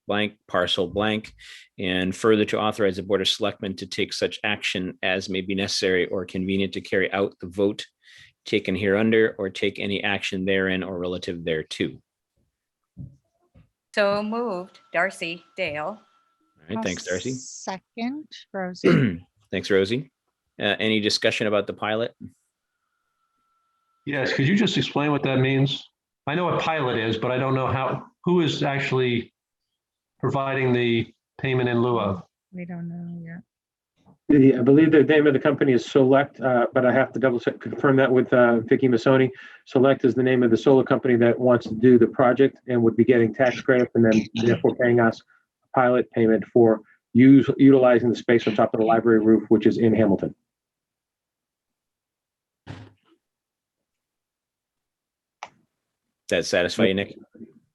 blank, parcel blank, and further to authorize the Board of Selectmen to take such action as may be necessary or convenient to carry out the vote taken hereunder, or take any action therein or relative thereto. So moved. Darcy Dale. All right, thanks, Darcy. Second, Rosie. Thanks, Rosie. Any discussion about the pilot? Yes, could you just explain what that means? I know what pilot is, but I don't know who is actually providing the payment in lieu of. We don't know yet. I believe the name of the company is Select, but I have to double check, confirm that with Vicky Masoni. Select is the name of the solar company that wants to do the project and would be getting tax credits and then therefore paying us a pilot payment for utilizing the space on top of the library roof, which is in Hamilton. That satisfy you, Nick?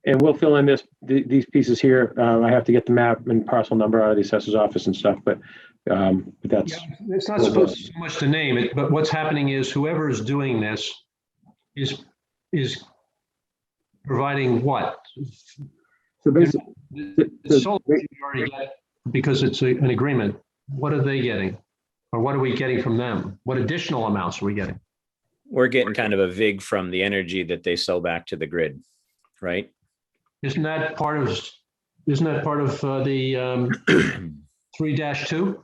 And we'll fill in these pieces here. I have to get the map and parcel number out of the assessor's office and stuff, but that's. It's not supposed to so much to name it, but what's happening is whoever is doing this is providing what? So basically, the solar you already get because it's an agreement. What are they getting? Or what are we getting from them? What additional amounts are we getting? We're getting kind of a vig from the energy that they sell back to the grid, right? Isn't that part of the 3-2?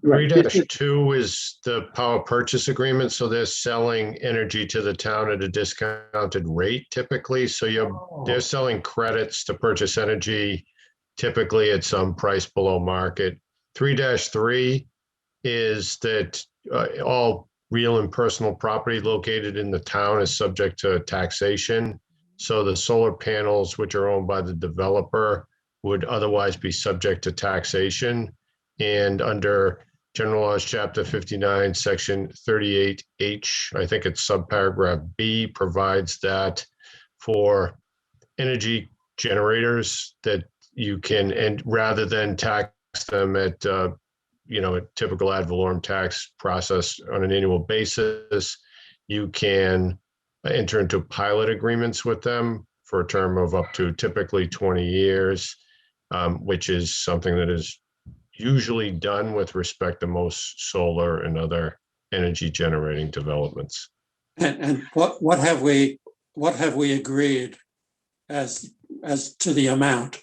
3-2 is the power purchase agreement. So they're selling energy to the town at a discounted rate typically. So they're selling credits to purchase energy typically at some price below market. 3-3 is that all real and personal property located in the town is subject to taxation. So the solar panels, which are owned by the developer, would otherwise be subject to taxation. And under General Laws, Chapter 59, Section 38H, I think it's subparagraph B, provides that for energy generators that you can, and rather than tax them at a typical ad valorem tax process on an annual basis, you can enter into pilot agreements with them for a term of up to typically 20 years, which is something that is usually done with respect to most solar and other energy generating developments. And what have we agreed as to the amount?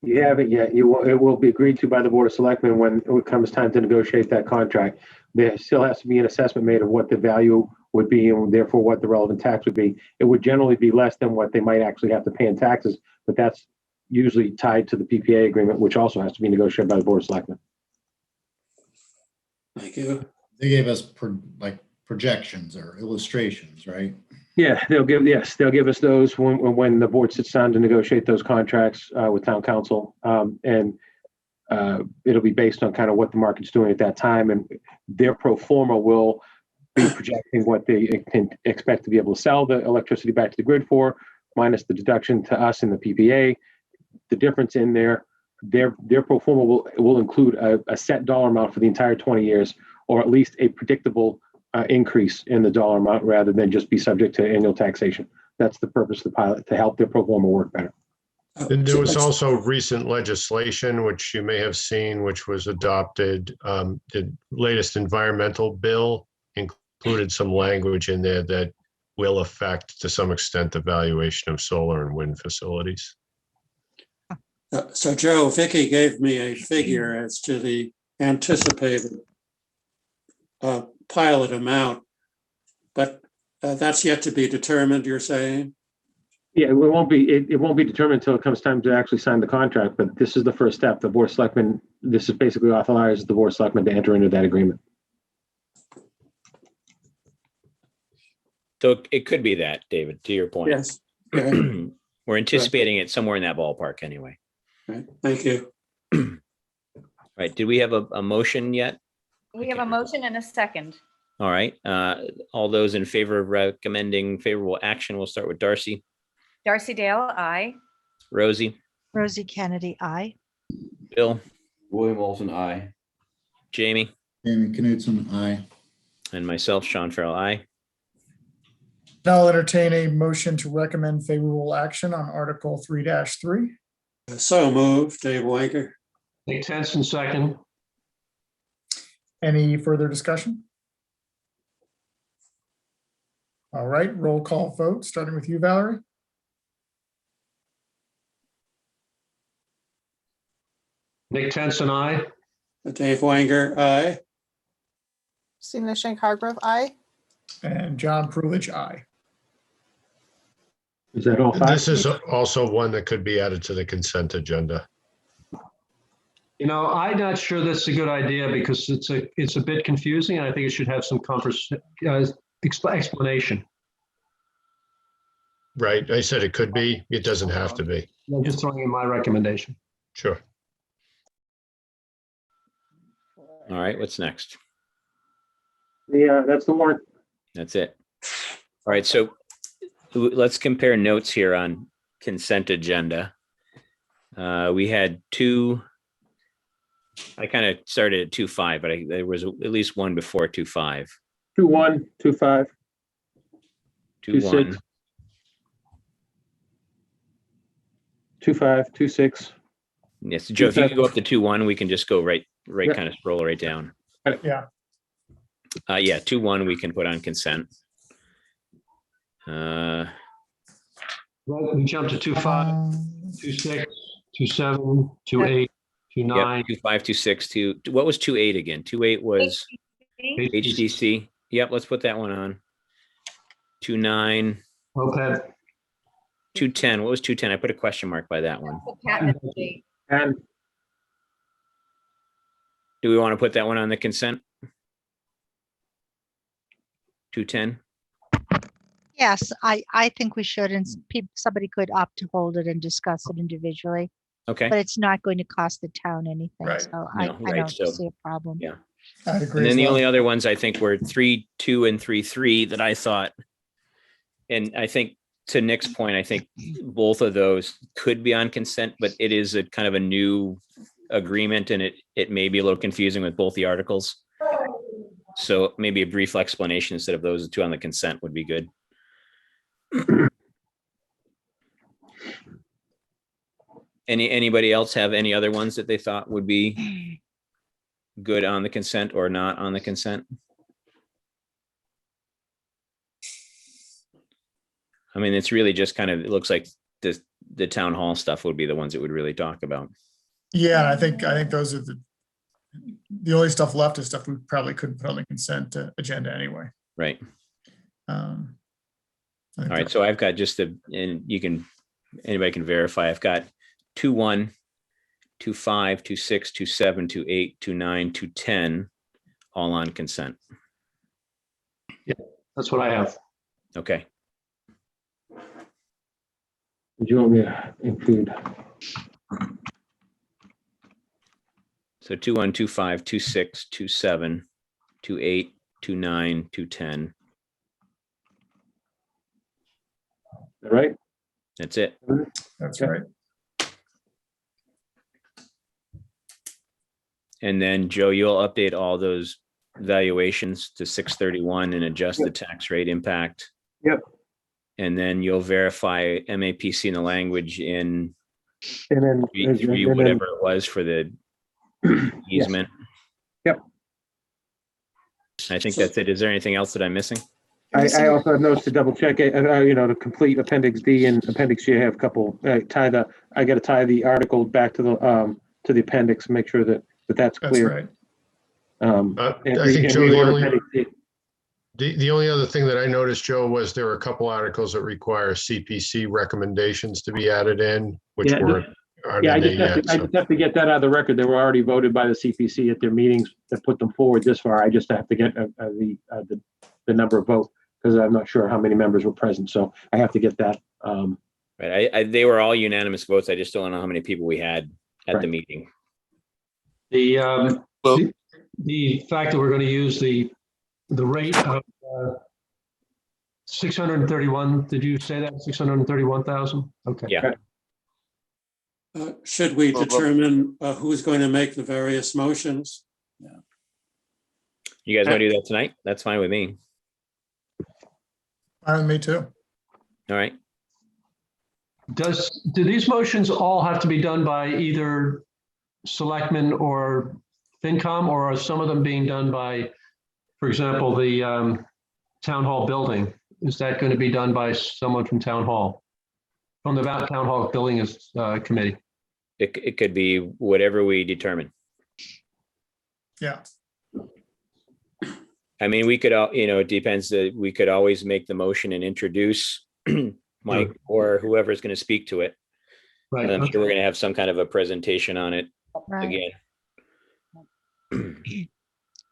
You haven't yet. It will be agreed to by the Board of Selectmen when it comes time to negotiate that contract. There still has to be an assessment made of what the value would be and therefore what the relevant tax would be. It would generally be less than what they might actually have to pay in taxes, but that's usually tied to the PPA agreement, which also has to be negotiated by the Board of Selectmen. Thank you. They gave us projections or illustrations, right? Yeah, they'll give us those when the board sits down to negotiate those contracts with town council. And it'll be based on kind of what the market's doing at that time, and their pro forma will be projecting what they can expect to be able to sell the electricity back to the grid for, minus the deduction to us in the PPA. The difference in their pro forma will include a set dollar amount for the entire 20 years, or at least a predictable increase in the dollar amount rather than just be subject to annual taxation. That's the purpose of the pilot, to help their pro forma work better. And there was also recent legislation, which you may have seen, which was adopted. The latest environmental bill included some language in there that will affect, to some extent, the valuation of solar and wind facilities. So Joe, Vicky gave me a figure as to the anticipated pilot amount, but that's yet to be determined, you're saying? Yeah, it won't be, it won't be determined until it comes time to actually sign the contract, but this is the first step. The Board of Selectmen, this is basically authorizes the Board of Selectmen to enter into that agreement. So it could be that, David, to your point. Yes. Okay. We're anticipating it somewhere in that ballpark anyway. Right. Thank you. Right. Did we have a motion yet? We have a motion and a second. All right. All those in favor of recommending favorable action, we'll start with Darcy. Darcy Dale, aye. Rosie, Rosie Kennedy, I. Bill, William Olson, aye. Jamie, Jamie Knutson, aye. and myself, Sean Farrell, aye. Now I'll entertain a motion to recommend favorable action on Article 3-3. So moved, Dave Wanker. Nick Tenson, second. Any further discussion? All right, roll call vote, starting with you, Valerie. Nick Tenson, aye. Dave Wanker, aye. Christina Schenk Hargrove, aye. And John Prulitch, aye. Is that all five? This is also one that could be added to the consent agenda. You know, I'm not sure that's a good idea because it's a bit confusing, and I think it should have some explanation. Right, I said it could be, it doesn't have to be. I'm just throwing in my recommendation. Sure. All right. What's next? That's the warrant. That's it. All right. So let's compare notes here on consent agenda. We had two. I kind of started at 2.5, but there was at least one before 2.5. 2-1, 2-5. 2.1. 2-5, 2-6. Yes, Joe, if you could go up to 2.1, we can just go right, Yep. kind of scroll right down. Yeah, Yeah, 2.1 we can put on consent. Right, we jumped to 2.5, 2.6, 2.7, 2.8, 2.9. Yep, 2.5, 2.6, what was 2.8 again? 2.8 was HDC. Yep, let's put that one on. 2.9, OPEB. 2.10. What was 2.10? I put a question mark by that one. And Do we want to put that one on the consent? 2.10? Yes, I think we should, and somebody could opt to hold it and discuss it individually, Okay. but it's not going to cost the town anything, Right. so No, I right, don't so- see a problem. Yeah. I'd agree. And then as the well. only other ones I think were 3.2 and 3.3 that I thought, and I think to Nick's point, I think both of those could be on consent, but it is a kind of a new agreement and it may be a little confusing with both the articles. So maybe a brief explanation instead of those two on the consent would be good. Anybody else have any other ones that they thought would be good on the consent or not on the consent? I mean, it's really just kind of, it looks like the town hall stuff would be the ones that would really talk about. Yeah, and I think those are the only stuff left is stuff we probably couldn't put on the consent agenda anyway. Right. I think All right. So I've got just and anybody can verify. I've got 2.1, 2.5, 2.6, 2.7, 2.8, 2.9, 2.10, all on consent. That's what I have. Okay. do you want me to include? So 2.1, 2.5, 2.6, 2.7, 2.8, 2.9, 2.10. All right. That's it. That's Okay. right. And then Joe, you'll update all those valuations to 631 and adjust the tax rate impact. Yep. And then you'll verify MAPC in the language in And then, whatever it was for the easement. Yep. I think that's it. Is there anything else that I'm missing? I also have notes to double check, to complete Appendix D and Appendix G. I have a couple, I got to tie the article back to the appendix, make sure that's That's clear. right. I think, Joe, The only other thing that I noticed, Joe, was there were a couple articles that require CPC recommendations to be added in, which Yeah, aren't Yeah, I in there just have yet. to, I So, just have to get that out of the record. They were already voted by the CPC at their meetings that put them forward this far. I just have to get the number of votes because I'm not sure how many members were present. So I have to get that. Right. They were all unanimous votes. I just don't know how many people we had at the meeting. The fact that we're going to use the rate of 631, did you say that? 631,000? Okay. Yeah. Should we determine who's going to make the various motions? You guys want to do that tonight? That's fine with me. Fine with me too. All right. Do these motions all have to be done by either Selectmen or FinCom, or are some of them being done by, for example, the Town Hall building? Is that going to be done by someone from Town Hall, from the Town Hall Building Committee? It could be whatever we determine. Yeah. I mean, we could, it depends. We could always make the motion and introduce Mike or whoever's going to speak to it. Right. And I'm sure we're going to have some kind of a presentation on it Right. again.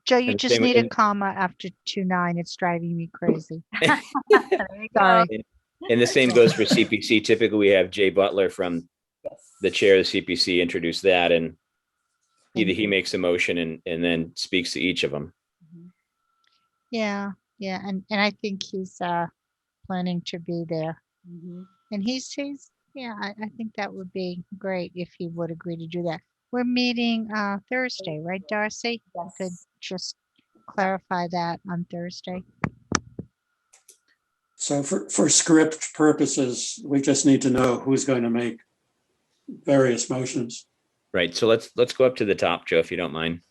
Joe, you And just same- need a and- comma after 2-9. It's driving me crazy. There you go. Sorry. And the same goes for CPC. Typically, we have Jay Butler from the chair of the CPC introduce that, and either he makes a motion and then speaks to each of them. Yeah, and I think he's planning to be there. And he's I think that would be great if he would agree to do that. We're meeting Thursday, right, Darcy? You could just clarify that on Thursday. So for script purposes, we just need to know who's going to make various motions. Right. So let's go up to the top, Joe, if you don't mind.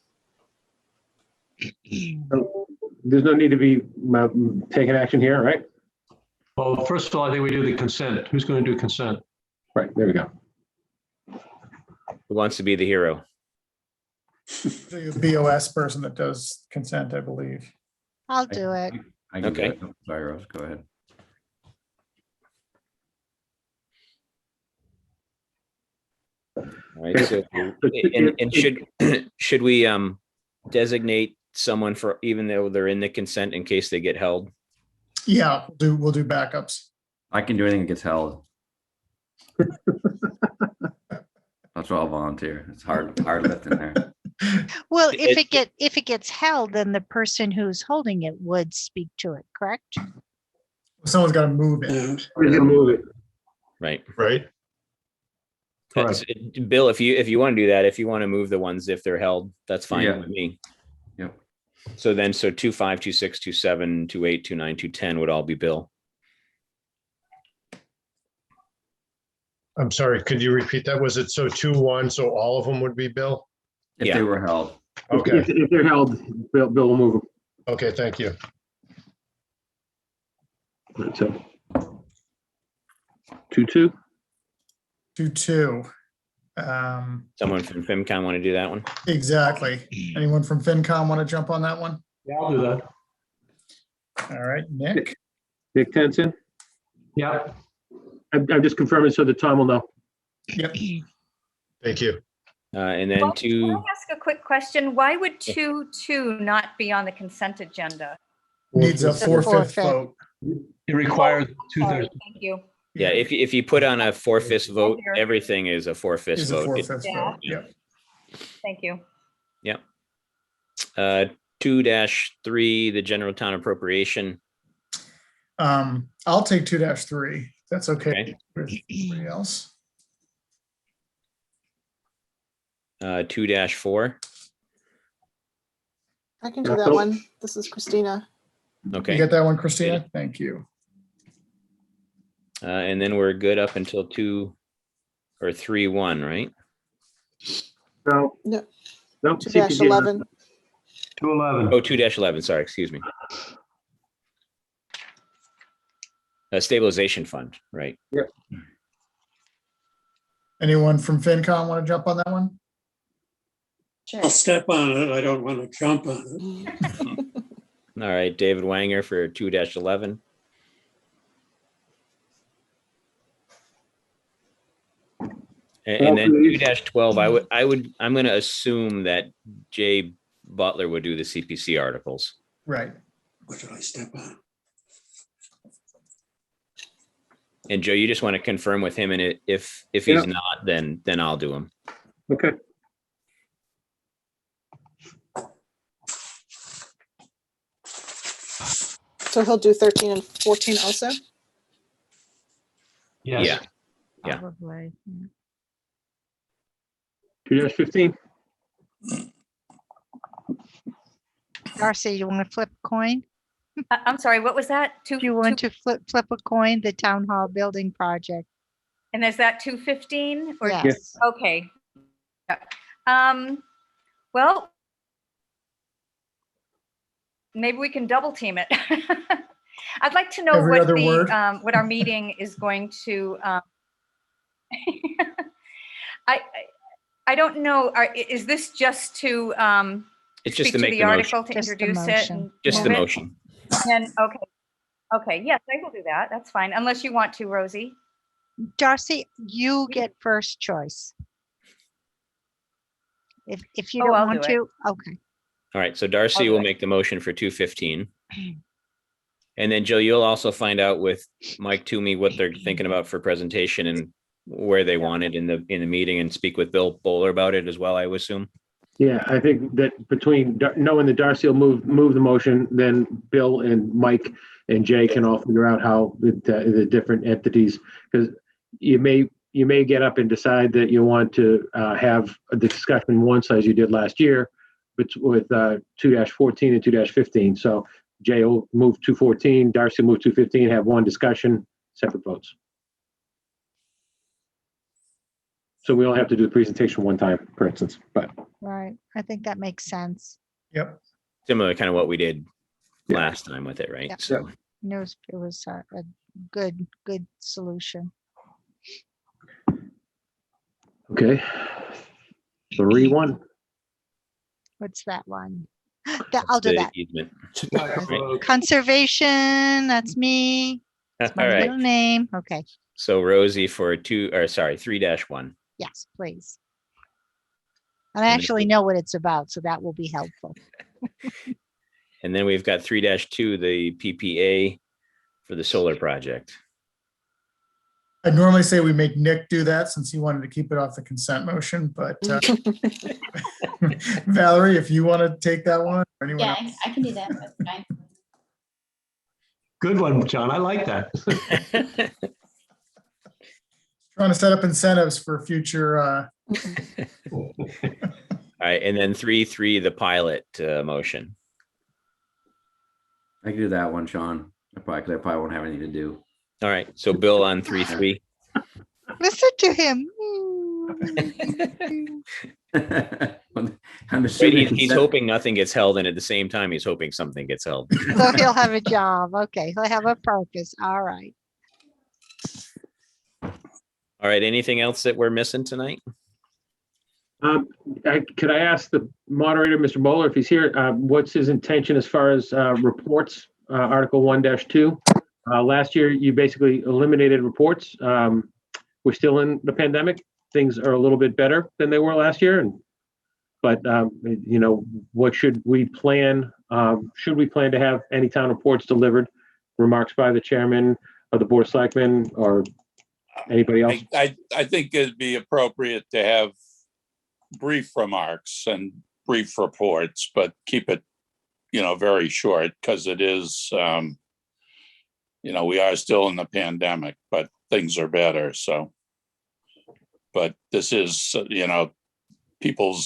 There's no need to be taking action here, right? Well, first of all, I think we do the consent. Who's going to do consent? Right, there we go. Who wants to be the hero? The BOS person that does consent, I believe. I'll do it. I can do Okay. it. Sorry, Rose, go ahead. All right. So, and should we designate someone for, even though they're in the consent, in case they get held? Yeah, we'll do backups. I can do anything that gets held. That's why I'll volunteer. It's hard lifting there. Well, if it gets held, then the person who's holding it would speak to it, correct? Someone's got to move it. We're gonna move it. Right. right? That's, Bill, if you want to do that, if you want to move the ones if they're held, that's fine Yeah. with me. Yep. So 25, 26, 27, 28, 29, 210 would all be Bill. I'm sorry, could you repeat that? Was it so 2-1, so all of them would be Bill? If Yeah. they were held. Okay, If they're held, Bill will move them. okay, thank you. Right, so 2-2. 2-2. Someone from FinCom want to do that one? Exactly. Anyone from FinCom want to jump on that one? Yeah, I'll do that. All right, Nick. Nick Tenson. Yeah. I'm just confirming so that Tom will know. Yep. Thank you. And then Can I ask a quick question? Why would 2-2 not be on the consent agenda? Needs a It's a 4/5 4/5. vote. It requires Sorry, 2/3. thank you. yeah, if you put on a 4/5 vote, Here. everything is a 4/5 Is a vote. 4/5 Yeah. vote. Yep. Thank you. 2-3, the general town appropriation. I'll take 2-3. That's okay Okay. with everybody else. 2-4. I can do that one. This is Christina. You Okay. get that one, Christina? Thank you. And then we're good up until 3-1, right? No. No. No. 2-11. 211. Oh, 2-11, sorry, excuse me. Stabilization fund, right? Yep. Anyone from FinCom want to jump on that one? Sure. I'll step on it. I don't want to jump on it. All right, David Wanger for 2-11. And then 2-12, I'm going to assume that Jay Butler would do the CPC articles. Right. What should I step on? And Joe, you just want to confirm with him, and if he's not, then I'll do him. Okay. So he'll do 13 and 14 also? Yeah. Yeah. Probably. 2-15. Darcy, you want to flip a coin? I'm sorry, what was that? Do you want to flip a coin, the town hall building project? And is that 215 or? Yes. Okay. Well, maybe we can double team it. I'd like to know Every what other word. what our meeting is going to, I don't know, is this just to, It's just speak to to make the the motion. article to Just the introduce it? motion. And Just the move it? motion. And, okay, yes, I will do that. That's fine, unless you want to, Rosie. Darcy, you get first choice. If you Oh, don't I'll want do it. to, okay. All right, so Darcy I'll do will it. make the motion for 215. And then Joe, you'll also find out with Mike Toomey what they're thinking about for presentation and where they want it in the meeting, and speak with Bill Bowler about it as well, I would assume. Yeah, I think that between knowing that Darcy will move the motion, then Bill and Mike and Jay can all figure out how the different entities, because you may get up and decide that you want to have a discussion once, as you did last year, but with 2-14 and 2-15. So Jay will move 214, Darcy will move 215, have one discussion, separate votes. So we only have to do the presentation one time, for instance, but. Right. I think that makes sense. Yep. Similar to kind of what we did Yeah. last time with it, right? Yep. So, It was a good solution. Okay. 3-1. What's that one? I'll do the that. easement. Conservation, that's me. All My right, middle name. Okay. so Rosie for 3-1. Yes, please. And I actually know what it's about, so that will be helpful. And then we've got 3-2, the PPA for the solar project. I'd normally say we make Nick do that since he wanted to keep it off the consent motion, but Valerie, if you want to take that one, or anyone Yeah, else? I can do that. That's fine. Good one, John. I like that. Trying to set up incentives for future, All right, and then 3-3, the pilot motion. I can do that one, Sean. I probably won't have anything to do. All right, so Bill on 3-3. Listen to him. I'm Wait, assuming he's hoping nothing gets held, and at the same time, he's hoping something gets held. So he'll have a job. Okay, he'll have a purpose. All right. All right, anything else that we're missing tonight? Could I ask the moderator, Mr. Bowler, if he's here, what's his intention as far as reports, Article 1-2? Last year, you basically eliminated reports. We're still in the pandemic. Things are a little bit better than they were last year. But what should we plan? Should we plan to have any town reports delivered? Remarks by the chairman of the Board of Selectmen or anybody else? I think it'd be appropriate to have brief remarks and brief reports, but keep it, very short, because it is, we are still in the pandemic, but things are better. So, but this is, the people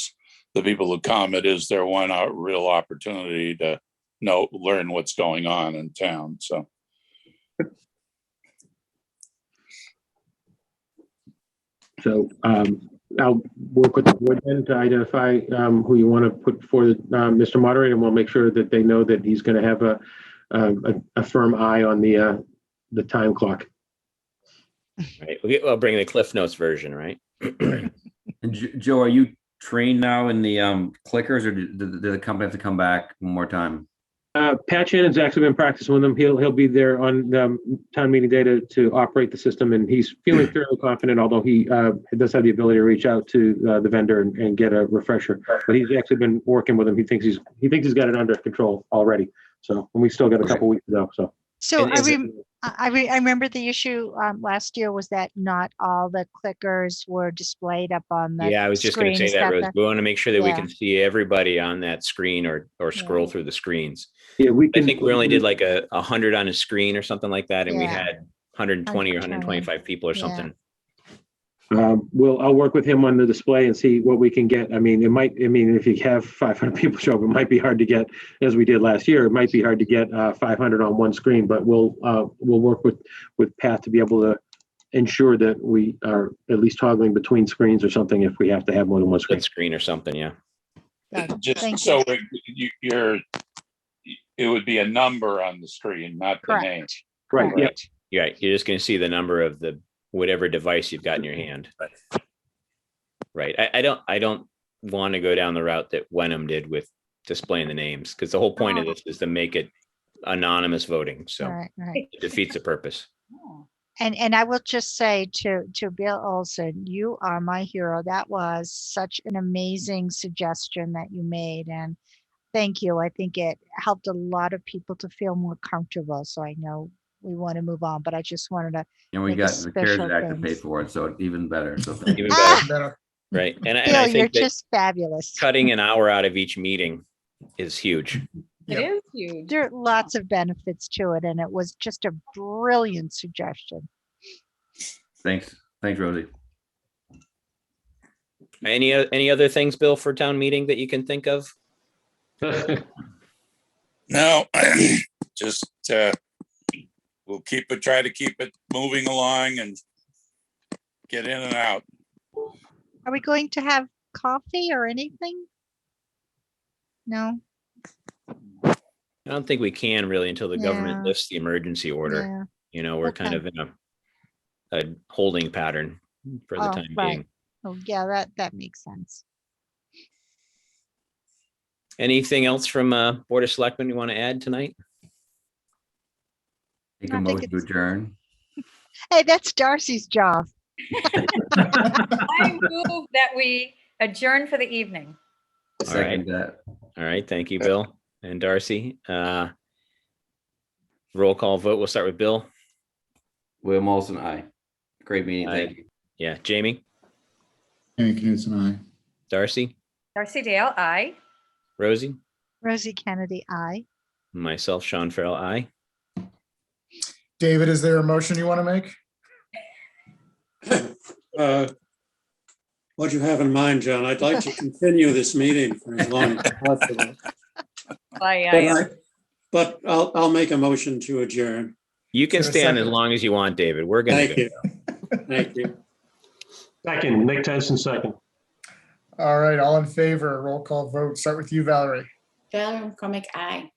who come, it is their one real opportunity to learn what's going on in town. So. So I'll work with the board then to identify who you want to put for Mr. Moderator, and we'll make sure that they know that he's going to have a firm eye on the time clock. Right, I'll bring the Cliff Notes version, right? And Joe, are you trained now in the clickers, or did the company have to come back one more time? Pat Shannon's actually been practicing with him. He'll be there on town meeting day to operate the system, and he's feeling fairly confident, although he does have the ability to reach out to the vendor and get a refresher. But he's actually been working with him. He thinks he's got it under control already. So, and we still got a couple weeks to go. So And is it- I remember the issue last year was that not all the clickers were displayed up on the Yeah, I was just going to screen. say Is that, Rose. the- We want to make sure that we Yeah. can see everybody on that screen or scroll through the screens. Yeah, I think we only did like 100 on a screen or something like that, and we Yeah. had 120 or 120. 125 people or Yeah. something. I'll work with him on the display and see what we can get. I mean, if you have 500 people show up, it might be hard to get, as we did last year, it might be hard to get 500 on one screen, but we'll work with Pat to be able to ensure that we are at least toggling between screens or something if we have to have more than one screen. Split screen or something, yeah. Just Thank so it would be a number on the screen, not the name. Right, yeah. You're right. You're just going to see the number of the whatever device you've got in your hand. Right. I don't want to go down the route that Wenham did with displaying the names, because the whole point of this is to make it anonymous voting. So Right. it defeats the purpose. And I will just say to Bill Olson, you are my hero. That was such an amazing suggestion that you made, and thank you. I think it helped a lot of people to feel more comfortable. So I know we want to move on, but I just wanted to. And we make a got the CARES special Act to pay thanks. for it, so even better. So thank you. Even Ah! better. Right. And I Bill, you're think that just fabulous. cutting an hour out of each meeting is huge. It is huge. There are lots of benefits to it, and it was just a brilliant suggestion. Thanks, Rosie. Any other things, Bill, for town meeting that you can think of? No, just we'll try to keep it moving along and get in and out. Are we going to have coffee or anything? No. I don't think we can really until the government Yeah. lifts the emergency order. Yeah. You know, we're kind Okay. of in a holding pattern for the Oh, time right. being. Oh, yeah, that makes sense. Anything else from Board of Selectmen you want to add tonight? Take I a think motion to adjourn. Hey, that's Darcy's job. I move that we adjourn for the evening. All right. Second that. All right. Thank you, Bill and Darcy. Roll call vote. We'll start with Bill. William Olson, aye. Great meeting. Aye. Thank you. Yeah. Jamie, Aaron Knutson, aye. Darcy, Darcy Dale, aye. Rosie, Rosie Kennedy, aye. myself, Sean Farrell, aye. David, is there a motion you want to make? What you have in mind, John? I'd like to continue this meeting for as long as possible. But I'll make a motion to adjourn. You can Is there a stand as second? long as you want, David. We're going to Thank you. Thank you. Second, Nick Tenson, second. All right, all in favor, roll call vote. Start with you, Valerie. Valerie McCormick, aye.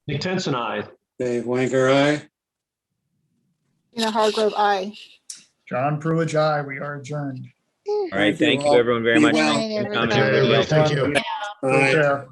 Nick Tenson, aye. Dave Wanker, aye. Tina Hargrove, aye. John Pruitt, aye. We are adjourned. All right. Thank you, all. everyone, very Be much. well. Good night, Comments, everybody. everybody else? Thank you. Take Aye. care.